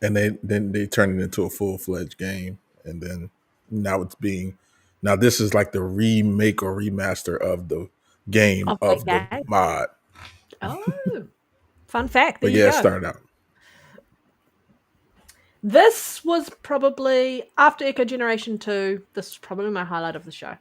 And they turned it into a full-fledged game, and then now this is like the remake or remaster of the game of the mod. Oh, fun fact. But yeah, it started out. This was probably after Echo Generation 2. This was probably my highlight of the show.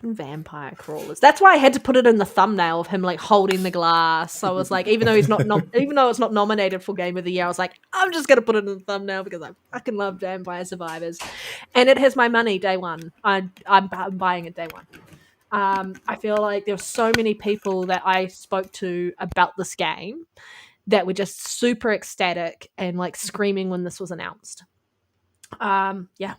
Vampire crawlers. That's why I had to put it in the thumbnail of him like holding the glass. So I was like, even though he's not, even though it's not nominated for Game of the Year, I was like, I'm just gonna put it in the thumbnail because I fucking love Vampire Survivors, and it has my money day one. I'm buying it day one. I feel like there were so many people that I spoke to about this game that were just super ecstatic and like screaming when this was announced. Yeah.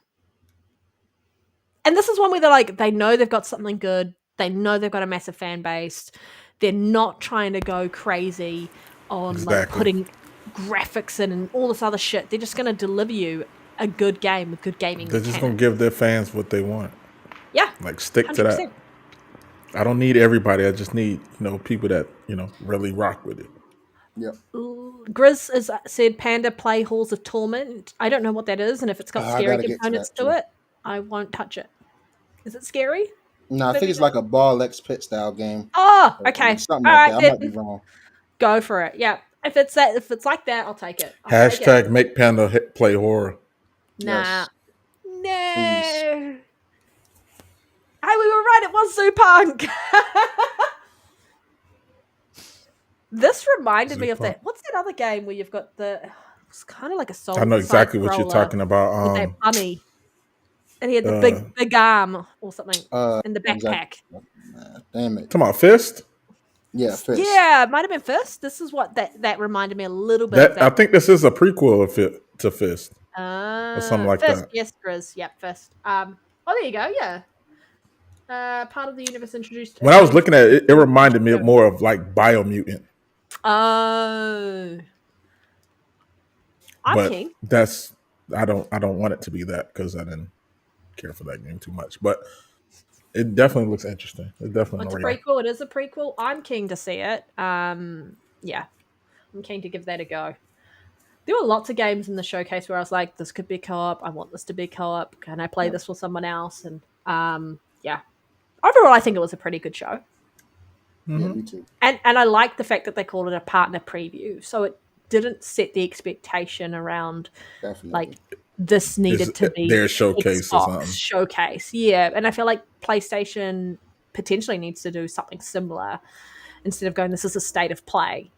And this is one where they're like, they know they've got something good. They know they've got a massive fan base. They're not trying to go crazy on like putting graphics in and all this other shit. They're just going to deliver you a good game with good gaming. They're just going to give their fans what they want. Yeah. Like stick 100%. to that. I don't need everybody. I just need, people that, really rock with it. Yep. Grizz has said Panda play Halls of Torment. I don't know what that is, and if it's got scary components to it, I won't touch it. Is it scary? No, I think it's like a Ball X Pit style game. Oh, okay. Something like that. I might be wrong. Go for it. Yeah. If it's like that, I'll take it. Hashtag make Panda play horror. Nah. Yes. No. Please. Hey, we were right. It was Zoo Punk. This reminded me of that. What's that other game where you've got it's kind of like a soul. I know exactly what you're talking about. With that bunny. And he had the big arm or something in the backpack. Exactly. Damn it. Come on, Fist? Yeah, Fist. Yeah, it might have been Fist. This is what that reminded me a little bit of that. I think this is a prequel to Fist. Or something like Fist, that. yes, Grizz. Yep, Fist. Oh, there you go, yeah. Part of the universe introduced. When I was looking at it, it reminded me more of like Biomutant. Oh. I'm keen. I don't want it to be that because I didn't care for that game too much. But it definitely looks interesting. It's definitely It's a prequel. It is a prequel. I'm keen to see it. Yeah. I'm keen to give that a go. There were lots of games in the showcase where I was like, this could be co-op. I want this to be co-op. Can I play this with someone else? And yeah. Overall, I think it was a pretty good show. Yeah, me too. And I like the fact that they called it a partner preview, so it didn't set the expectation around like Definitely. this It's needed to be their showcase or Xbox something. showcase. Yeah, and I feel like PlayStation potentially needs to do something similar instead of going, this is a state of play.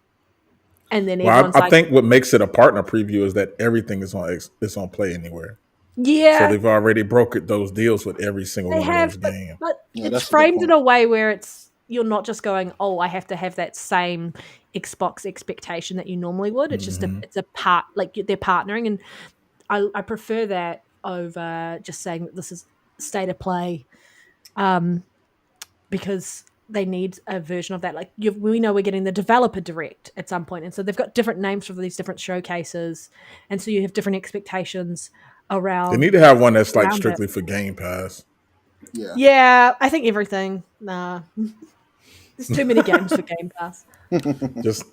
And then Well, everyone's I like, think what makes it a partner preview is that everything is on Play Anywhere. So yeah, they've already brokered those deals with every single they one of have, those but games. Yeah, it's that's a good framed in point. a way where you're not just going, oh, I have to have that same Xbox expectation that you normally would. It's just it's a part, like they're partnering, and I prefer that over just saying that this is state of play, because they need a version of that. Like we know we're getting the developer direct at some point, and so they've got different names for these different showcases, and so you have different expectations They around need to have one that's like around it. strictly for Game Pass. Yeah. Yeah, I think everything. Nah, there's too many games for Game Pass. Just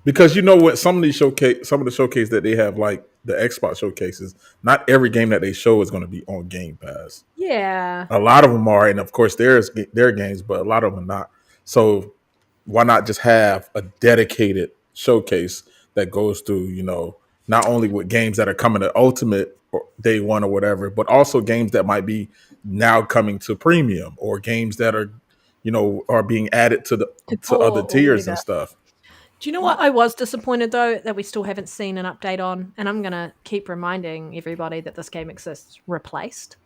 because you know what, some of the showcase that they have, like the Xbox showcases, not every game that they show is going to be on Game Pass. Yeah, A lot of them are, and of course there's their games, but a lot of them are not. So why not just have a dedicated showcase that goes through, not only with games that are coming to Ultimate or Day One or whatever, but also games that might be now coming to Premium, or games that are, are being added to to other core or tiers whatever. and stuff. Do you know what I was disappointed though that we still haven't seen an update on? And I'm gonna keep reminding everybody that this game exists. Replaced.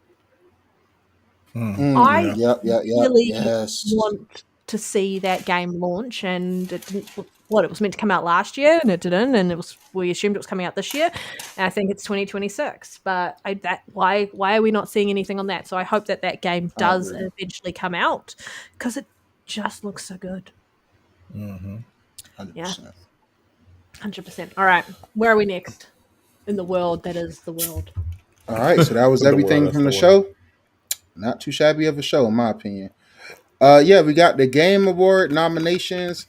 I Yeah. Yep. really Yes. want to see that game launch, and it didn't. What, it was meant to come out last year, and it didn't, and we assumed it was coming out this year. And I think it's 2026. But why are we not seeing anything on that? So I hope that game I does agree. eventually come out, because it just looks so good. 100%. 100%. All right, where are we next in the world that is the world? All right, so that was The world, everything that's from the the word. show. Not too shabby of a show, in my opinion. Yeah, we got the Game Award nominations.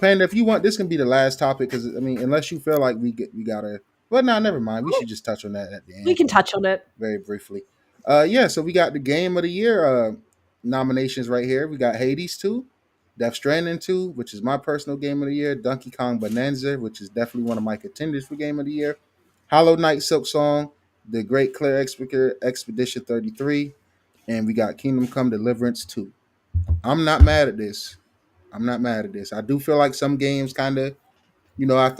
Panda, if you want, this can be the last topic because I mean, unless you feel like we gotta. Well, no, never mind. We should just touch on that at the We end, can touch on it. very briefly. Yeah, so we got the Game of the Year nominations right here. We got Hades 2, Death Stranding 2, which is my personal Game of the Year, Donkey Kong Bonanza, which is definitely one of my contenders for Game of the Year, Hollow Knight Silk Song, The Great Clear Expedition 33, and we got Kingdom Come Deliverance 2. I'm not mad at this. I'm not mad at this. I do feel like some games kind of,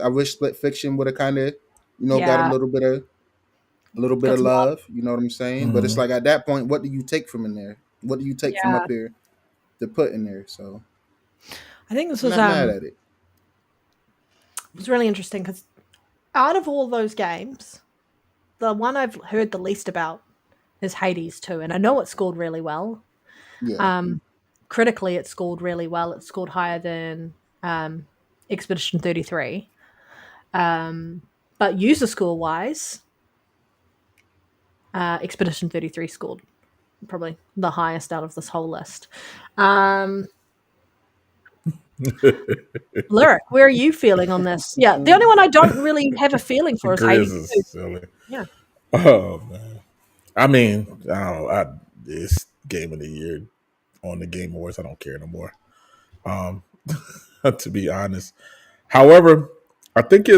I wish Split Fiction would have kind of, got a Yeah, little bit got of some love. love. You know what I'm saying? But it's Mhm. like at that point, what do you take from in there? What do you take from Yeah, up here to put in there? So I think this I'm was not mad at it. really interesting because out of all those games, the one I've heard the least about is Hades 2, and I know it scored really well. Yeah. Critically, it scored really well. It scored higher than Expedition 33. But user score wise, Expedition 33 scored probably the highest out of this whole list. Lyric, where are you feeling on this? Yeah, the only one I don't really have a feeling for is Grizz Hades is 2. silly. Yeah. Oh man. I mean, I don't know. It's Game of the Year on the Game Awards. I don't care no more. Um, to be honest. However, I think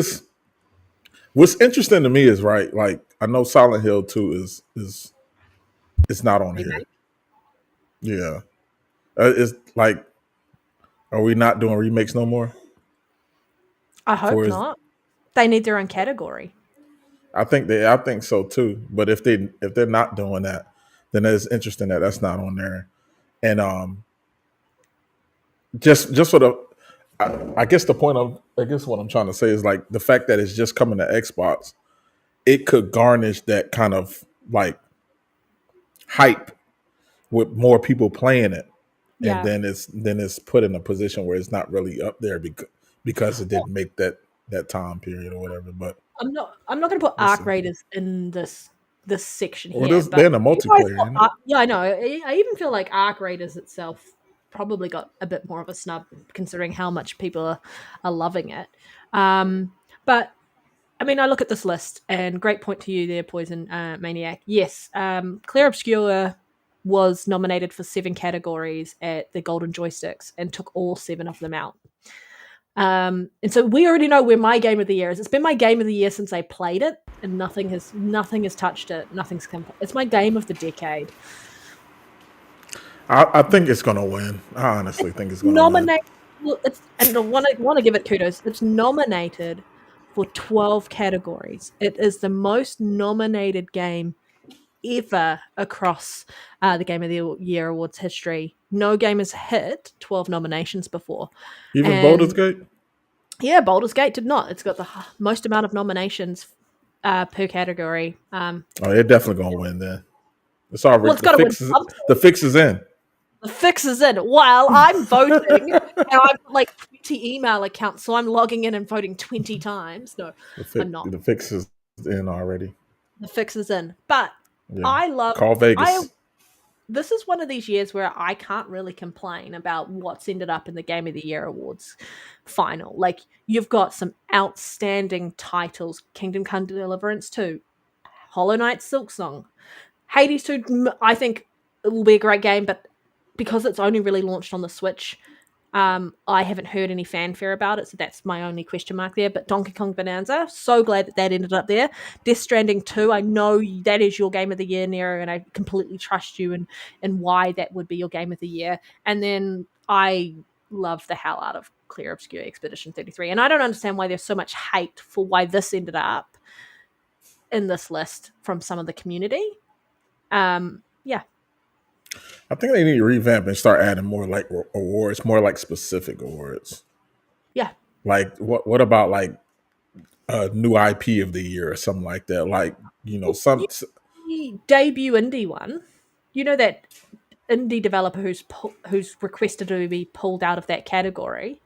what's interesting to me is, right. Like, I know Silent Hill 2 is it's not on here. Yeah, it's like, are we not doing remakes no more? I For hope his, not. They need their own category. I think so too. But if they're not doing that, then it's interesting that that's not on there. And just sort of, I guess I guess what I'm trying to say is, like, the fact that it's just coming to Xbox, it could garnish that kind of like hype with more people playing it, and Yeah. then it's put in a position where it's not really up there because it Well, didn't make that time period or whatever. But I'm not going to put we'll Arc see. Raiders in this section Well, here, but they're in the you guys multiplayer, got ain't it? Yeah, I know. I even feel like Arc Raiders itself probably got a bit more of a snub considering how much people are loving it. But I mean, I look at this list, and great point to you there, Poison Maniac. Yes, Clear Obscure was nominated for 7 categories at the Golden Joysticks and took all 7 of them out. And so we already know where my game of the year is. It's been my game of the year since I played it, and nothing has touched it. Nothing's come. It's my game of the decade. I think it's gonna win. I honestly think it's gonna Nominated. Well, and I want to give it kudos. It's nominated for 12 categories. It is the most nominated game ever across the Game of the Year Awards history. No game has hit 12 nominations before. win. Even Baldur's Gate? Yeah, Baldur's Gate did not. It's got the most amount of nominations per category. Oh, they're definitely gonna win then. It's already Well, it's gotta win the fix is in. The fix is in. While I'm voting, and I've got like 20 email accounts, so I'm logging in and voting 20 times. No, I'm not. The fix is in already. The fix is in. But Yeah. I love Call Vegas. This is one of these years where I can't really complain about what's ended up in the Game of the Year Awards final. Like, you've got some outstanding titles. Kingdom Come Deliverance 2, Hollow Knight Silksong, Hades 2, I think it will be a great game, but because it's only really launched on the Switch, I haven't heard any fanfare about it, so that's my only question mark there. But Donkey Kong Bonanza, so glad that ended up there. Death Stranding 2, I know that is your game of the year, Nero, and I completely trust you and why that would be your game of the year. And then I love the hell out of Clear Obscure Expedition 33, and I don't understand why there's so much hate for why this ended up in this list from some of the community. Yeah. I think they need to revamp and start adding more like awards, more like specific awards. Yeah. Like what about like a new IP of the year or something like that? Like, some The debut indie one. You know that indie developer who's requested to be pulled out of that category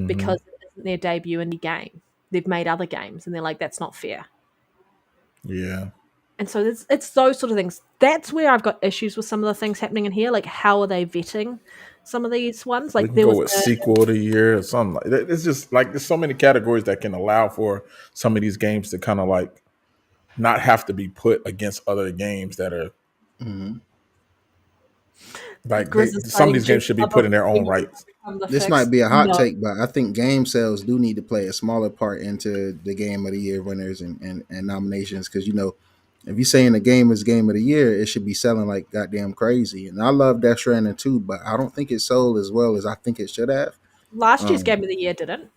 because it isn't their debut indie game. They've made other games, and they're like, that's not fair. Yeah. And so it's those sort of things. That's where I've got issues with some of the things happening in here. Like, how are they vetting some of these ones? Like, there was sequel of the year or something like that. It's just like there's so many categories that can allow for some of these games to kind of like not have to be put against other games that are like some of these games should be put in their own rights. This might be a hot take, but I think game sales do need to play a smaller part into the Game of the Year winners and nominations, because if you're saying the game is Game of the Year, it should be selling like goddamn crazy. And I love Death Stranding too, but I don't think it sold as well as I think it should have. Last year's Game of the Year didn't.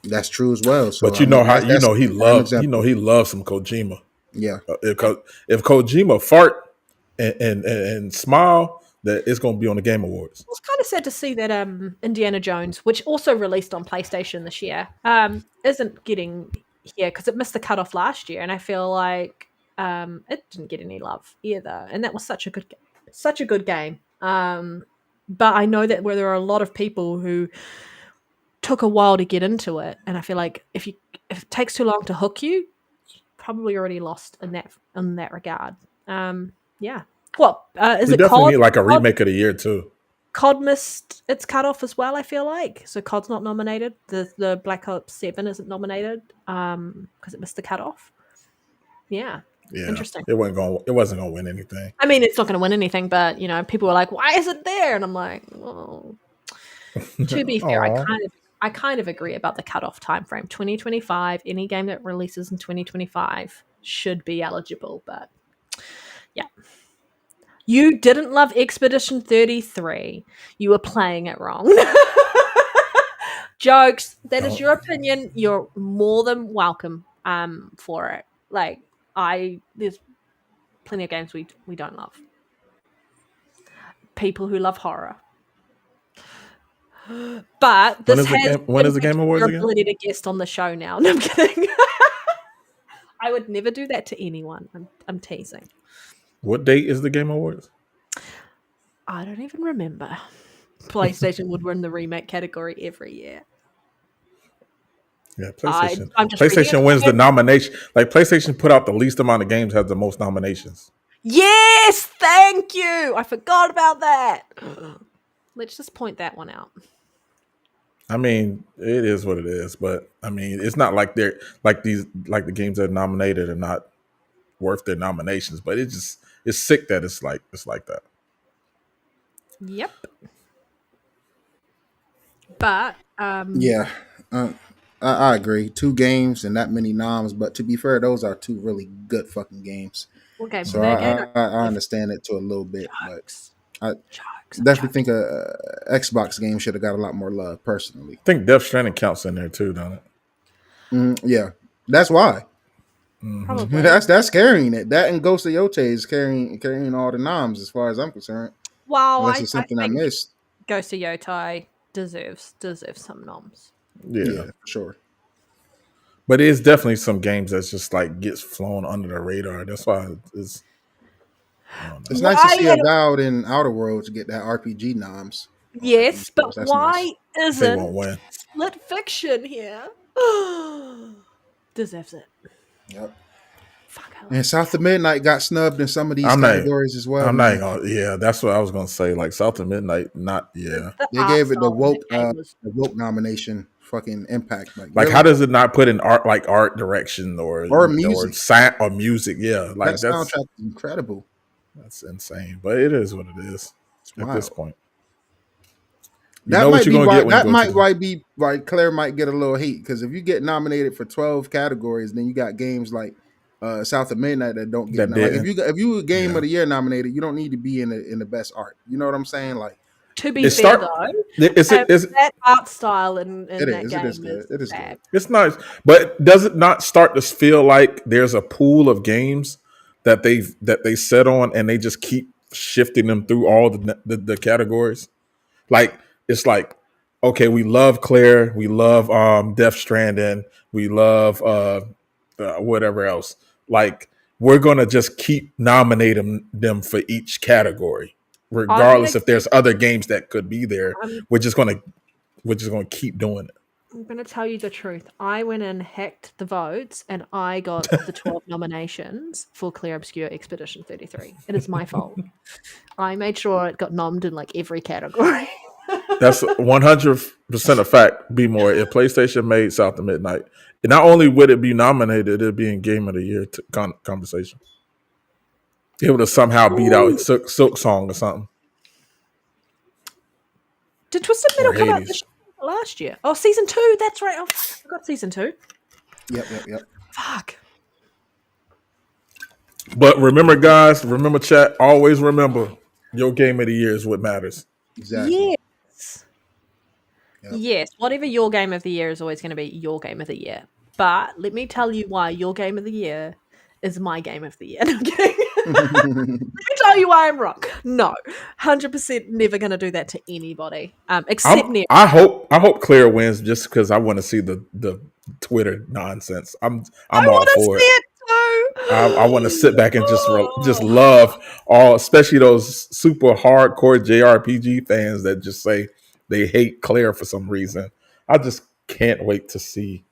That's true as well. So, but he loves some Kojima. Yeah. If Kojima fart and smile, that it's going to be on the Game Awards. It's kind of sad to see that Indiana Jones, which also released on PlayStation this year, isn't getting here because it missed the cutoff last year, and I feel like it didn't get any love either. And that was such a good game. But I know that where there are a lot of people who took a while to get into it, and I feel like if it takes too long to hook you, you're probably already lost in that regard. Yeah. Well, is it definitely COD? Need like a remake of the year too. COD missed its cutoff as well, I feel like. So COD's not nominated. The Black Ops 7 isn't nominated because it missed the cutoff. Yeah. Interesting. It wasn't gonna win anything. I mean, it's not gonna win anything, but people were like, why is it there? And I'm like, well, to be fair, I kind of agree about the cutoff time frame. 2025, any game that releases in 2025 should be eligible, but yeah. You didn't love Expedition 33. You were playing it wrong. Jokes. That is your opinion. You're more than welcome for it. Like, there's plenty of games we don't love. People who love horror. But this when is the Game Awards again? Ability to guest on the show now. No, I'm kidding. I would never do that to anyone. I'm teasing. What date is the Game Awards? I don't even remember. PlayStation would win the remake category every year. Yeah, PlayStation. PlayStation wins the nomination. Like, PlayStation put out the least amount of games, has the most nominations. Yes, thank you. I forgot about that. Let's just point that one out. I mean, it is what it is, but I mean, it's not like they're like the games that are nominated are not worth their nominations, but it's sick that it's like that. Yep. But Yeah, I agree. 2 games and that many noms, but to be fair, those are 2 really good fucking games. what games So were they again? I understand it to a little bit, but Jokes. I Jokes. definitely think a Xbox game should have got a lot more love, personally. I think Death Stranding counts in there too, don't it? Yeah, that's why. Probably. That's carrying it. That and Ghost of Yote is carrying all the noms as far as I'm concerned. Well, Unless I it's something I think missed. Ghost of Yotai deserves some noms. Yeah. Yeah, for sure. But it's definitely some games that's just like gets flown under the radar. That's why it's I don't know. It's nice to Why? see Avowed and Outer Worlds get that RPG noms at Yes, these but shows. That's nice. why They won't isn't win. Split Fiction here? Deserves it. Yep. Fuck, I And love South of Midnight got snubbed in some of these I'm not categories as well, I'm not man. gonna yeah, that's what I was gonna say. Like South of Midnight, not yeah. the They art gave it style in that game was the woke nomination. Fucking impact. Like, Like how really? does it not put in art like art direction Or or music. sound or music? Yeah, That like soundtrack is incredible. that's insane. But it is what it is It's at this wild. point. You know what you're gonna get when you That go to might the be why Claire might get a little hate, because if you get nominated for 12 categories, then you got games like South of Midnight that don't get that like didn't. if you a game Yeah. of the year nominated, you don't need to be in the best art. You know what I'm saying? Like, to be It fair start though, it's that art style in that it is game good. is It is fab. good. it's nice. But does it not start to feel like there's a pool of games that they set on and they just keep shifting them through all the categories? Like it's like, okay, we love Claire, we love Death Stranding, we love whatever else. Like we're gonna just keep nominating them for each category, I'm gonna regardless if there's other games that could be there. I'm, We're just gonna keep doing it. I'm gonna tell you the truth. I went and hacked the votes and I got the 12 nominations for Clear Obscure Expedition 33. It is my fault. I made sure it got nommed in like every category. That's 100% a fact. Be more if PlayStation made South of Midnight, not only would it be nominated, it'd be in Game of the Year conversation. It would have somehow beat out Ooh. Silk Song or something, Did Twisted or Metal come out Hades. last year? Oh, season 2. That's right. Oh, fuck, I forgot season 2. Yep. Fuck. But remember, guys, remember, chat, always remember your Game of the Year is what matters. Exactly. Yes. Yep. Yes. Whatever your game of the year is always going to be your game of the year. But let me tell you why your game of the year is my game of the year. No, I'm kidding. Let me tell you why I'm wrong. No, 100% never going to do that to anybody, except Nero. I hope Claire wins just because I want to see the Twitter nonsense. I'm I all want to for see it. it too. I want to sit back and just love all, especially those super hardcore JRPG fans that just say they hate Claire for some reason. I just can't wait to see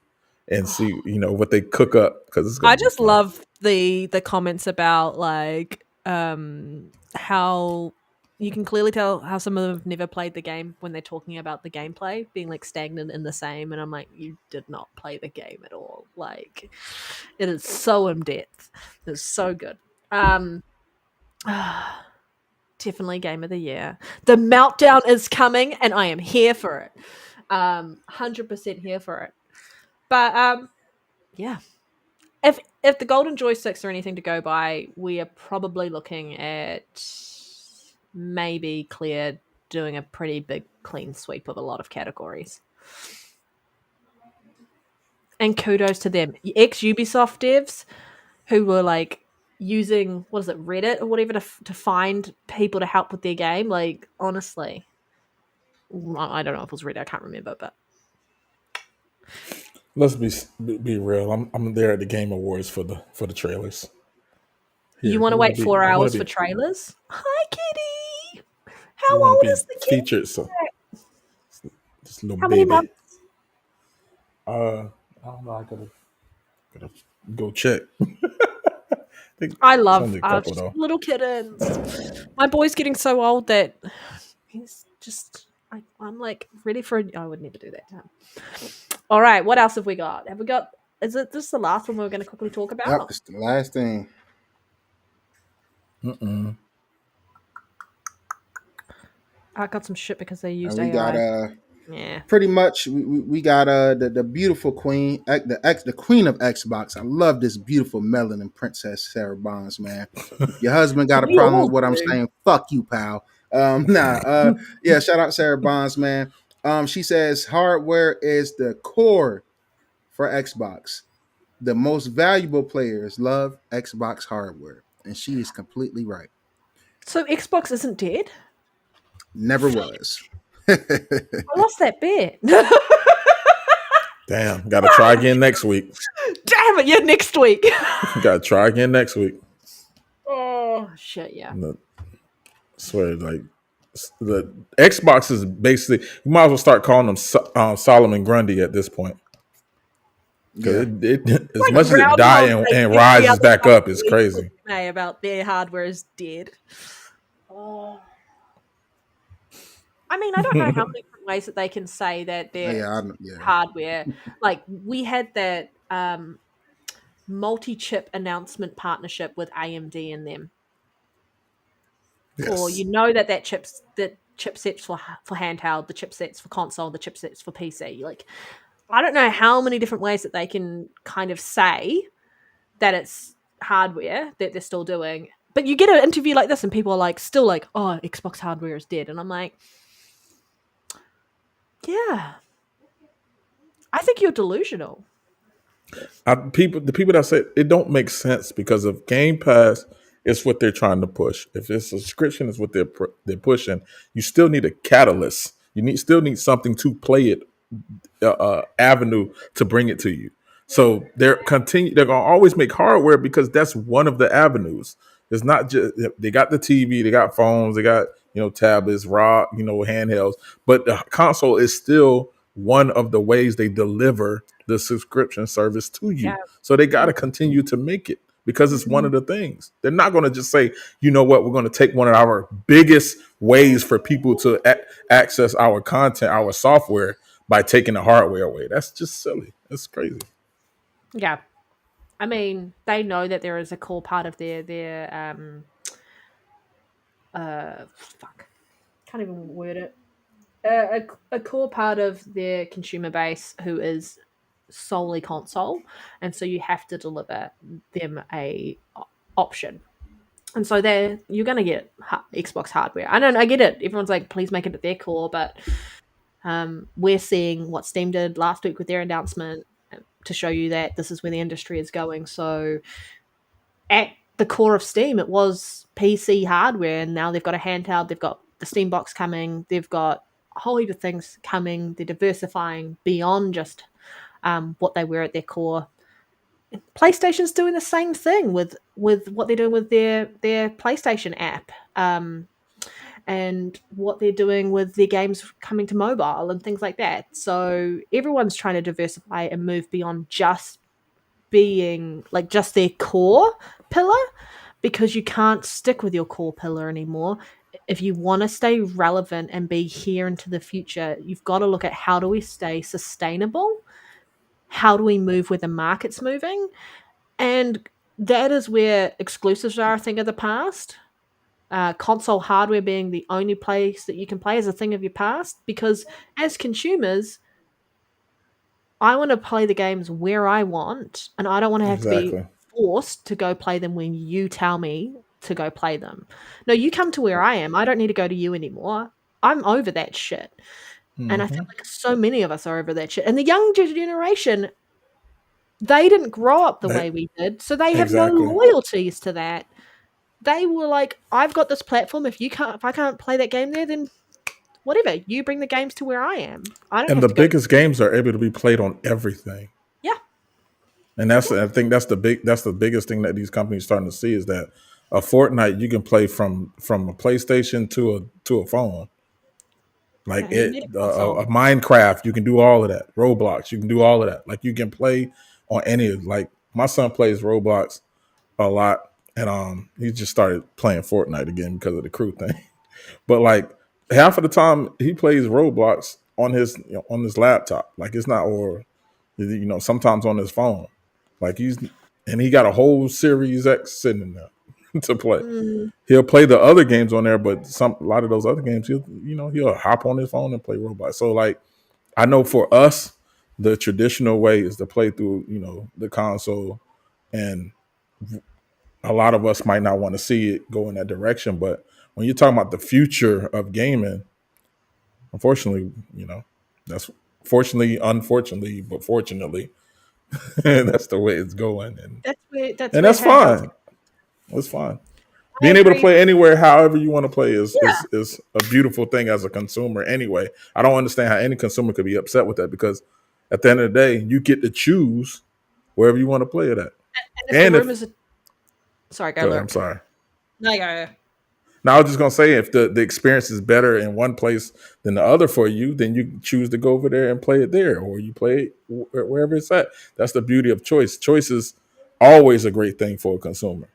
what they cook up, because it's gonna I be just fun. love the comments about like how you can clearly tell how some of them have never played the game when they're talking about the gameplay being like stagnant in the same, and I'm like, you did not play the game at all. Like it is so in depth. It's so good. Definitely game of the year. The meltdown is coming and I am here for it. 100% here for it. But yeah. If the golden joysticks are anything to go by, we are probably looking at maybe Claire doing a pretty big clean sweep of a lot of categories. And kudos to them. Ex Ubisoft devs who were like using, what is it, Reddit or whatever to find people to help with their game. Like, honestly, I don't know if it was Reddit, I can't remember, but Let's be real. I'm there at the Game Awards for the trailers. you Here, want I to want wait to be. 4 hours for trailers? Hi, kitty. I How want to old be is the kitty? featured. So this little How many baby. months? I don't know. I gotta go check. I think I it's love only a couple just though. little kittens. My boy's getting so old that he's just. I'm like ready for. I would never do that to him. All right, what else have we got? Have we got? Is it this the last one we're going to quickly talk Yep, about? it's the last thing. I got some shit because they And used we got AI. Yeah. pretty much we got the beautiful queen, the queen of Xbox. I love this beautiful melanin princess Sarah Bonds, man. If your husband got a We problem all with what I'm do. saying, fuck you, pal. Yeah, shout out Sarah Bonds, man. She says hardware is the core for Xbox. The most valuable players love Xbox hardware, and she is completely right. So Xbox isn't dead? Never was. I lost that bet. Damn, got to try again next week. Damn it, yeah, next week. Got to try again next week. Oh, shit, yeah. I swear, like the Xbox is basically, you might as well start calling them Solomon Grundy at this point. Yeah. Because it as Like much as it Groundhog dies and, Day, and every rises other back up, it's company crazy. say about their hardware is dead. Oh. I mean, I don't know how many different ways that they can say that their Yeah. hardware. Like we had that multi-chip announcement partnership with AMD in them. For Yes. you know that chipsets for handheld, the chipsets for console, the chipsets for PC. Like I don't know how many different ways that they can kind of say that it's hardware that they're still doing. But you get an interview like this and people are like still like, oh, Xbox hardware is dead. And I'm like, yeah. I think you're delusional. The people that say it don't make sense because of Game Pass is what they're trying to push. If it's subscription is what they're pushing, you still need a catalyst. Still need something to play it avenue to bring it to you. So they're gonna always make hardware because that's one of the avenues. It's not just they got the TV, they got phones, they got tablets, handhelds, but the console is still one of the ways they deliver the subscription service to you. Yeah. So they got to continue to make it because it's one of the things. They're not going to just say, you know what, we're going to take one of our biggest ways for people to access our content, our software, by taking the hardware away. That's just silly. That's crazy. Yeah. I mean, they know that there is a core part of their fuck. Can't even word it. A core part of their consumer base who is solely console, and so you have to deliver them a option. And so you're going to get Xbox hardware. I get it. Everyone's like, please make it at their core, but we're seeing what Steam did last week with their announcement to show you that this is where the industry is going. So at the core of Steam, it was PC hardware, and now they've got a handheld, they've got the Steam box coming, they've got a whole heap of things coming. They're diversifying beyond just what they were at their core. PlayStation's doing the same thing with what they're doing with their PlayStation app, and what they're doing with their games coming to mobile and things like that. So everyone's trying to diversify and move beyond just being like just their core pillar, because you can't stick with your core pillar anymore. If you want to stay relevant and be here into the future, you've got to look at how do we stay sustainable? How do we move where the market's moving? And that is where exclusives are a thing of the past. Console hardware being the only place that you can play is a thing of your past, because as consumers, I want to play the games where I want, and I don't want to have to be Exactly. forced to go play them when you tell me to go play them. No, you come to where I am. I don't need to go to you anymore. I'm over that shit. And I feel like so many of us are over that shit. And the younger generation, they didn't grow up the way we did, so they have no Exactly. loyalties to that. They were like, I've got this platform. If I can't play that game there, then whatever. You bring the games to where I am. I don't And have the to go. biggest games are able to be played on everything. Yeah. And I think that's the biggest thing that these companies starting to see is that a Fortnite you can play from a PlayStation to a phone. Like Yeah, you need a console. a Minecraft, you can do all of that. Roblox, you can do all of that. Like you can play on like my son plays Roblox a lot, and he just started playing Fortnite again because of the crew thing. But like half of the time he plays Roblox on his laptop. Like it's not, or sometimes on his phone. Like he got a whole Series X sitting in there. to play. Mm. He'll play the other games on there, but a lot of those other games, he'll hop on his phone and play Roblox. So like, I know for us, the traditional way is to play through, the console, and a lot of us might not want to see it go in that direction. But when you're talking about the future of gaming, unfortunately, that's unfortunately, but fortunately, that's the way it's going, and That's and where that's handhelds. fine. It's fine. I Being able to agree. play anywhere, however you want to play, is Yeah. is a beautiful thing as a consumer. Anyway, I don't understand how any consumer could be upset with that, because at the end of the day, you get to choose wherever you want to play it at. And if the And if rumors are... Sorry, go go ahead, I'm Lurk. sorry. No, go. Now, I was just gonna say, if the experience is better in one place than the other for you, then you choose to go over there and play it there, or you play it wherever it's at. That's the beauty of choice. Choice is always a great thing for a consumer.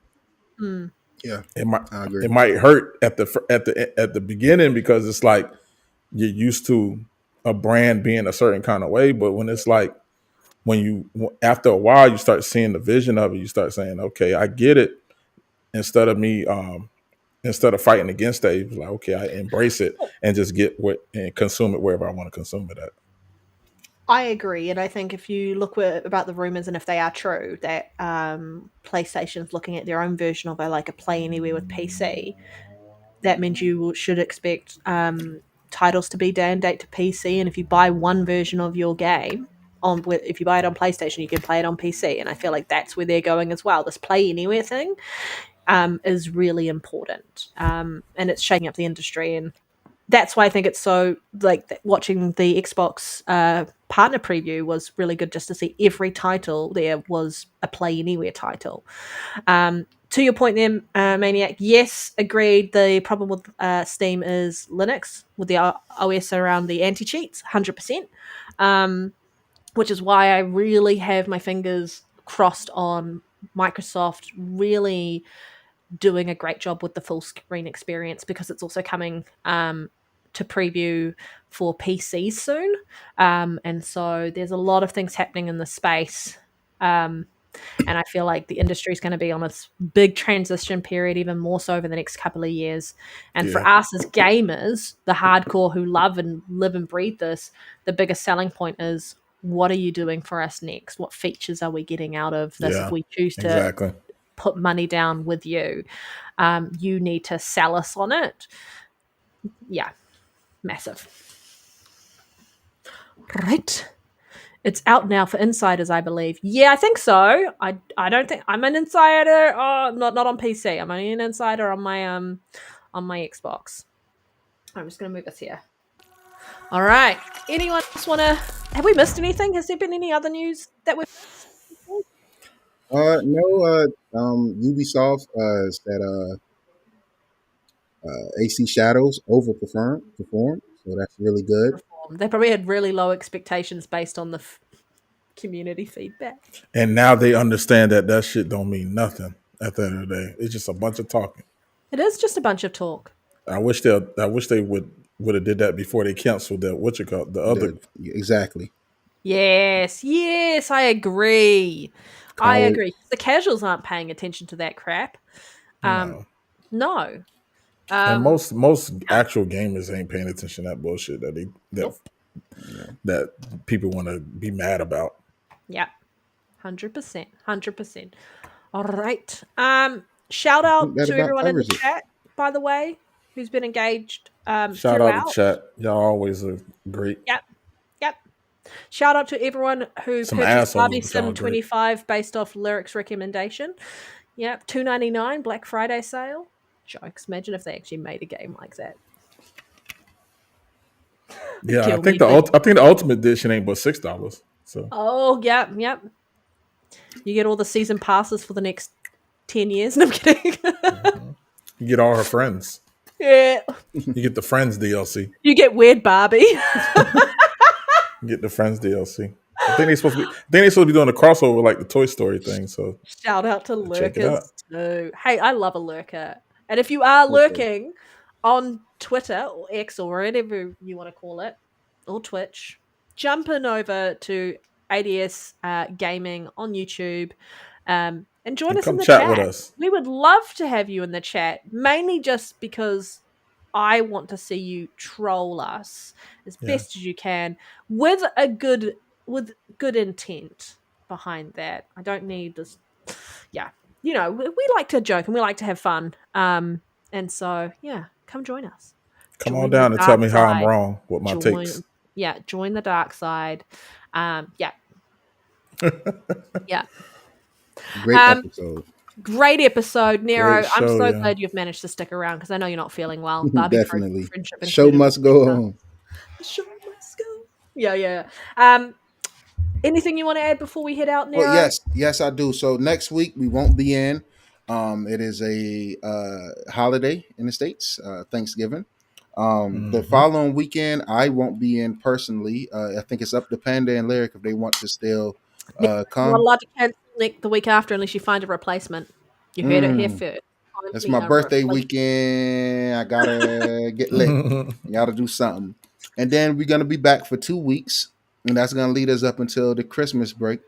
Mm. Yeah, It might I agree. it might hurt at the beginning, because it's like you're used to a brand being a certain kind of way, but when it's like, after a while you start seeing the vision of it, you start saying, okay, I get it. Instead of fighting against that, you're like, okay, I embrace it and just and consume it wherever I want to consume it at. I agree, and I think if you look about the rumors, and if they are true, that PlayStation's looking at their own version of a Play Anywhere with PC, that means you should expect titles to be day and date to PC. And if you buy one version of your game if you buy it on PlayStation, you can play it on PC. And I feel like that's where they're going as well. This Play Anywhere thing is really important, and it's shaking up the industry. And that's why I think it's so watching the Xbox partner preview was really good, just to see every title there was a Play Anywhere title. To your point there, Maniac, yes, agreed. The problem with Steam is Linux, with the OS around the anti-cheats, 100%, which is why I really have my fingers crossed on Microsoft really doing a great job with the full screen experience, because it's also coming to preview for PC soon. And so there's a lot of things happening in the space. And I feel like the industry is going to be on a big transition period, even more so over the next couple of years. And for us as gamers, the hardcore who love and live and breathe this, the biggest selling point is, what are you doing for us next? What features are we getting out of this if we choose to Exactly. put money down with you? You need to sell us on it. Yeah, massive. Right. It's out now for insiders, I believe. Yeah, I think so. I don't think I'm an insider. Oh, not on PC. I'm only an insider on my Xbox. I'm just gonna move this here. All right. Anyone else wanna? Have we missed anything? Has there been any other news that we've? No. Ubisoft said AC Shadows overperformed, so that's really good. They probably had really low expectations based on the community feedback. And now they understand that shit don't mean nothing at the end of the day. It's just a bunch of talking. It is just a bunch of talk. I wish they would have did that before they canceled that the other. Exactly. Yes, I agree. I Coward. agree. The casuals aren't paying attention to that crap. No. And most actual gamers ain't paying attention to that bullshit that people want to be mad about. Yeah. 100%. All right. Shout out to everyone in the chat, by the way, who's been engaged Shout throughout. out to chat. Y'all always are great. Yep. Shout out to everyone who Some purchased assholes, Barbie but y'all Sim great. 25 based off Lyric's recommendation. Yep, $2.99 Black Friday sale. Jokes. Imagine if they actually made a game like that. Yeah, I think the Ultimate Edition ain't but $6. So. Oh, yep. You get all the season passes for the next 10 years. No, I'm kidding. Mm-hmm. You get all her friends. Yeah. You get the Friends DLC. You get Weird Barbie. You get the Friends DLC. I think they're supposed to be doing a crossover like the Toy Story thing. So shout out to check it out. lurkers too. Hey, I love a lurker. And if you are lurking on Twitter or X or whatever you want to call it, or Twitch, jump in over to ADS Gaming on YouTube. And and join And us in come the chat with chat. us. We would love to have you in the chat, mainly just because I want to see you troll us as best as you can with good intent behind that. I don't need this. Yeah, we like to joke and we like to have fun. And so yeah, come join us. Come on Join the down and tell dark me how I'm side. wrong with my takes. Join the dark side. Yeah, yeah. Great Um, episode. Great episode, Great Nero. I'm show, so yeah. glad you've managed to stick around because I know you're not feeling well. Barbie Definitely. friendship Show included. must go on. The show must go. Yeah. Anything you want to add before we head out, Oh Nero? yes, I do. So next week we won't be in. It is a holiday in the States, Thanksgiving. The Hmm. following weekend I won't be in personally. I think it's up to Panda and Lyric if they want to still You're not come. allowed to cancel the week after unless you find a replacement. You heard it here Mm, first. Find that's me my a birthday replacement. weekend. I gotta get lit. I gotta do something. And then we're gonna be back for 2 weeks, and that's gonna lead us up until the Christmas break.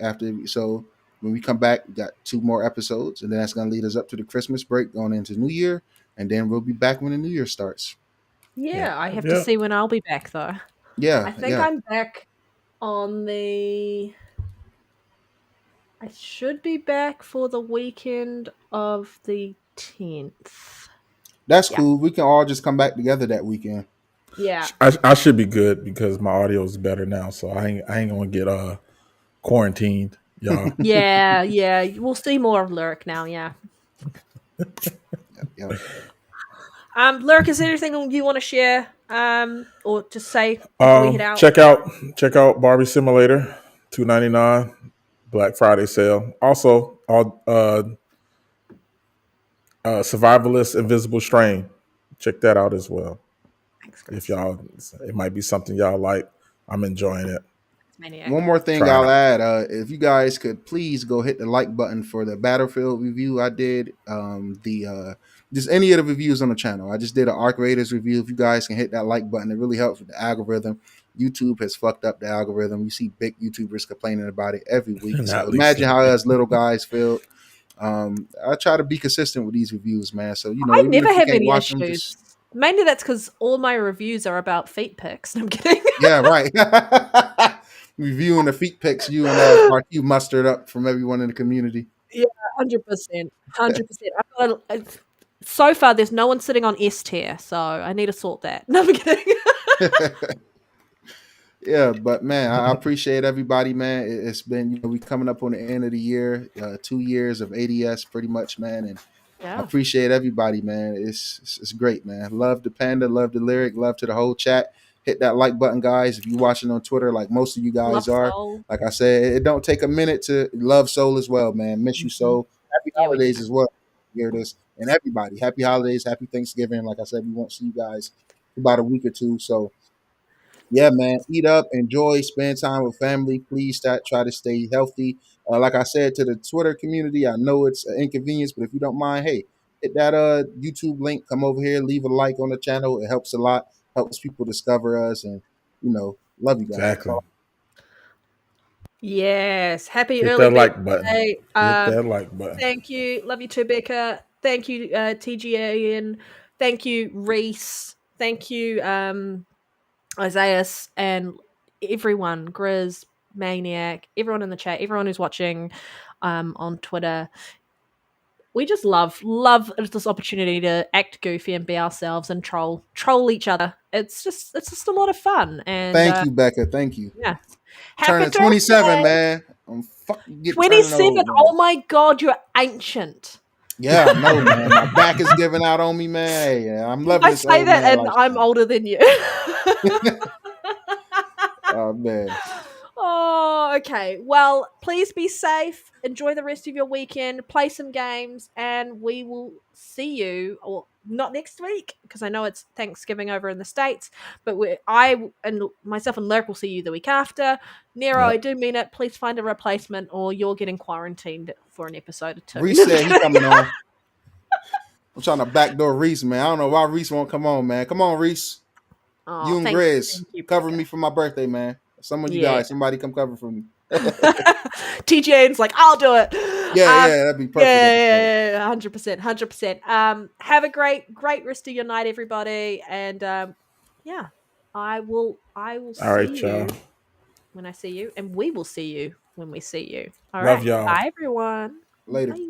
So when we come back, we got 2 more episodes, and then that's gonna lead us up to the Christmas break, going into New Year, and then we'll be back when the New Year starts. Yeah, I have to Yep. see when I'll be back though. I Yeah, think yeah. I'm back on the. I should be back for the weekend of the 10th. That's Yeah. cool. We can all just come back together that weekend. Yeah. I should be good because my audio is better now, so I ain't gonna get quarantined, y'all. Yeah. We'll see more of Lyric now, yeah. Yep. Lyric, is there anything you want to share? Or just say before we head out? Check out Barbie Simulator, $2.99 Black Friday sale. Also, all Survivalist Invisible Strain. Check that out as well. Thanks, If Chris. y'all, it might be something y'all like. I'm enjoying it. Maniac. One more thing Try it I'll out. add, if you guys could please go hit the like button for the Battlefield review I did. The just any of the reviews on the channel. I just did an Arc Raiders review. If you guys can hit that like button, it really helps with the algorithm. YouTube has fucked up the algorithm. You see big YouTubers complaining about it every week. So Not least. imagine how us little guys feel. I try to be consistent with these reviews, man. So I even never if you have can't any watch them, issues. just Mainly that's because all my reviews are about feet pics. No, I'm kidding. yeah, right. Reviewing the feet pics you and RQ mustered up from everyone in the community. Yeah, 100%. 100%. So far, there's no one sitting on S tier, so I need to sort that. No, I'm kidding. Yeah, but man, I appreciate everybody, man. It's been, we coming up on the end of the year, 2 years of ADS pretty much, man. And I Yeah. appreciate everybody, man. It's great, man. Love the Panda, love the Lyric, love to the whole chat. Hit that like button, guys. If you're watching on Twitter, like most of you Love guys are, Soul. like I said, it don't take a minute to love Soul as well, man. Miss you, Mhm. Soul. Happy Yeah, we do. holidays as well. Hear this, and everybody, happy holidays, happy Thanksgiving. Like I said, we won't see you guys for about a week or two, so yeah, man. Eat up, enjoy, spend time with family. Please try to stay healthy. Like I said to the Twitter community, I know it's an inconvenience, but if you don't mind, hey, hit that YouTube link. Come over here, leave a like on the channel. It helps a lot. Helps people discover us, and love you guys. That's Exactly. all. Yes. Happy Hit early that like button. birthday. Hit that like button. Thank you. Love you too, Becca. Thank you, TGA. And thank you, Reese. Thank you, Isaiah, and everyone, Grizz, Maniac, everyone in the chat, everyone who's watching on Twitter. We just love this opportunity to act goofy and be ourselves and troll each other. It's just a lot of fun. And Thank you, Becca. Thank you. yeah. Happy Turning 27, birthday. man. I'm fucking get turning 27. old, man. Oh my god, you're ancient. Yeah, I know, man. My back is giving out on me, man. Hey, I'm loving I this say old that man and I'm lifestyle. older than you. Oh man. Oh, okay. Well, please be safe. Enjoy the rest of your weekend. Play some games, and we will see you, or not next week, because I know it's Thanksgiving over in the States. But I and myself and Lurk will see you the week after. Nero, I Yep. do mean it. Please find a replacement, or you're getting quarantined for an episode or two. Reese said he coming on. I'm trying to backdoor Reese, man. I don't know why Reese won't come on, man. Come on, Reese. Oh, You and thank Grizz, you, cover Becca. me for my birthday, man. Some of you Yeah. guys, somebody come cover for me. TGN's like, I'll do it. Yeah, that'd be perfect. Yeah, 100%. Have a great rest of your night, everybody, and yeah, I will All see right, you y'all. when I see you, and we will see you when we see you. All Love right, y'all. bye everyone. Later. Bye.